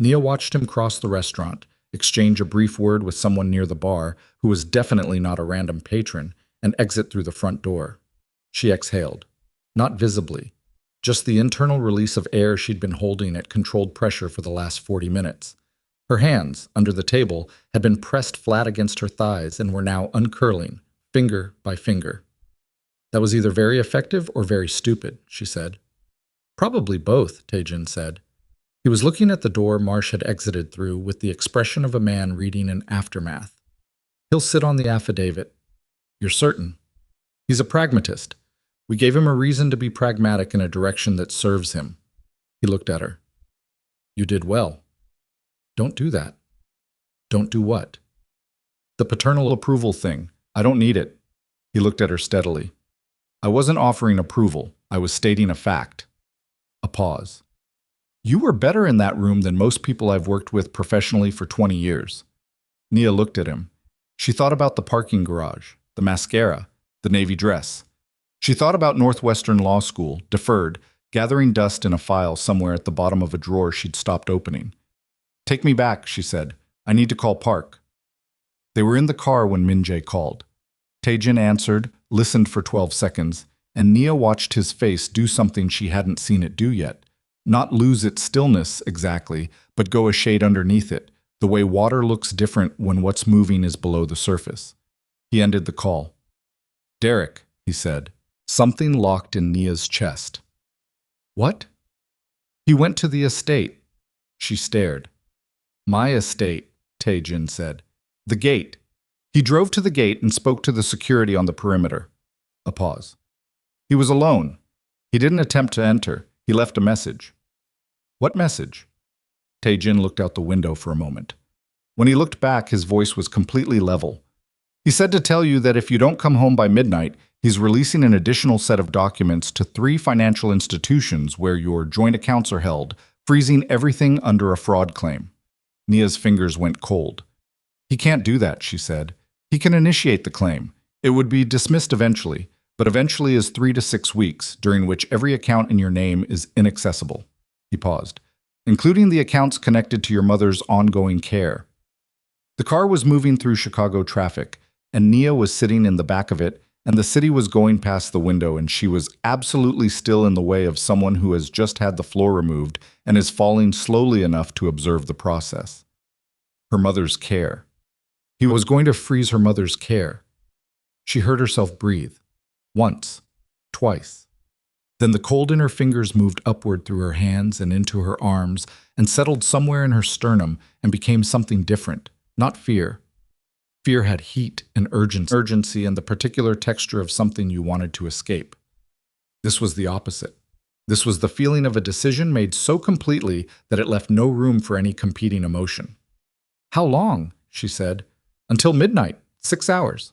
Nia watched him cross the restaurant, exchange a brief word with someone near the bar, who was definitely not a random patron, and exit through the front door. She exhaled. Not visibly. Just the internal release of air she'd been holding at controlled pressure for the last 40 minutes. Her hands, under the table, had been pressed flat against her thighs and were now uncurling, finger by finger. That was either very effective or very stupid, she said. Probably both, Taejin said. He was looking at the door Marsh had exited through with the expression of a man reading an aftermath. He'll sit on the affidavit. You're certain? He's a pragmatist. We gave him a reason to be pragmatic in a direction that serves him. He looked at her. You did well. Don't do that. Don't do what? The paternal approval thing. I don't need it. He looked at her steadily. I wasn't offering approval. I was stating a fact. A pause. You were better in that room than most people I've worked with professionally for 20 years. Nia looked at him. She thought about the parking garage, the mascara, the navy dress. She thought about Northwestern Law School, deferred, gathering dust in a file somewhere at the bottom of a drawer she'd stopped opening. Take me back, she said. I need to call Park. They were in the car when Min-jae called. Taejin answered, listened for 12 seconds, and Nia watched his face do something she hadn't seen it do yet. Not lose its stillness exactly, but go a shade underneath it, the way water looks different when what's moving is below the surface. He ended the call. Derek, he said. Something locked in Nia's chest. What? He went to the estate. She stared. My estate, Taejin said. The gate. He drove to the gate and spoke to the security on the perimeter. A pause. He was alone. He didn't attempt to enter. He left a message. What message? Taejin looked out the window for a moment. When he looked back, his voice was completely level. He said to tell you that if you don't come home by midnight, he's releasing an additional set of documents to 3 financial institutions where your joint accounts are held, freezing everything under a fraud claim. Nia's fingers went cold. He can't do that, she said. He can initiate the claim. It would be dismissed eventually, but eventually is 3 to 6 weeks, during which every account in your name is inaccessible. He paused. Including the accounts connected to your mother's ongoing care. The car was moving through Chicago traffic, and Nia was sitting in the back of it, and the city was going past the window, and she was absolutely still in the way of someone who has just had the floor removed and is falling slowly enough to observe the process. Her mother's care. He was going to freeze her mother's care. She heard herself breathe. Once. Twice. Then the cold in her fingers moved upward through her hands and into her arms and settled somewhere in her sternum and became something different, not fear. Fear had heat and urgency and the particular texture of something you wanted to escape. This was the opposite. This was the feeling of a decision made so completely that it left no room for any competing emotion. How long? She said. Until midnight, 6 hours.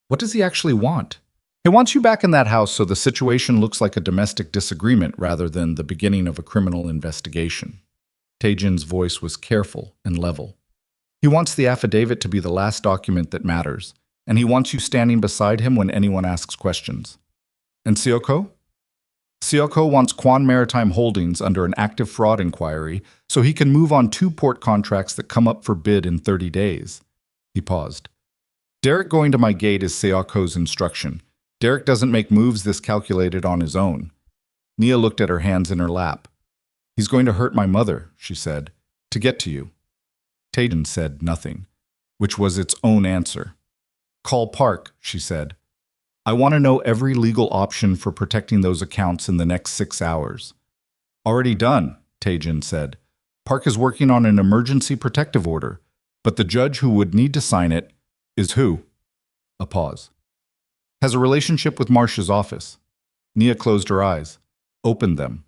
What does he actually want? He wants you back in that house so the situation looks like a domestic disagreement rather than the beginning of a criminal investigation. Taejin's voice was careful and level. He wants the affidavit to be the last document that matters, and he wants you standing beside him when anyone asks questions. And Seoko? Seoko wants Kwan Maritime Holdings under an active fraud inquiry so he can move on 2 port contracts that come up for bid in 30 days. He paused. Derek going to my gate is Seoko's instruction. Derek doesn't make moves this calculated on his own. Nia looked at her hands in her lap. He's going to hurt my mother, she said, to get to you. Taejin said nothing, which was its own answer. Call Park, she said. I want to know every legal option for protecting those accounts in the next 6 hours. Already done, Taejin said. Park is working on an emergency protective order, but the judge who would need to sign it is who? A pause. Has a relationship with Marsh's office. Nia closed her eyes, opened them.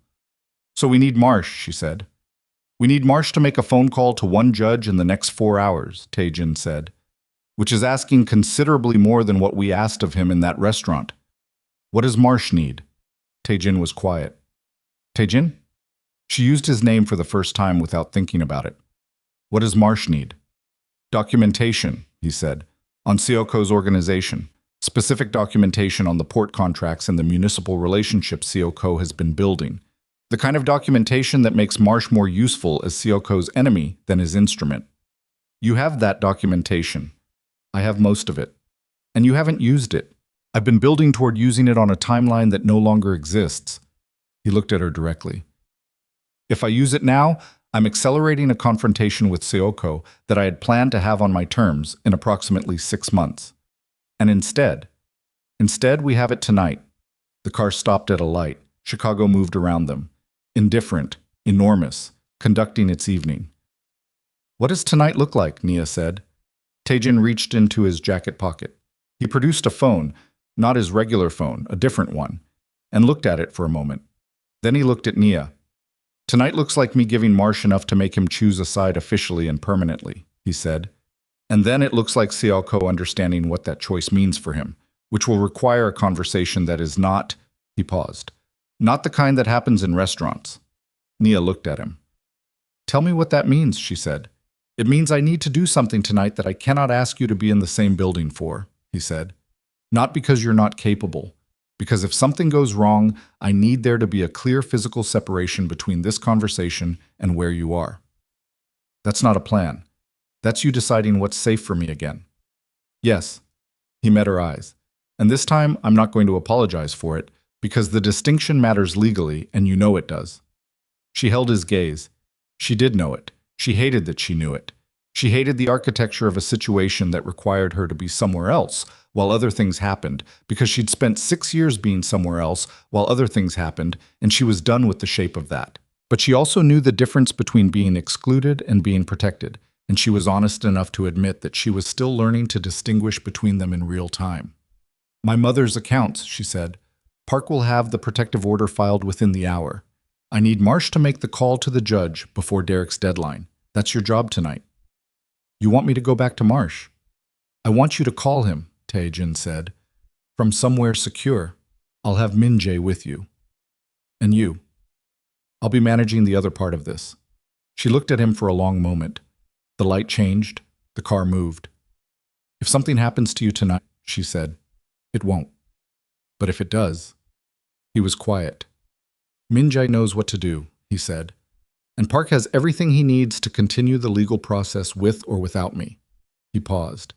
So we need Marsh, she said. We need Marsh to make a phone call to one judge in the next 4 hours, Tae-jin said, which is asking considerably more than what we asked of him in that restaurant. What does Marsh need? Tae-jin was quiet. Tae-jin? She used his name for the first time without thinking about it. What does Marsh need? Documentation, he said, on Seoko's organization. Specific documentation on the port contracts and the municipal relationships Seoko has been building. The kind of documentation that makes Marsh more useful as Seoko's enemy than his instrument. You have that documentation. I have most of it. And you haven't used it. I've been building toward using it on a timeline that no longer exists. He looked at her directly. If I use it now, I'm accelerating a confrontation with Seoko that I had planned to have on my terms in approximately 6 months. And instead we have it tonight. The car stopped at a light. Chicago moved around them. Indifferent, enormous, conducting its evening. What does tonight look like? Nia said. Tae-jin reached into his jacket pocket. He produced a phone, not his regular phone, a different one, and looked at it for a moment. Then he looked at Nia. Tonight looks like me giving Marsh enough to make him choose a side officially and permanently, he said. And then it looks like Seoko understanding what that choice means for him, which will require a conversation that is not, he paused, not the kind that happens in restaurants. Nia looked at him. Tell me what that means, she said. It means I need to do something tonight that I cannot ask you to be in the same building for, he said. Not because you're not capable, because if something goes wrong, I need there to be a clear physical separation between this conversation and where you are. That's not a plan. That's you deciding what's safe for me again. Yes, he met her eyes. And this time, I'm not going to apologize for it, because the distinction matters legally, and you know it does. She held his gaze. She did know it. She hated that she knew it. She hated the architecture of a situation that required her to be somewhere else while other things happened, because she'd spent 6 years being somewhere else while other things happened, and she was done with the shape of that. But she also knew the difference between being excluded and being protected, and she was honest enough to admit that she was still learning to distinguish between them in real time. My mother's accounts, she said. Park will have the protective order filed within the hour. I need Marsh to make the call to the judge before Derek's deadline. That's your job tonight. You want me to go back to Marsh? I want you to call him, Tae-jin said. From somewhere secure. I'll have Min-jae with you. And you. I'll be managing the other part of this. She looked at him for a long moment. The light changed. The car moved. If something happens to you tonight, she said, it won't. But if it does... He was quiet. Min-jae knows what to do, he said. And Park has everything he needs to continue the legal process with or without me. He paused.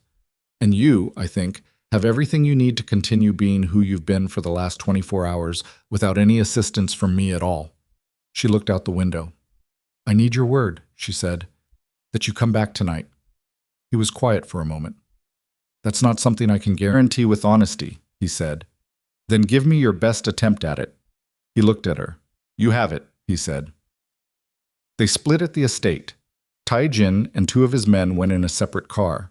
And you, I think, have everything you need to continue being who you've been for the last 24 hours without any assistance from me at all. She looked out the window. I need your word, she said, that you come back tonight. He was quiet for a moment. That's not something I can guarantee with honesty, he said. Then give me your best attempt at it. He looked at her. You have it, he said. They split at the estate. Tae-jin and 2 of his men went in a separate car.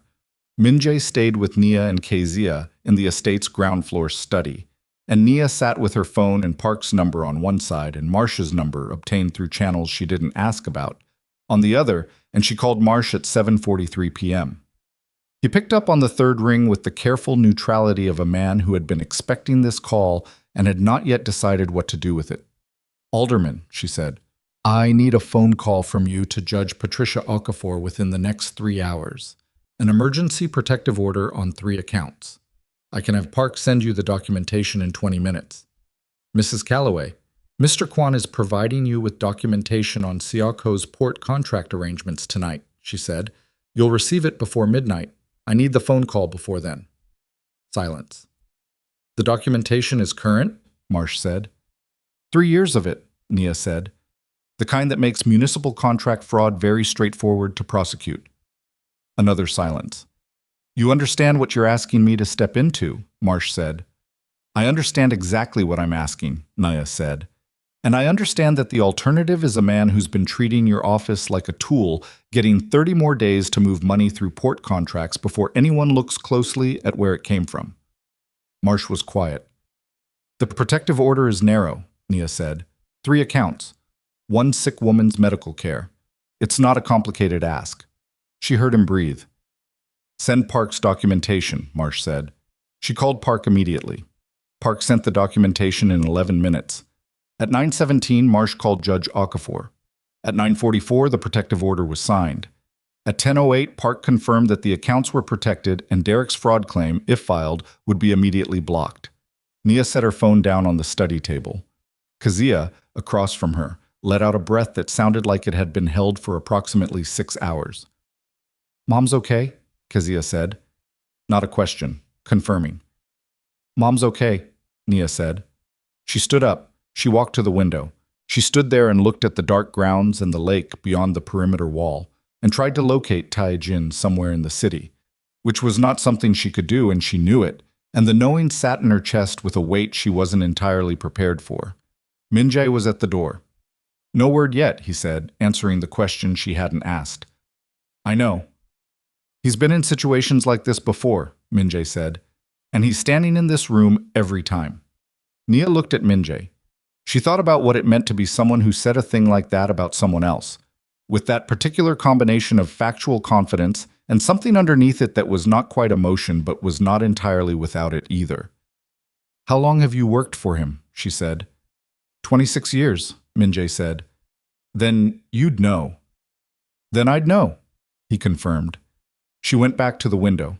Min-jae stayed with Nia and Kezia in the estate's ground floor study, and Nia sat with her phone and Park's number on one side and Marsh's number, obtained through channels she didn't ask about, on the other, and she called Marsh at 7:43 p.m. He picked up on the third ring with the careful neutrality of a man who had been expecting this call and had not yet decided what to do with it. Alderman, she said, I need a phone call from you to Judge Patricia Okafor within the next 3 hours. An emergency protective order on 3 accounts. I can have Park send you the documentation in 20 minutes. Mrs. Calloway, Mr. Kwan is providing you with documentation on Seoko's port contract arrangements tonight, she said. You'll receive it before midnight. I need the phone call before then. Silence. The documentation is current, Marsh said. 3 years of it, Nia said. The kind that makes municipal contract fraud very straightforward to prosecute. Another silence. You understand what you're asking me to step into, Marsh said. I understand exactly what I'm asking, Nia said. And I understand that the alternative is a man who's been treating your office like a tool, getting 30 more days to move money through port contracts before anyone looks closely at where it came from. Marsh was quiet. The protective order is narrow, Nia said. 3 accounts. 1 sick woman's medical care. It's not a complicated ask. She heard him breathe. Send Park's documentation, Marsh said. She called Park immediately. Park sent the documentation in 11 minutes. At 9:17, Marsh called Judge Okafor. At 9:44, the protective order was signed. At 10:08, Park confirmed that the accounts were protected and Derek's fraud claim, if filed, would be immediately blocked. Nia set her phone down on the study table. Kezia, across from her, let out a breath that sounded like it had been held for approximately 6 hours. "Mom's okay?" Kezia said. Not a question, confirming. "Mom's okay," Nia said. She stood up. She walked to the window. She stood there and looked at the dark grounds and the lake beyond the perimeter wall, and tried to locate Taijin somewhere in the city, which was not something she could do, and she knew it, and the knowing sat in her chest with a weight she wasn't entirely prepared for. Minjae was at the door. "No word yet," he said, answering the question she hadn't asked. "I know. He's been in situations like this before," Minjae said, "and he's standing in this room every time." Nia looked at Minjae. She thought about what it meant to be someone who said a thing like that about someone else, with that particular combination of factual confidence and something underneath it that was not quite emotion but was not entirely without it either. "How long have you worked for him?" she said. 26 years, Minjae said. "Then you'd know." "Then I'd know," he confirmed. She went back to the window.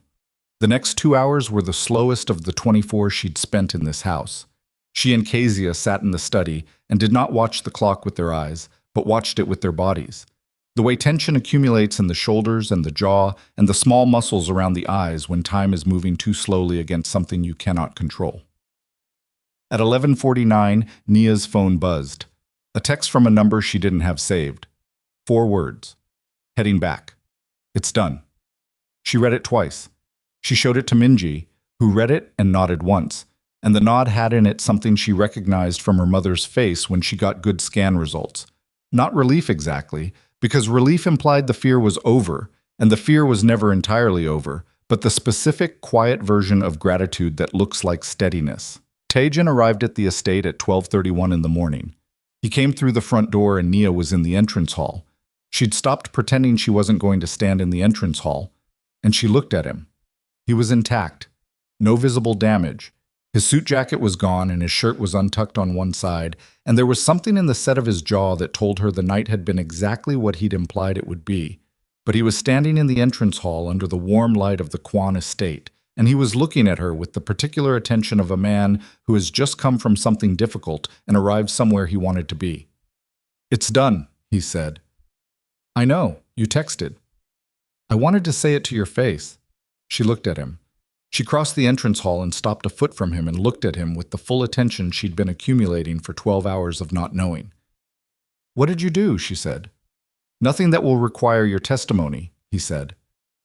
The next 2 hours were the slowest of the 24 she'd spent in this house. She and Kezia sat in the study and did not watch the clock with their eyes, but watched it with their bodies. The way tension accumulates in the shoulders and the jaw and the small muscles around the eyes when time is moving too slowly against something you cannot control. At 11:49, Nia's phone buzzed. A text from a number she didn't have saved. 4 words. "Heading back. It's done." She read it twice. She showed it to Minji, who read it and nodded once, and the nod had in it something she recognized from her mother's face when she got good scan results. Not relief exactly, because relief implied the fear was over, and the fear was never entirely over, but the specific, quiet version of gratitude that looks like steadiness. Taejin arrived at the estate at 12:31 in the morning. He came through the front door and Nia was in the entrance hall. She'd stopped pretending she wasn't going to stand in the entrance hall, and she looked at him. He was intact. No visible damage. His suit jacket was gone and his shirt was untucked on one side, and there was something in the set of his jaw that told her the night had been exactly what he'd implied it would be. But he was standing in the entrance hall under the warm light of the Kwan estate, and he was looking at her with the particular attention of a man who has just come from something difficult and arrived somewhere he wanted to be. "It's done," he said. "I know, you texted." "I wanted to say it to your face." She looked at him. She crossed the entrance hall and stopped a foot from him and looked at him with the full attention she'd been accumulating for 12 hours of not knowing. "What did you do?" she said. "Nothing that will require your testimony," he said,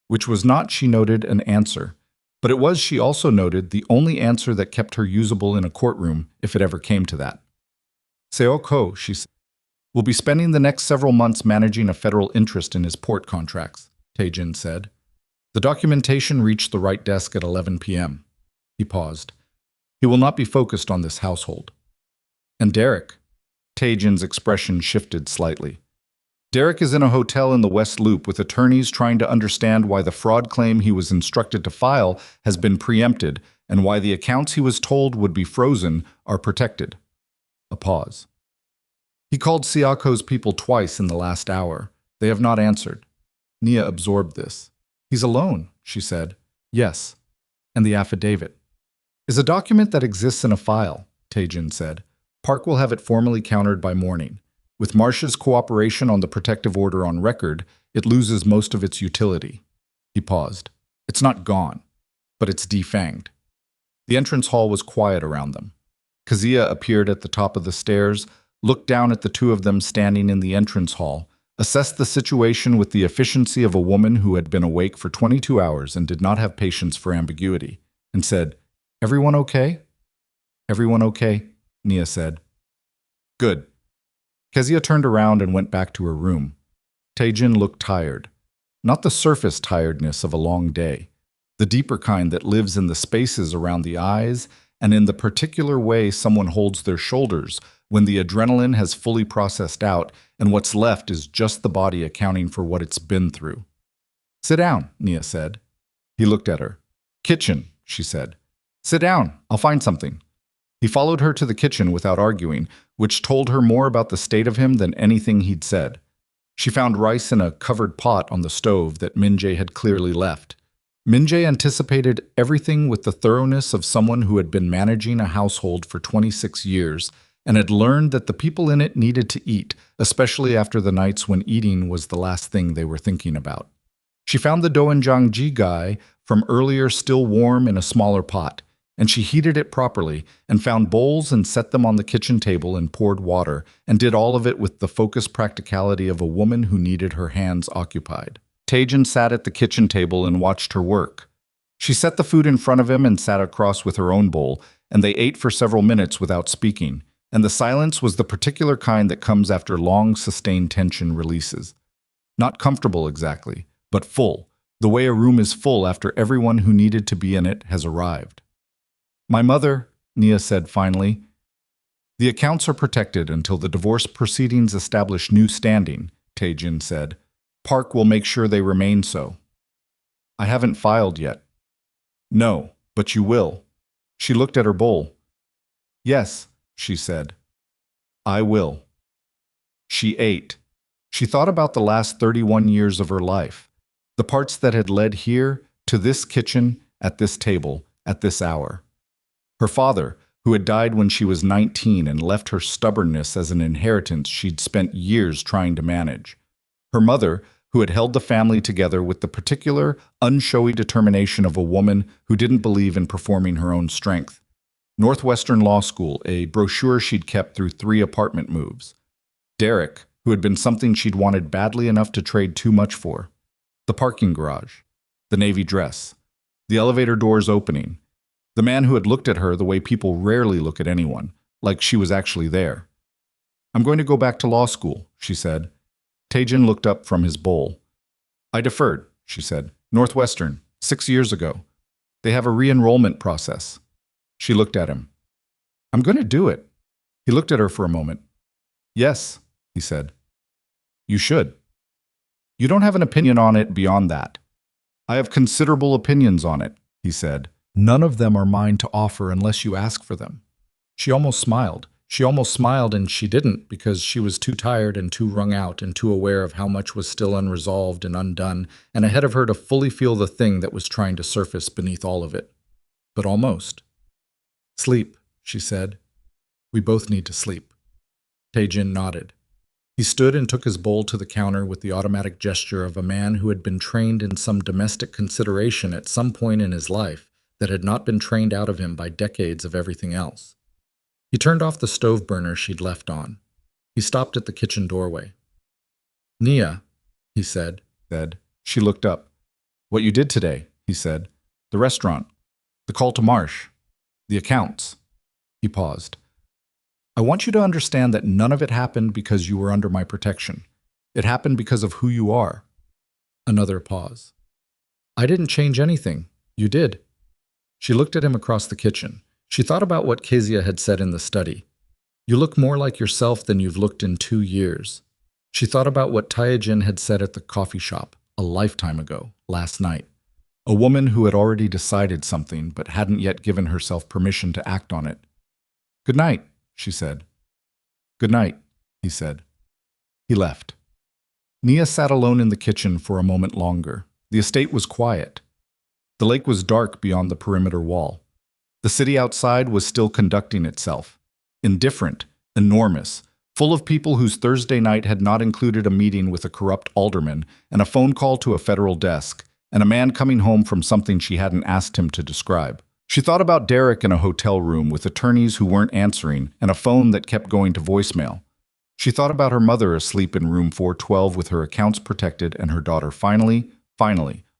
which was not, she noted, an answer. But it was, she also noted, the only answer that kept her usable in a courtroom if it ever came to that. "Seok-ho," she said, "will be spending the next several months managing a federal interest in his port contracts," Taejin said. The documentation reached the right desk at 11 p.m. He paused. "He will not be focused on this household." "And Derek?" Taejin's expression shifted slightly. "Derek is in a hotel in the West Loop with attorneys trying to understand why the fraud claim he was instructed to file has been preempted and why the accounts he was told would be frozen are protected." A pause. "He called Siako's people twice in the last hour. They have not answered." Nia absorbed this. "He's alone," she said. "Yes. And the affidavit is a document that exists in a file," Taejin said. "Park will have it formally countered by morning. With Marsh's cooperation on the protective order on record, it loses most of its utility." He paused. "It's not gone, but it's defanged." The entrance hall was quiet around them. Kezia appeared at the top of the stairs, looked down at the two of them standing in the entrance hall, assessed the situation with the efficiency of a woman who had been awake for 22 hours and did not have patience for ambiguity, and said, "Everyone okay?" "Everyone okay," Nia said. "Good." Kezia turned around and went back to her room. Taejin looked tired. Not the surface tiredness of a long day, the deeper kind that lives in the spaces around the eyes and in the particular way someone holds their shoulders when the adrenaline has fully processed out and what's left is just the body accounting for what it's been through. "Sit down," Nia said. He looked at her. "Kitchen," she said. "Sit down, I'll find something." He followed her to the kitchen without arguing, which told her more about the state of him than anything he'd said. She found rice in a covered pot on the stove that Minjae had clearly left. Minjae anticipated everything with the thoroughness of someone who had been managing a household for 26 years and had learned that the people in it needed to eat, especially after the nights when eating was the last thing they were thinking about. She found the doenjang gai from earlier still warm in a smaller pot, and she heated it properly and found bowls and set them on the kitchen table and poured water and did all of it with the focused practicality of a woman who needed her hands occupied. Taejin sat at the kitchen table and watched her work. She set the food in front of him and sat across with her own bowl, and they ate for several minutes without speaking, and the silence was the particular kind that comes after long, sustained tension releases. Not comfortable exactly, but full, the way a room is full after everyone who needed to be in it has arrived. "My mother," Nia said finally. "The accounts are protected until the divorce proceedings establish new standing," Taejin said. "Park will make sure they remain so." "I haven't filed yet." "No, but you will." She looked at her bowl. "Yes," she said. "I will." She ate. She thought about the last 31 years of her life, the parts that had led here, to this kitchen, at this table, at this hour. Her father, who had died when she was 19 and left her stubbornness as an inheritance she'd spent years trying to manage. Her mother, who had held the family together with the particular, unshowy determination of a woman who didn't believe in performing her own strength. Northwestern Law School, a brochure she'd kept through 3 apartment moves. Derek, who had been something she'd wanted badly enough to trade too much for. The parking garage. The navy dress. The elevator doors opening. The man who had looked at her the way people rarely look at anyone, like she was actually there. "I'm going to go back to law school," she said. Taejin looked up from his bowl. "I deferred," she said. "Northwestern, 6 years ago. They have a re-enrollment process." She looked at him. "I'm going to do it." He looked at her for a moment. "Yes," he said. "You should. You don't have an opinion on it beyond that." "I have considerable opinions on it," he said. "None of them are mine to offer unless you ask for them." She almost smiled. She almost smiled, and she didn't because she was too tired and too wrung out and too aware of how much was still unresolved and undone and ahead of her to fully feel the thing that was trying to surface beneath all of it. But almost. "Sleep," she said. "We both need to sleep." Taejin nodded. He stood and took his bowl to the counter with the automatic gesture of a man who had been trained in some domestic consideration at some point in his life that had not been trained out of him by decades of everything else. He turned off the stove burner she'd left on. He stopped at the kitchen doorway. "Nia," he said. She looked up. "What you did today," he said. "The restaurant. The call to Marsh. The accounts." He paused. "I want you to understand that none of it happened because you were under my protection. It happened because of who you are." Another pause. "I didn't change anything. You did." She looked at him across the kitchen. She thought about what Kezia had said in the study. "You look more like yourself than you've looked in 2 years." She thought about what Taejin had said at the coffee shop a lifetime ago, last night. A woman who had already decided something but hadn't yet given herself permission to act on it. "Good night," she said. "Good night," he said. He left. Nia sat alone in the kitchen for a moment longer. The estate was quiet. The lake was dark beyond the perimeter wall. The city outside was still conducting itself. Indifferent, enormous, full of people whose Thursday night had not included a meeting with a corrupt alderman and a phone call to a federal desk, and a man coming home from something she hadn't asked him to describe. She thought about Derek in a hotel room with attorneys who weren't answering and a phone that kept going to voicemail. She thought about her mother asleep in room 412 with her accounts protected and her daughter finally,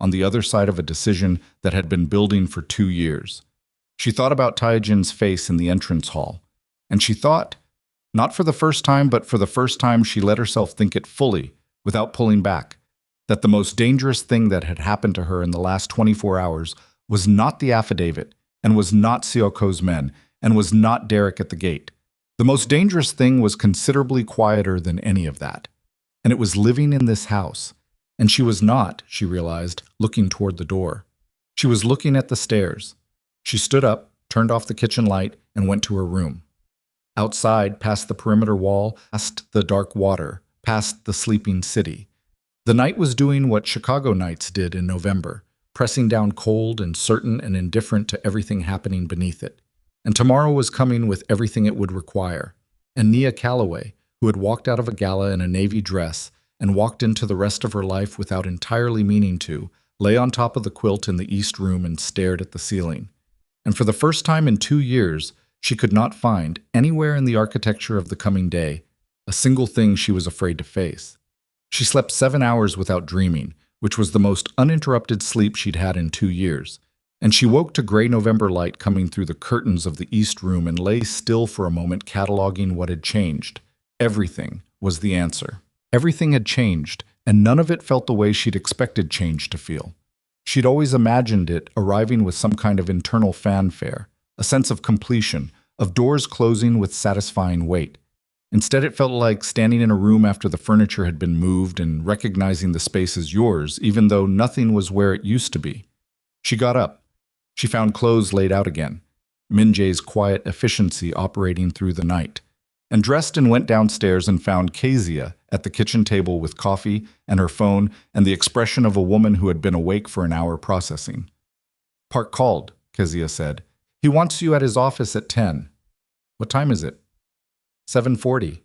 on the other side of a decision that had been building for 2 years. She thought about Taejin's face in the entrance hall. And she thought, not for the first time, but for the first time she let herself think it fully, without pulling back, that the most dangerous thing that had happened to her in the last 24 hours was not the affidavit, and was not Sioko's men, and was not Derek at the gate. The most dangerous thing was considerably quieter than any of that. And it was living in this house. And she was not, she realized, looking toward the door. She was looking at the stairs. She stood up, turned off the kitchen light, and went to her room. Outside, past the perimeter wall, past the dark water, past the sleeping city. The night was doing what Chicago nights did in November, pressing down cold and certain and indifferent to everything happening beneath it. And tomorrow was coming with everything it would require. And Nia Calloway, who had walked out of a gala in a navy dress and walked into the rest of her life without entirely meaning to, lay on top of the quilt in the east room and stared at the ceiling. And for the first time in 2 years, she could not find, anywhere in the architecture of the coming day, a single thing she was afraid to face. She slept 7 hours without dreaming, which was the most uninterrupted sleep she'd had in 2 years. And she woke to gray November light coming through the curtains of the east room and lay still for a moment cataloging what had changed. Everything was the answer. Everything had changed, and none of it felt the way she'd expected change to feel. She'd always imagined it arriving with some kind of internal fanfare, a sense of completion, of doors closing with satisfying weight. Instead, it felt like standing in a room after the furniture had been moved and recognizing the space as yours, even though nothing was where it used to be. She got up. She found clothes laid out again, Min-jae's quiet efficiency operating through the night, and dressed and went downstairs and found Kezia at the kitchen table with coffee and her phone and the expression of a woman who had been awake for an hour processing. "Park called," Kezia said. "He wants you at his office at 10. "What time is it?" 7:40.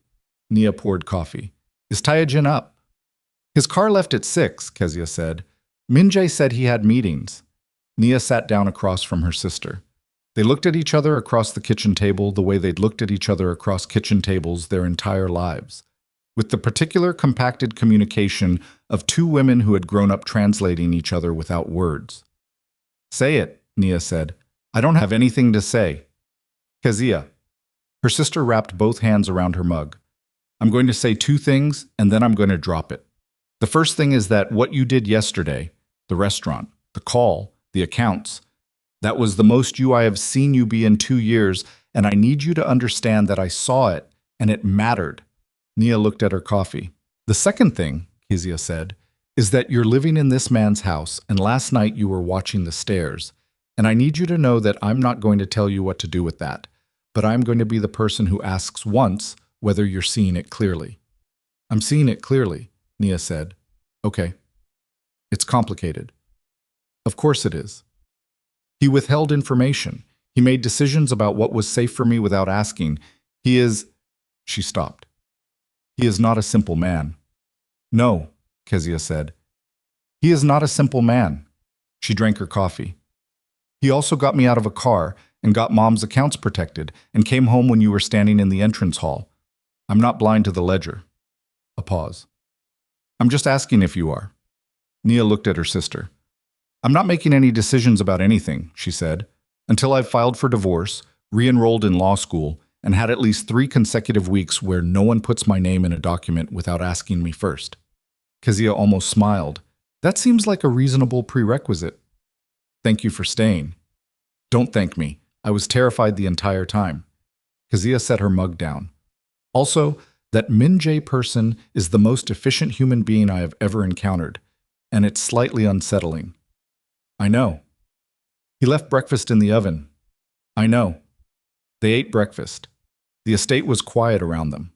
Nia poured coffee. "Is Taejin up?" "His car left at 6, Kezia said. "Min-jae said he had meetings." Nia sat down across from her sister. They looked at each other across the kitchen table the way they'd looked at each other across kitchen tables their entire lives, with the particular compacted communication of two women who had grown up translating each other without words. "Say it," Nia said. "I don't have anything to say." "Kezia." Her sister wrapped both hands around her mug. "I'm going to say 2 things, and then I'm going to drop it. The first thing is that what you did yesterday, the restaurant, the call, the accounts, that was the most you I have seen you be in 2 years, and I need you to understand that I saw it, and it mattered." Nia looked at her coffee. "The second thing," Kezia said, "is that you're living in this man's house, and last night you were watching the stairs. And I need you to know that I'm not going to tell you what to do with that, but I'm going to be the person who asks once whether you're seeing it clearly." "I'm seeing it clearly," Nia said. "Okay. It's complicated." "Of course it is." "He withheld information. He made decisions about what was safe for me without asking. He is—" She stopped. "He is not a simple man." "No," Kezia said. "He is not a simple man." She drank her coffee. "He also got me out of a car and got Mom's accounts protected and came home when you were standing in the entrance hall. I'm not blind to the ledger." A pause. "I'm just asking if you are." Nia looked at her sister. "I'm not making any decisions about anything," she said, "until I've filed for divorce, re-enrolled in law school, and had at least 3 consecutive weeks where no one puts my name in a document without asking me first." Kezia almost smiled. "That seems like a reasonable prerequisite." "Thank you for staying." "Don't thank me. I was terrified the entire time." Kezia set her mug down. "Also, that Min-jae person is the most efficient human being I have ever encountered, and it's slightly unsettling." "I know." "He left breakfast in the oven." "I know." They ate breakfast. The estate was quiet around them.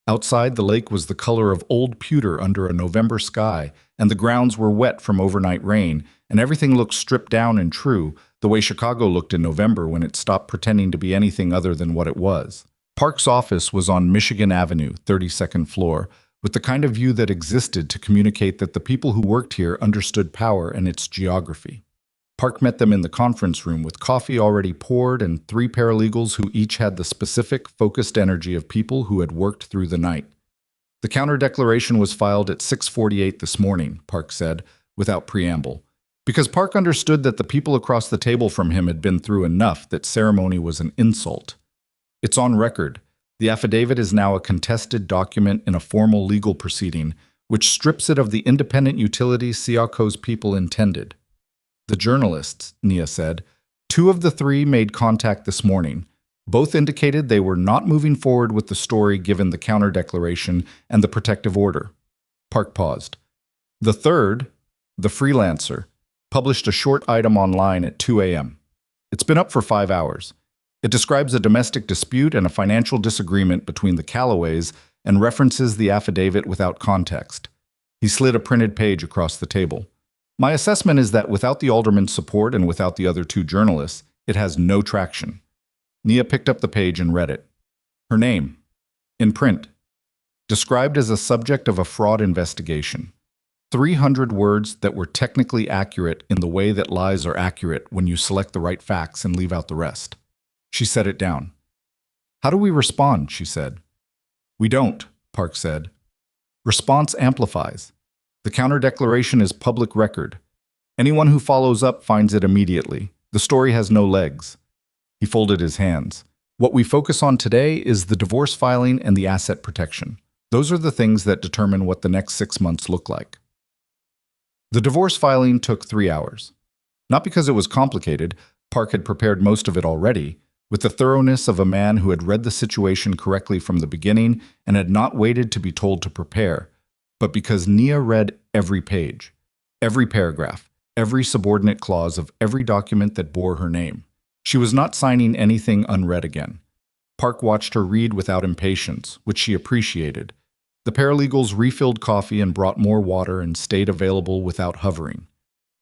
Outside, the lake was the color of old pewter under a November sky, and the grounds were wet from overnight rain, and everything looked stripped down and true, the way Chicago looked in November when it stopped pretending to be anything other than what it was. Park's office was on Michigan Avenue, 32nd floor, with the kind of view that existed to communicate that the people who worked here understood power and its geography. Park met them in the conference room with coffee already poured and 3 paralegals who each had the specific, focused energy of people who had worked through the night. "The counter-declaration was filed at 6:48 this morning," Park said, without preamble, because Park understood that the people across the table from him had been through enough that ceremony was an insult. "It's on record. The affidavit is now a contested document in a formal legal proceeding, which strips it of the independent utility Siako's people intended." "The journalists," Nia said, Two of the three made contact this morning. Both indicated they were not moving forward with the story given the counter-declaration and the protective order. Park paused. The third, the freelancer, published a short item online at 2 a.m. It's been up for 5 hours. It describes a domestic dispute and a financial disagreement between the Callaways and references the affidavit without context. He slid a printed page across the table. My assessment is that without the alderman's support and without the other two journalists, it has no traction. Nia picked up the page and read it. Her name, in print, described as a subject of a fraud investigation. 300 words that were technically accurate in the way that lies are accurate when you select the right facts and leave out the rest. She set it down. How do we respond? She said. We don't, Park said. Response amplifies. The counter-declaration is public record. Anyone who follows up finds it immediately. The story has no legs. He folded his hands. What we focus on today is the divorce filing and the asset protection. Those are the things that determine what the next 6 months look like. The divorce filing took 3 hours. Not because it was complicated. Park had prepared most of it already, with the thoroughness of a man who had read the situation correctly from the beginning and had not waited to be told to prepare, but because Nia read every page, every paragraph, every subordinate clause of every document that bore her name. She was not signing anything unread again. Park watched her read without impatience, which she appreciated. The paralegals refilled coffee and brought more water and stayed available without hovering.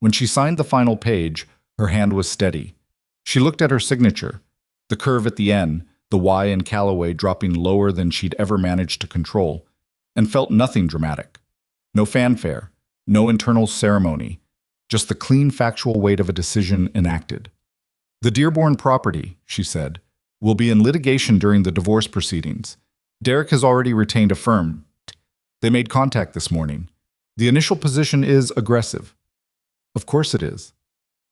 When she signed the final page, her hand was steady. She looked at her signature, the curve at the end, the Y in Callaway dropping lower than she'd ever managed to control, and felt nothing dramatic. No fanfare, no internal ceremony, just the clean factual weight of a decision enacted. The Dearborn property, she said, will be in litigation during the divorce proceedings. Derek has already retained a firm. They made contact this morning. The initial position is aggressive. Of course it is.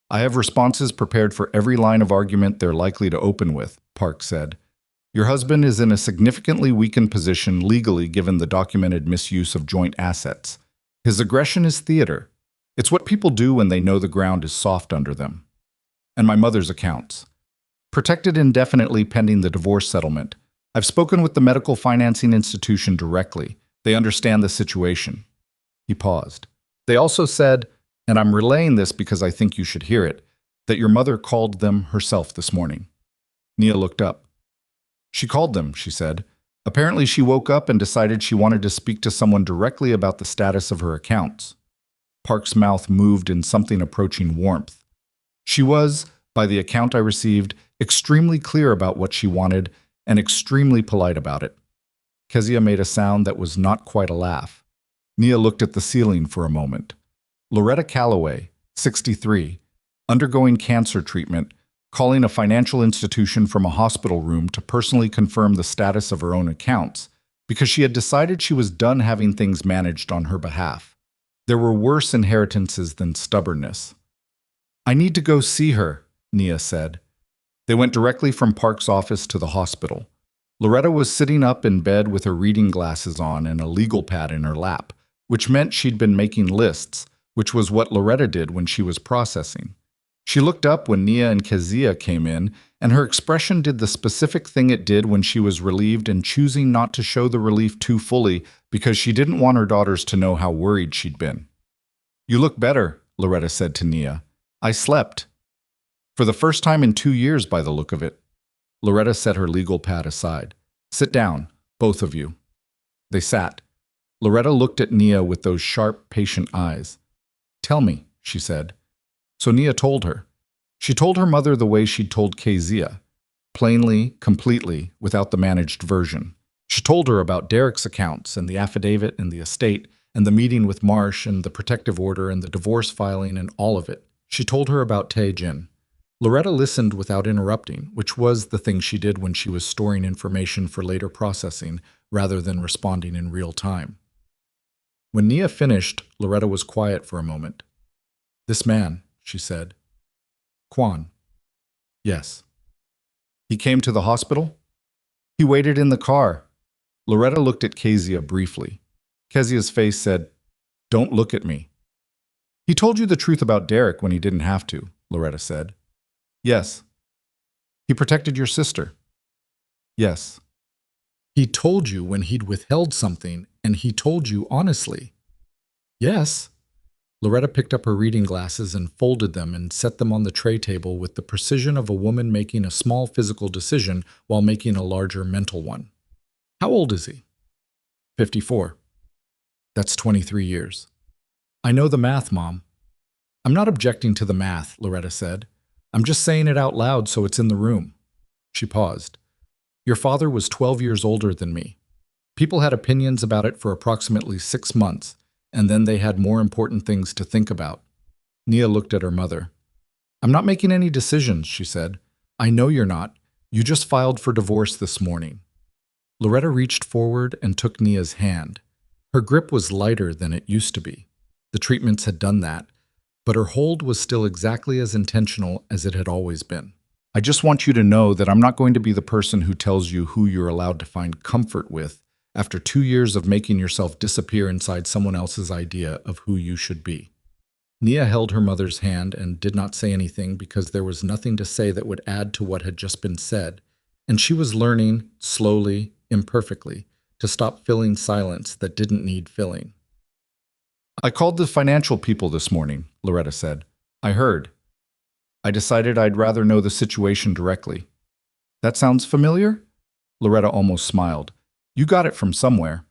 I have responses prepared for every line of argument they're likely to open with, Park said. Your husband is in a significantly weakened position legally given the documented misuse of joint assets. His aggression is theater. It's what people do when they know the ground is soft under them. And my mother's accounts. Protected indefinitely pending the divorce settlement. I've spoken with the medical financing institution directly. They understand the situation. He paused. They also said, and I'm relaying this because I think you should hear it, that your mother called them herself this morning. Nia looked up. She called them, she said. Apparently she woke up and decided she wanted to speak to someone directly about the status of her accounts. Park's mouth moved in something approaching warmth. She was, by the account I received, extremely clear about what she wanted and extremely polite about it. Kezia made a sound that was not quite a laugh. Nia looked at the ceiling for a moment. Loretta Callaway, 63, undergoing cancer treatment, calling a financial institution from a hospital room to personally confirm the status of her own accounts because she had decided she was done having things managed on her behalf. There were worse inheritances than stubbornness. I need to go see her, Nia said. They went directly from Park's office to the hospital. Loretta was sitting up in bed with her reading glasses on and a legal pad in her lap, which meant she'd been making lists, which was what Loretta did when she was processing. She looked up when Nia and Kezia came in, and her expression did the specific thing it did when she was relieved and choosing not to show the relief too fully because she didn't want her daughters to know how worried she'd been. You look better, Loretta said to Nia. I slept. For the first time in 2 years by the look of it. Loretta set her legal pad aside. Sit down, both of you. They sat. Loretta looked at Nia with those sharp, patient eyes. Tell me, she said. So Nia told her. She told her mother the way she'd told Kezia. Plainly, completely, without the managed version. She told her about Derek's accounts and the affidavit and the estate and the meeting with Marsh and the protective order and the divorce filing and all of it. She told her about Tae-jin. Loretta listened without interrupting, which was the thing she did when she was storing information for later processing rather than responding in real time. When Nia finished, Loretta was quiet for a moment. This man, she said. Kwan. Yes. He came to the hospital? He waited in the car. Loretta looked at Kezia briefly. Kezia's face said, Don't look at me. He told you the truth about Derek when he didn't have to, Loretta said. Yes. He protected your sister? Yes. He told you when he'd withheld something, and he told you honestly? Yes. Loretta picked up her reading glasses and folded them and set them on the tray table with the precision of a woman making a small physical decision while making a larger mental one. How old is he? 54. That's 23 years. I know the math, Mom. I'm not objecting to the math, Loretta said. I'm just saying it out loud so it's in the room. She paused. Your father was 12 years older than me. People had opinions about it for approximately 6 months, and then they had more important things to think about. Nia looked at her mother. I'm not making any decisions, she said. I know you're not. You just filed for divorce this morning. Loretta reached forward and took Nia's hand. Her grip was lighter than it used to be. The treatments had done that, but her hold was still exactly as intentional as it had always been. I just want you to know that I'm not going to be the person who tells you who you're allowed to find comfort with after 2 years of making yourself disappear inside someone else's idea of who you should be. Nia held her mother's hand and did not say anything because there was nothing to say that would add to what had just been said, and she was learning, slowly, imperfectly, to stop filling silence that didn't need filling. I called the financial people this morning, Loretta said. I heard. I decided I'd rather know the situation directly. That sounds familiar? Loretta almost smiled. You got it from somewhere.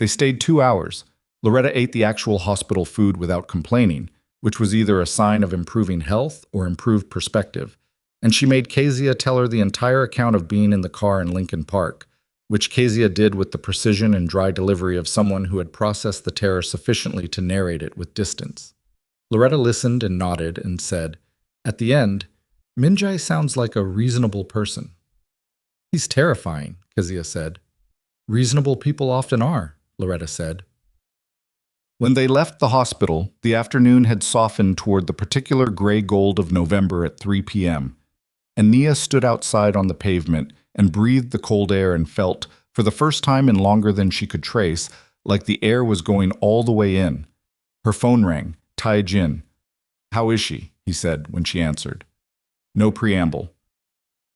They stayed 2 hours. Loretta ate the actual hospital food without complaining, which was either a sign of improving health or improved perspective, and she made Kezia tell her the entire account of being in the car in Lincoln Park, which Kezia did with the precision and dry delivery of someone who had processed the terror sufficiently to narrate it with distance. Loretta listened and nodded and said, at the end, Minjai sounds like a reasonable person. He's terrifying, Kezia said. Reasonable people often are, Loretta said. When they left the hospital, the afternoon had softened toward the particular gray gold of November at 3 p.m., and Nia stood outside on the pavement and breathed the cold air and felt, for the first time in longer than she could trace, like the air was going all the way in. Her phone rang. Tai Jin. How is she? He said when she answered. No preamble.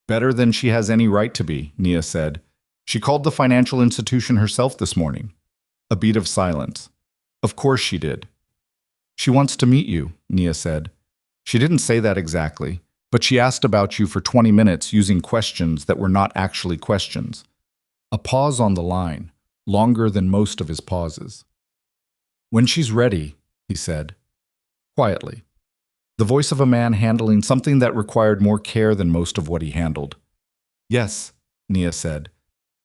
Better than she has any right to be, Nia said. She called the financial institution herself this morning. A beat of silence. Of course she did. She wants to meet you, Nia said. She didn't say that exactly, but she asked about you for 20 minutes using questions that were not actually questions. A pause on the line, longer than most of his pauses. When she's ready, he said, quietly. The voice of a man handling something that required more care than most of what he handled. Yes, Nia said.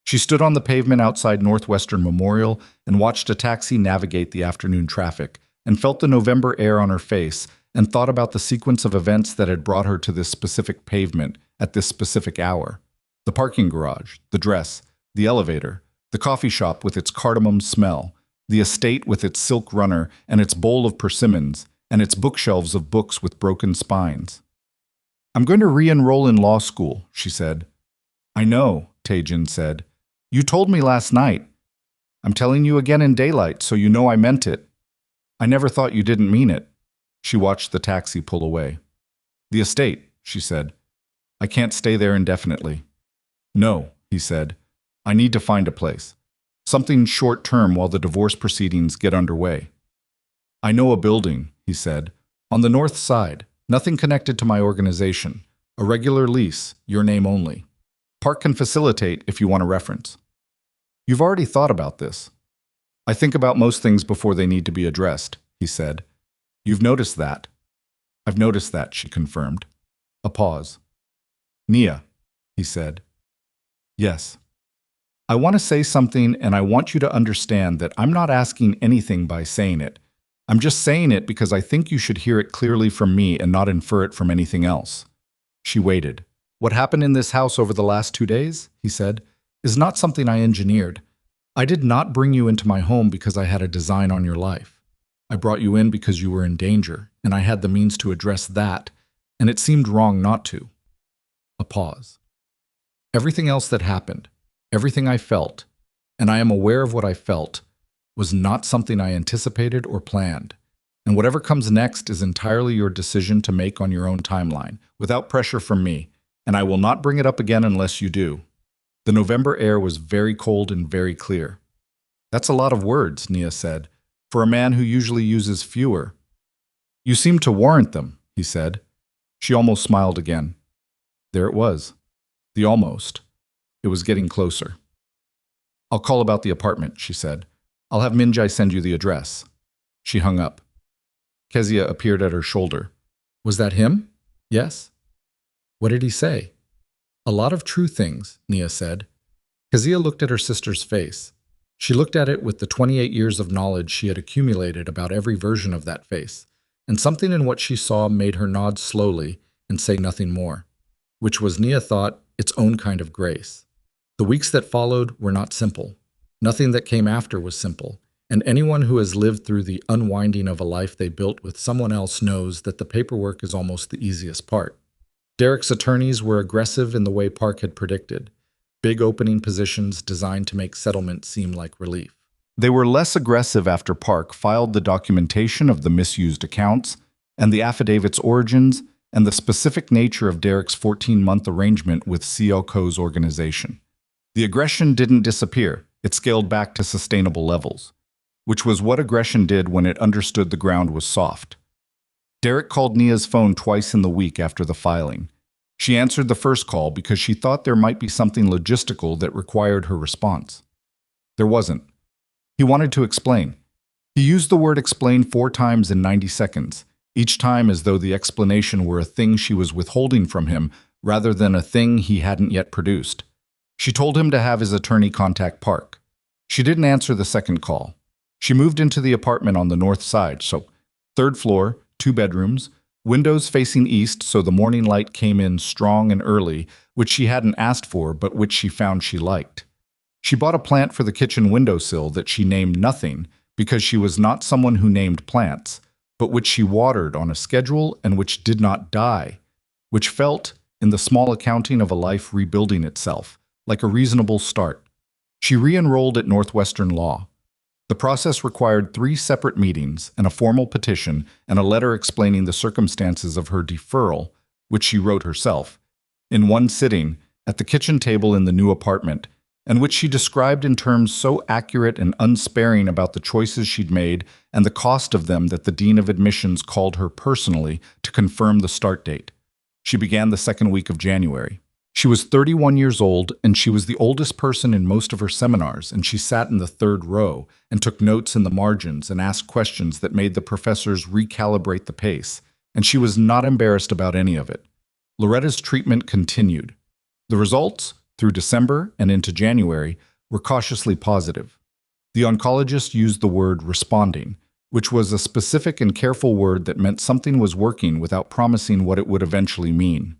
She stood on the pavement outside Northwestern Memorial and watched a taxi navigate the afternoon traffic, and felt the November air on her face, and thought about the sequence of events that had brought her to this specific pavement at this specific hour. The parking garage, the dress, the elevator, the coffee shop with its cardamom smell, the estate with its silk runner and its bowl of persimmons, and its bookshelves of books with broken spines. I'm going to re-enroll in law school, she said. I know, Taejin said. You told me last night. I'm telling you again in daylight, so you know I meant it. I never thought you didn't mean it. She watched the taxi pull away. The estate, she said. I can't stay there indefinitely. No, he said. I need to find a place. Something short-term while the divorce proceedings get underway. I know a building, he said. On the north side, nothing connected to my organization. A regular lease, your name only. Park can facilitate if you want a reference. You've already thought about this. I think about most things before they need to be addressed, he said. You've noticed that. I've noticed that, she confirmed. A pause. Nia, he said. Yes. I want to say something, and I want you to understand that I'm not asking anything by saying it. I'm just saying it because I think you should hear it clearly from me and not infer it from anything else. She waited. What happened in this house over the last 2 days, he said, is not something I engineered. I did not bring you into my home because I had a design on your life. I brought you in because you were in danger, and I had the means to address that, and it seemed wrong not to. A pause. Everything else that happened, everything I felt, and I am aware of what I felt, was not something I anticipated or planned. And whatever comes next is entirely your decision to make on your own timeline, without pressure from me, and I will not bring it up again unless you do. The November air was very cold and very clear. That's a lot of words, Nia said, for a man who usually uses fewer. You seem to warrant them, he said. She almost smiled again. There it was. The almost. It was getting closer. I'll call about the apartment, she said. I'll have Minjai send you the address. She hung up. Kezia appeared at her shoulder. Was that him? Yes. What did he say? A lot of true things, Nia said. Kezia looked at her sister's face. She looked at it with the 28 years of knowledge she had accumulated about every version of that face, and something in what she saw made her nod slowly and say nothing more, which was, Nia thought, its own kind of grace. The weeks that followed were not simple. Nothing that came after was simple, and anyone who has lived through the unwinding of a life they built with someone else knows that the paperwork is almost the easiest part. Derek's attorneys were aggressive in the way Park had predicted, big opening positions designed to make settlement seem like relief. They were less aggressive after Park filed the documentation of the misused accounts and the affidavit's origins and the specific nature of Derek's 14-month arrangement with CLCO's organization. The aggression didn't disappear, it scaled back to sustainable levels, which was what aggression did when it understood the ground was soft. Derek called Nia's phone twice in the week after the filing. She answered the first call because she thought there might be something logistical that required her response. There wasn't. He wanted to explain. He used the word explain 4 times in 90 seconds, each time as though the explanation were a thing she was withholding from him rather than a thing he hadn't yet produced. She told him to have his attorney contact Park. She didn't answer the second call. She moved into the apartment on the north side, so 3rd floor, 2 bedrooms, windows facing east so the morning light came in strong and early, which she hadn't asked for but which she found she liked. She bought a plant for the kitchen windowsill that she named Nothing because she was not someone who named plants, but which she watered on a schedule and which did not die, which felt, in the small accounting of a life rebuilding itself, like a reasonable start. She re-enrolled at Northwestern Law. The process required 3 separate meetings and a formal petition and a letter explaining the circumstances of her deferral, which she wrote herself, in one sitting, at the kitchen table in the new apartment, and which she described in terms so accurate and unsparing about the choices she'd made and the cost of them that the Dean of Admissions called her personally to confirm the start date. She began the 2nd week of January. She was 31 years old, and she was the oldest person in most of her seminars, and she sat in the 3rd row and took notes in the margins and asked questions that made the professors recalibrate the pace, and she was not embarrassed about any of it. Loretta's treatment continued. The results, through December and into January, were cautiously positive. The oncologist used the word responding, which was a specific and careful word that meant something was working without promising what it would eventually mean.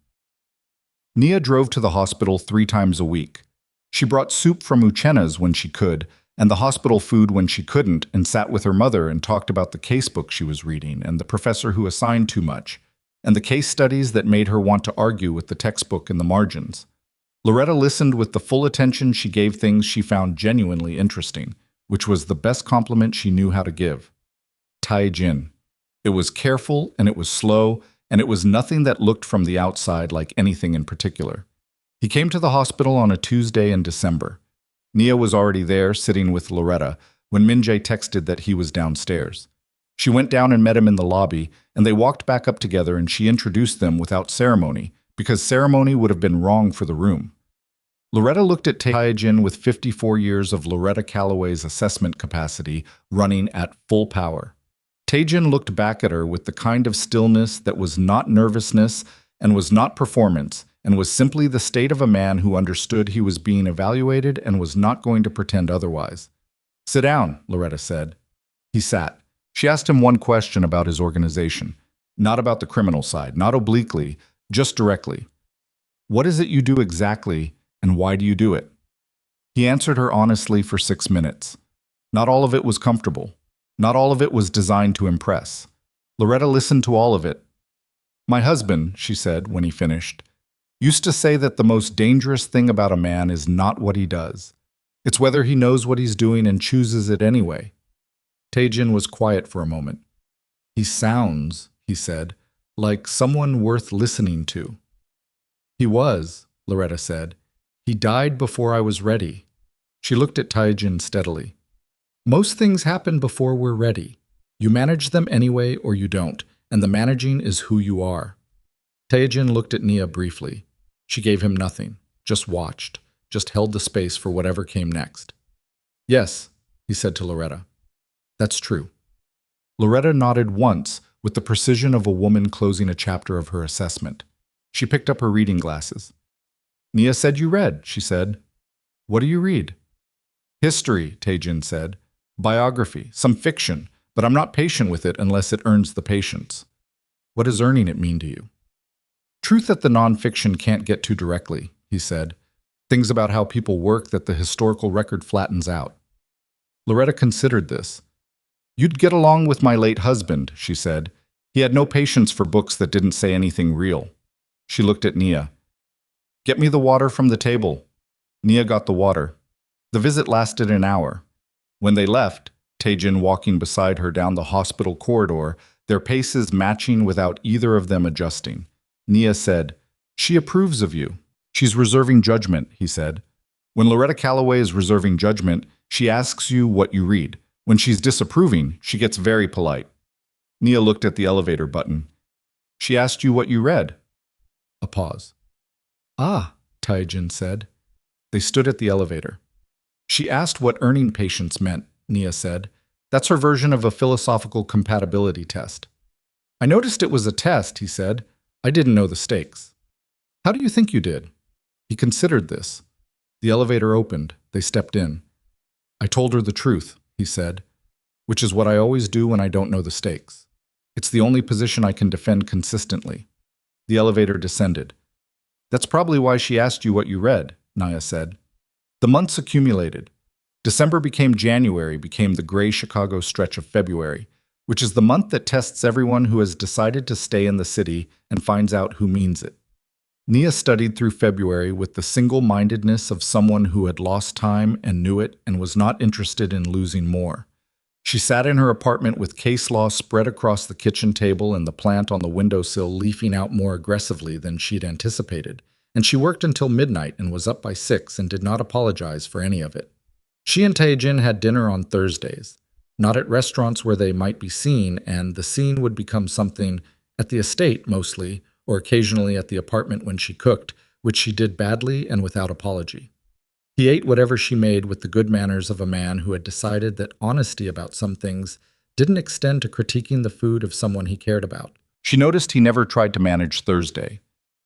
Nia drove to the hospital 3 times a week. She brought soup from Uchenna's when she could, and the hospital food when she couldn't, and sat with her mother and talked about the casebook she was reading, and the professor who assigned too much, and the case studies that made her want to argue with the textbook in the margins. Loretta listened with the full attention she gave things she found genuinely interesting, which was the best compliment she knew how to give. Tai Jin. It was careful, and it was slow, and it was nothing that looked from the outside like anything in particular. He came to the hospital on a Tuesday in December. Nia was already there, sitting with Loretta, when Minjay texted that he was downstairs. She went down and met him in the lobby, and they walked back up together, and she introduced them without ceremony, because ceremony would have been wrong for the room. Loretta looked at Taijin with 54 years of Loretta Calloway's assessment capacity running at full power. Taijin looked back at her with the kind of stillness that was not nervousness and was not performance, and was simply the state of a man who understood he was being evaluated and was not going to pretend otherwise. "Sit down," Loretta said. He sat. She asked him one question about his organization, not about the criminal side, not obliquely, just directly. "What is it you do exactly, and why do you do it?" He answered her honestly for 6 minutes. Not all of it was comfortable. Not all of it was designed to impress. Loretta listened to all of it. "My husband," she said when he finished, "used to say that the most dangerous thing about a man is not what he does. It's whether he knows what he's doing and chooses it anyway." Taijin was quiet for a moment. He He sounds, he said, like someone worth listening to. He was, Loretta said. He died before I was ready. She looked at Taijin steadily. Most things happen before we're ready. You manage them anyway or you don't, and the managing is who you are. Taijin looked at Nia briefly. She gave him nothing, just watched, just held the space for whatever came next. Yes, he said to Loretta. That's true. Loretta nodded once with the precision of a woman closing a chapter of her assessment. She picked up her reading glasses. Nia said you read, she said. What do you read? History, Taijin said. Biography, some fiction, but I'm not patient with it unless it earns the patience. What does earning it mean to you? Truth that the nonfiction can't get to directly, he said. Things about how people work that the historical record flattens out. Loretta considered this. You'd get along with my late husband, she said. He had no patience for books that didn't say anything real. She looked at Nia. Get me the water from the table. Nia got the water. The visit lasted an hour. When they left, Taijin walking beside her down the hospital corridor, their paces matching without either of them adjusting. Nia said, She approves of you. She's reserving judgment, he said. When Loretta Calloway is reserving judgment, she asks you what you read. When she's disapproving, she gets very polite. Nia looked at the elevator button. She asked you what you read. A pause. Ah, Taijin said. They stood at the elevator. She asked what earning patience meant, Nia said. That's her version of a philosophical compatibility test. I noticed it was a test, he said. I didn't know the stakes. How do you think you did? He considered this. The elevator opened. They stepped in. I told her the truth, he said, which is what I always do when I don't know the stakes. It's the only position I can defend consistently. The elevator descended. That's probably why she asked you what you read, Nia said. The months accumulated. December became January, became the gray Chicago stretch of February, which is the month that tests everyone who has decided to stay in the city and finds out who means it. Nia studied through February with the single-mindedness of someone who had lost time and knew it and was not interested in losing more. She sat in her apartment with case law spread across the kitchen table and the plant on the windowsill leafing out more aggressively than she'd anticipated, and she worked until midnight and was up by 6 and did not apologize for any of it. She and Taijin had dinner on Thursdays, not at restaurants where they might be seen, and the scene would become something at the estate mostly, or occasionally at the apartment when she cooked, which she did badly and without apology. He ate whatever she made with the good manners of a man who had decided that honesty about some things didn't extend to critiquing the food of someone he cared about. She noticed he never tried to manage Thursday.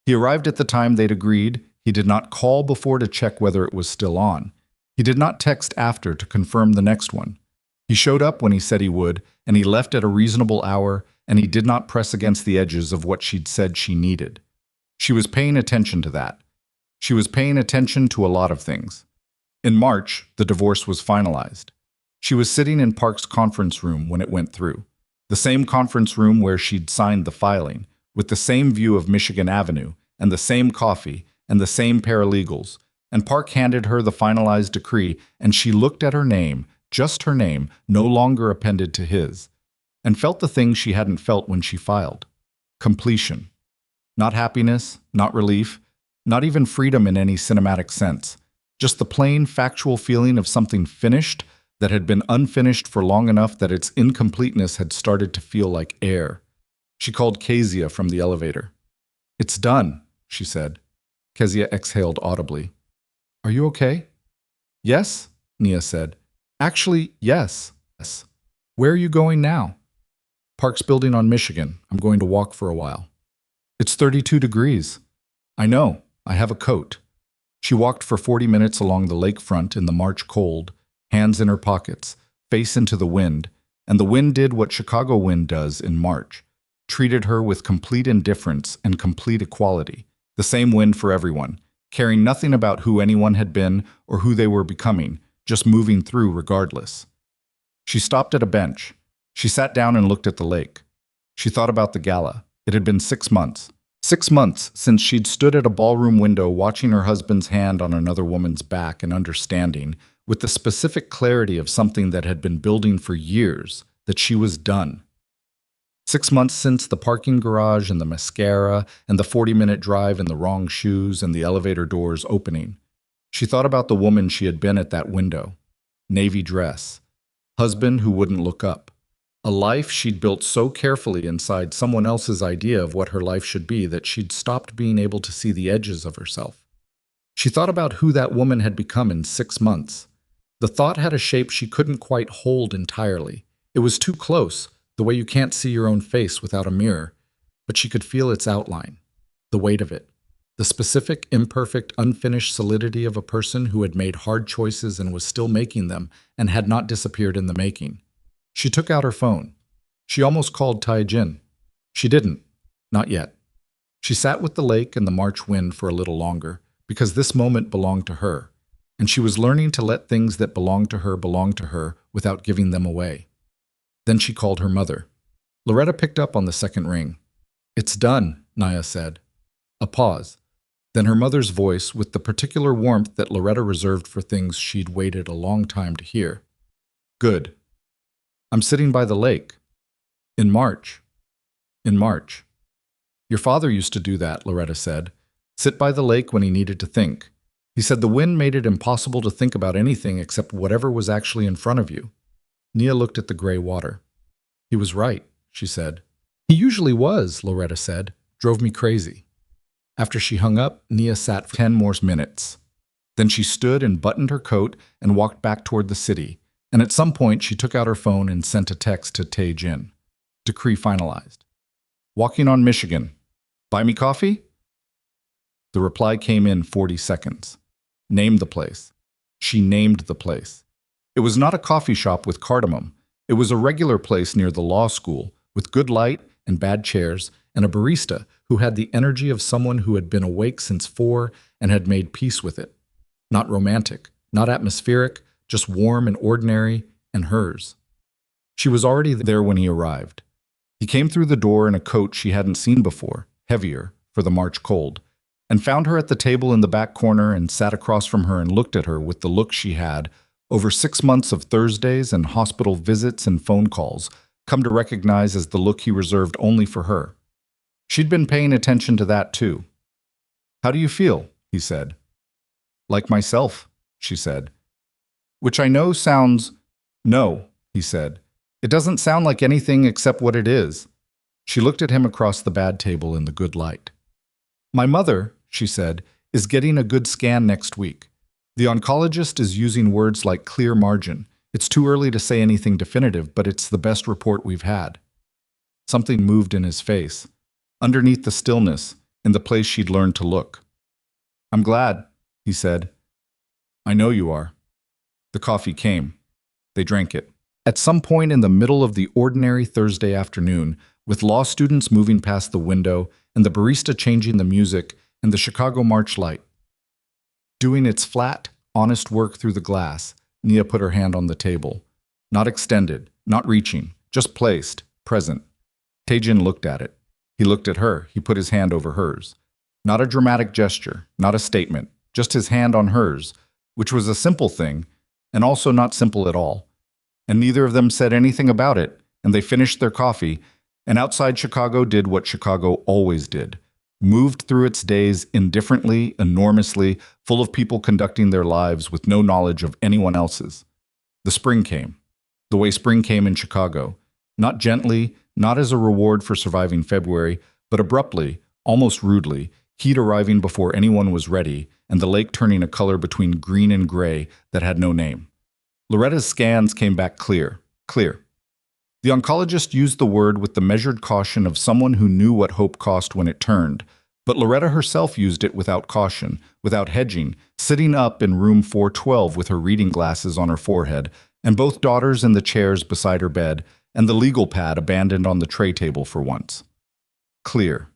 He arrived at the time they'd agreed. He did not call before to check whether it was still on. He did not text after to confirm the next one. He showed up when he said he would, and he left at a reasonable hour, and he did not press against the edges of what she'd said she needed. She was paying attention to that. She was paying attention to a lot of things. In March, the divorce was finalized. She was sitting in Park's conference room when it went through, the same conference room where she'd signed the filing, with the same view of Michigan Avenue, and the same coffee, and the same paralegals, and Park handed her the finalized decree, and she looked at her name, just her name, no longer appended to his, and felt the thing she hadn't felt when she filed. Completion. Not happiness, not relief, not even freedom in any cinematic sense. Just the plain, factual feeling of something finished that had been unfinished for long enough that its incompleteness had started to feel like air. She called Kezia from the elevator. It's done, she said. Kezia exhaled audibly. Are you okay? Yes, Nia said. Actually, yes. Where are you going now? Park's building on Michigan. I'm going to walk for a while. It's 32 degrees. I know. I have a coat. She walked for 40 minutes along the lakefront in the March cold, hands in her pockets, face into the wind, and the wind did what Chicago wind does in March, treated her with complete indifference and complete equality, the same wind for everyone, caring nothing about who anyone had been or who they were becoming, just moving through regardless. She stopped at a bench. She sat down and looked at the lake. She thought about the gala. It had been 6 months. 6 months since she'd stood at a ballroom window watching her husband's hand on another woman's back and understanding, with the specific clarity of something that had been building for years, that she was done. 6 months since the parking garage and the mascara and the 40-minute drive in the wrong shoes and the elevator doors opening. She thought about the woman she had been at that window. Navy dress. Husband who wouldn't look up. A life she'd built so carefully inside someone else's idea of what her life should be that she'd stopped being able to see the edges of herself. She thought about who that woman had become in 6 months. The thought had a shape she couldn't quite hold entirely. It was too close, the way you can't see your own face without a mirror, but she could feel its outline, the weight of it, the specific, imperfect, unfinished solidity of a person who had made hard choices and was still making them and had not disappeared in the making. She took out her phone. She almost called Tai-Jin. She didn't. Not yet. She sat with the lake and the March wind for a little longer, because this moment belonged to her, and she was learning to let things that belong to her without giving them away. Then she called her mother. Loretta picked up on the second ring. "It's done," Naya said. A pause. Then her mother's voice, with the particular warmth that Loretta reserved for things she'd waited a long time to hear. "Good. I'm sitting by the lake. In March. In March." "Your father used to do that," Loretta said. "Sit by the lake when he needed to think. He said the wind made it impossible to think about anything except whatever was actually in front of you." Nia looked at the gray water. "He was right," she said. "He usually was," Loretta said. "Drove me crazy." After she hung up, Nia sat for 10 more minutes. Then she stood and buttoned her coat and walked back toward the city, and at some point she took out her phone and sent a text to Tai-Jin. Decree finalized. "Walking on Michigan. Buy me coffee?" The reply came in 40 seconds. Name the place. She named the place. It was not a coffee shop with cardamom. It was a regular place near the law school, with good light and bad chairs, and a barista who had the energy of someone who had been awake since 4 and had made peace with it. Not romantic, not atmospheric, just warm and ordinary, and hers. She was already there when he arrived. He came through the door in a coat she hadn't seen before, heavier, for the March cold, and found her at the table in the back corner and sat across from her and looked at her with the look she had, over 6 months of Thursdays and hospital visits and phone calls, come to recognize as the look he reserved only for her. She'd been paying attention to that too. "How do you feel?" he said. "Like myself," she said. "Which I know sounds—" "No," he said. "It doesn't sound like anything except what it is." She looked at him across the bad table in the good light. "My mother," she said, "is getting a good scan next week. The oncologist is using words like clear margin. It's too early to say anything definitive, but it's the best report we've had." Something moved in his face, underneath the stillness, in the place she'd learned to look. "I'm glad," he said. "I know you are." The coffee came. They drank it. At some point in the middle of the ordinary Thursday afternoon, with law students moving past the window and the barista changing the music and the Chicago March light doing its flat, honest work through the glass, Nia put her hand on the table. Not extended, not reaching, just placed, present. Tai-Jin looked at it. He looked at her. He put his hand over hers. Not a dramatic gesture, not a statement, just his hand on hers, which was a simple thing, and also not simple at all. And neither of them said anything about it, and they finished their coffee, and outside Chicago did what Chicago always did. Moved through its days indifferently, enormously, full of people conducting their lives with no knowledge of anyone else's. The spring came. The way spring came in Chicago. Not gently, not as a reward for surviving February, but abruptly, almost rudely, heat arriving before anyone was ready, and the lake turning a color between green and gray that had no name. Loretta's scans came back clear, clear. The oncologist used the word with the measured caution of someone who knew what hope cost when it turned, but Loretta herself used it without caution, without hedging, sitting up in room 412 with her reading glasses on her forehead, and both daughters in the chairs beside her bed, and the legal pad abandoned on the tray table for once. Clear.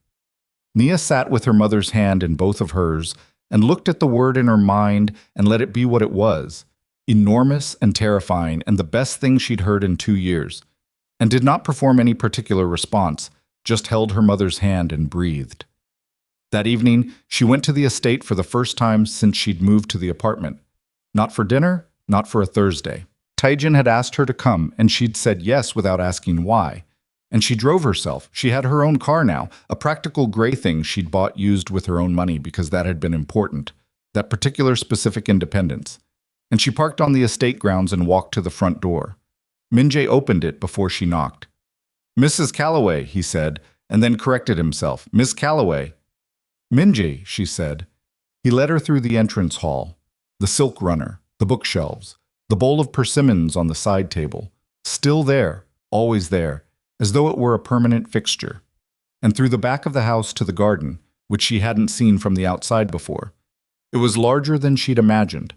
Nia sat with her mother's hand in both of hers, and looked at the word in her mind and let it be what it was, enormous and terrifying and the best thing she'd heard in 2 years. And did not perform any particular response, just held her mother's hand and breathed. That evening, she went to the estate for the first time since she'd moved to the apartment. Not for dinner, not for a Thursday. Tai-Jin had asked her to come, and she'd said yes without asking why. And she drove herself. She had her own car now, a practical gray thing she'd bought used with her own money because that had been important, that particular specific independence. And she parked on the estate grounds and walked to the front door. Minjae opened it before she knocked. "Mrs. Calloway," he said, and then corrected himself. "Miss Calloway." "Minjae," she said. He led her through the entrance hall, the silk runner, the bookshelves, the bowl of persimmons on the side table, still there, always there, as though it were a permanent fixture, and through the back of the house to the garden, which she hadn't seen from the outside before. It was larger than she'd imagined.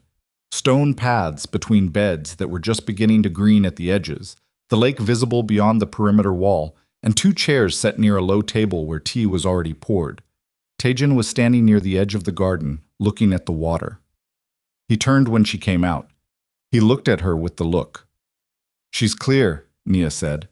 Stone paths between beds that were just beginning to green at the edges, the lake visible beyond the perimeter wall, and 2 chairs set near a low table where tea was already poured. Taejin was standing near the edge of the garden, looking at the water. He turned when she came out. He looked at her with the look. "She's clear," Nia said.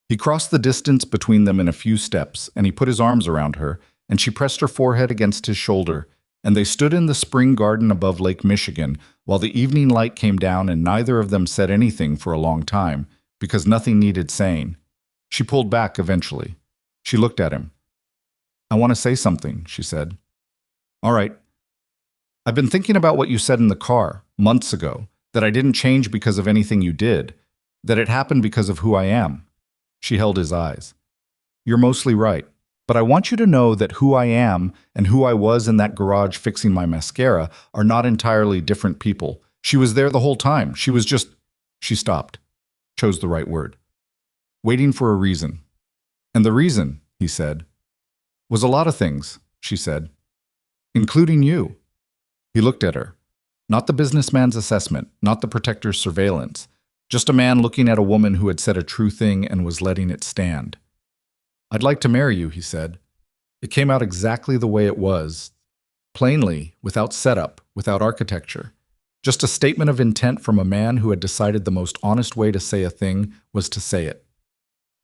He crossed the distance between them in a few steps, and he put his arms around her, and she pressed her forehead against his shoulder, and they stood in the spring garden above Lake Michigan while the evening light came down, and neither of them said anything for a long time, because nothing needed saying. She pulled back eventually. She looked at him. "I want to say something," she said. "All right. I've been thinking about what you said in the car, months ago, that I didn't change because of anything you did, that it happened because of who I am." She held his eyes. "You're mostly right. But I want you to know that who I am and who I was in that garage fixing my mascara are not entirely different people. She was there the whole time. She was just—" She stopped, chose the right word. "Waiting for a reason." "And the reason," he said, "was a lot of things," she said, "including you." He looked at her. Not the businessman's assessment, not the protector's surveillance, just a man looking at a woman who had said a true thing and was letting it stand. "I'd like to marry you," he said. It came out exactly the way it was, plainly, without setup, without architecture. Just a statement of intent from a man who had decided the most honest way to say a thing was to say it.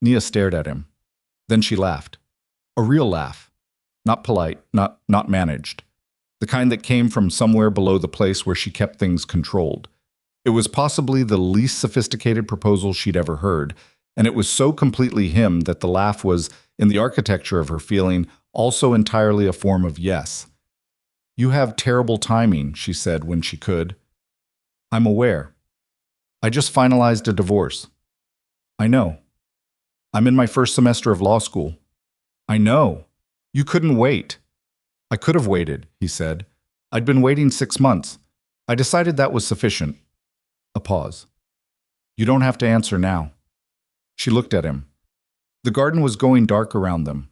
Nia stared at him. Then she laughed. A real laugh. Not polite, not managed. The kind that came from somewhere below the place where she kept things controlled. It was possibly the least sophisticated proposal she'd ever heard, and it was so completely him that the laugh was, in the architecture of her feeling, also entirely a form of yes. "You have terrible timing," she said when she could. "I'm aware. I just finalized a divorce." "I know. I'm in my first semester of law school." "I know. You couldn't wait." "I could have waited," he said. "I'd been waiting 6 months. I decided that was sufficient." A pause. "You don't have to answer now." She looked at him. The garden was going dark around them.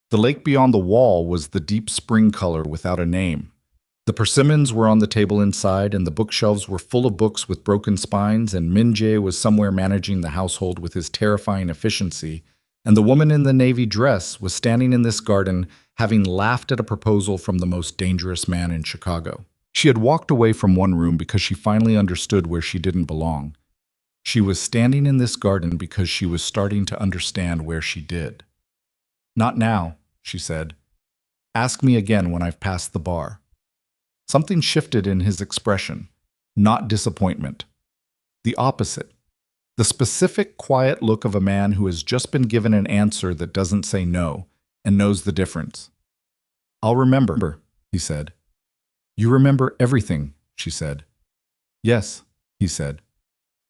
The lake beyond the wall was the deep spring color without a name. The persimmons were on the table inside, and the bookshelves were full of books with broken spines, and Minjae was somewhere managing the household with his terrifying efficiency, and the woman in the navy dress was standing in this garden, having laughed at a proposal from the most dangerous man in Chicago. She had walked away from one room because she finally understood where she didn't belong. She was standing in this garden because she was starting to understand where she did. "Not now," she said. "Ask me again when I've passed the bar." Something shifted in his expression. Not disappointment. The opposite. The specific, quiet look of a man who has just been given an answer that doesn't say no and knows the difference. "I'll remember," he said. "You remember everything," she said. "Yes," he said.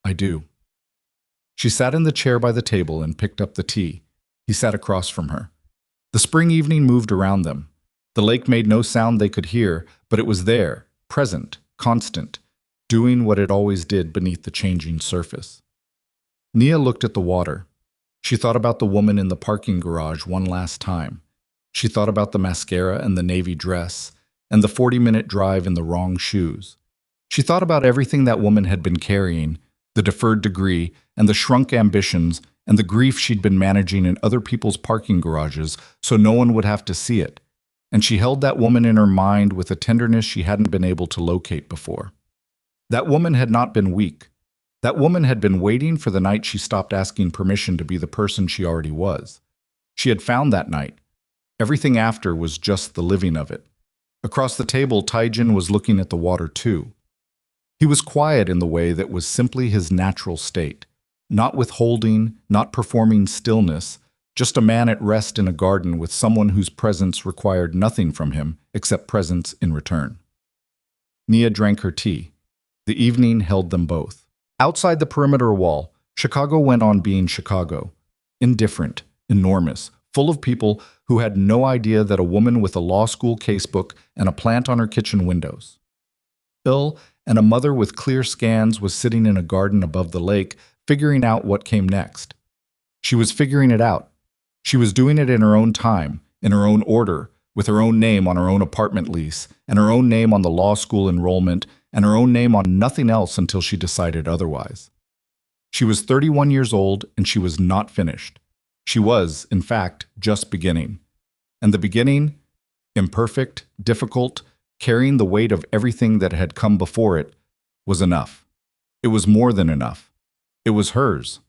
"I do." She sat in the chair by the table and picked up the tea. He sat across from her. The spring evening moved around them. The lake made no sound they could hear, but it was there, present, constant, doing what it always did beneath the changing surface. Nia looked at the water. She thought about the woman in the parking garage one last time. She thought about the mascara and the navy dress, and the 40-minute drive in the wrong shoes. She thought about everything that woman had been carrying, the deferred degree, and the shrunk ambitions, and the grief she'd been managing in other people's parking garages so no one would have to see it. And she held that woman in her mind with a tenderness she hadn't been able to locate before. That woman had not been weak. That woman had been waiting for the night she stopped asking permission to be the person she already was. She had found that night. Everything after was just the living of it. Across the table, Taejin was looking at the water too. He was quiet in the way that was simply his natural state, not withholding, not performing stillness, Just a man at rest in a garden with someone whose presence required nothing from him except presence in return. Nia drank her tea. The evening held them both. Outside the perimeter wall, Chicago went on being Chicago. Indifferent, enormous, full of people who had no idea that a woman with a law school casebook and a plant on her kitchen windows, ill, and a mother with clear scans was sitting in a garden above the lake, figuring out what came next. She was figuring it out. She was doing it in her own time, in her own order, with her own name on her own apartment lease, and her own name on the law school enrollment, and her own name on nothing else until she decided otherwise. She was 31 years old, and she was not finished. She was, in fact, just beginning. And the beginning, imperfect, difficult, carrying the weight of everything that had come before it, was enough. It was more than enough. It was hers.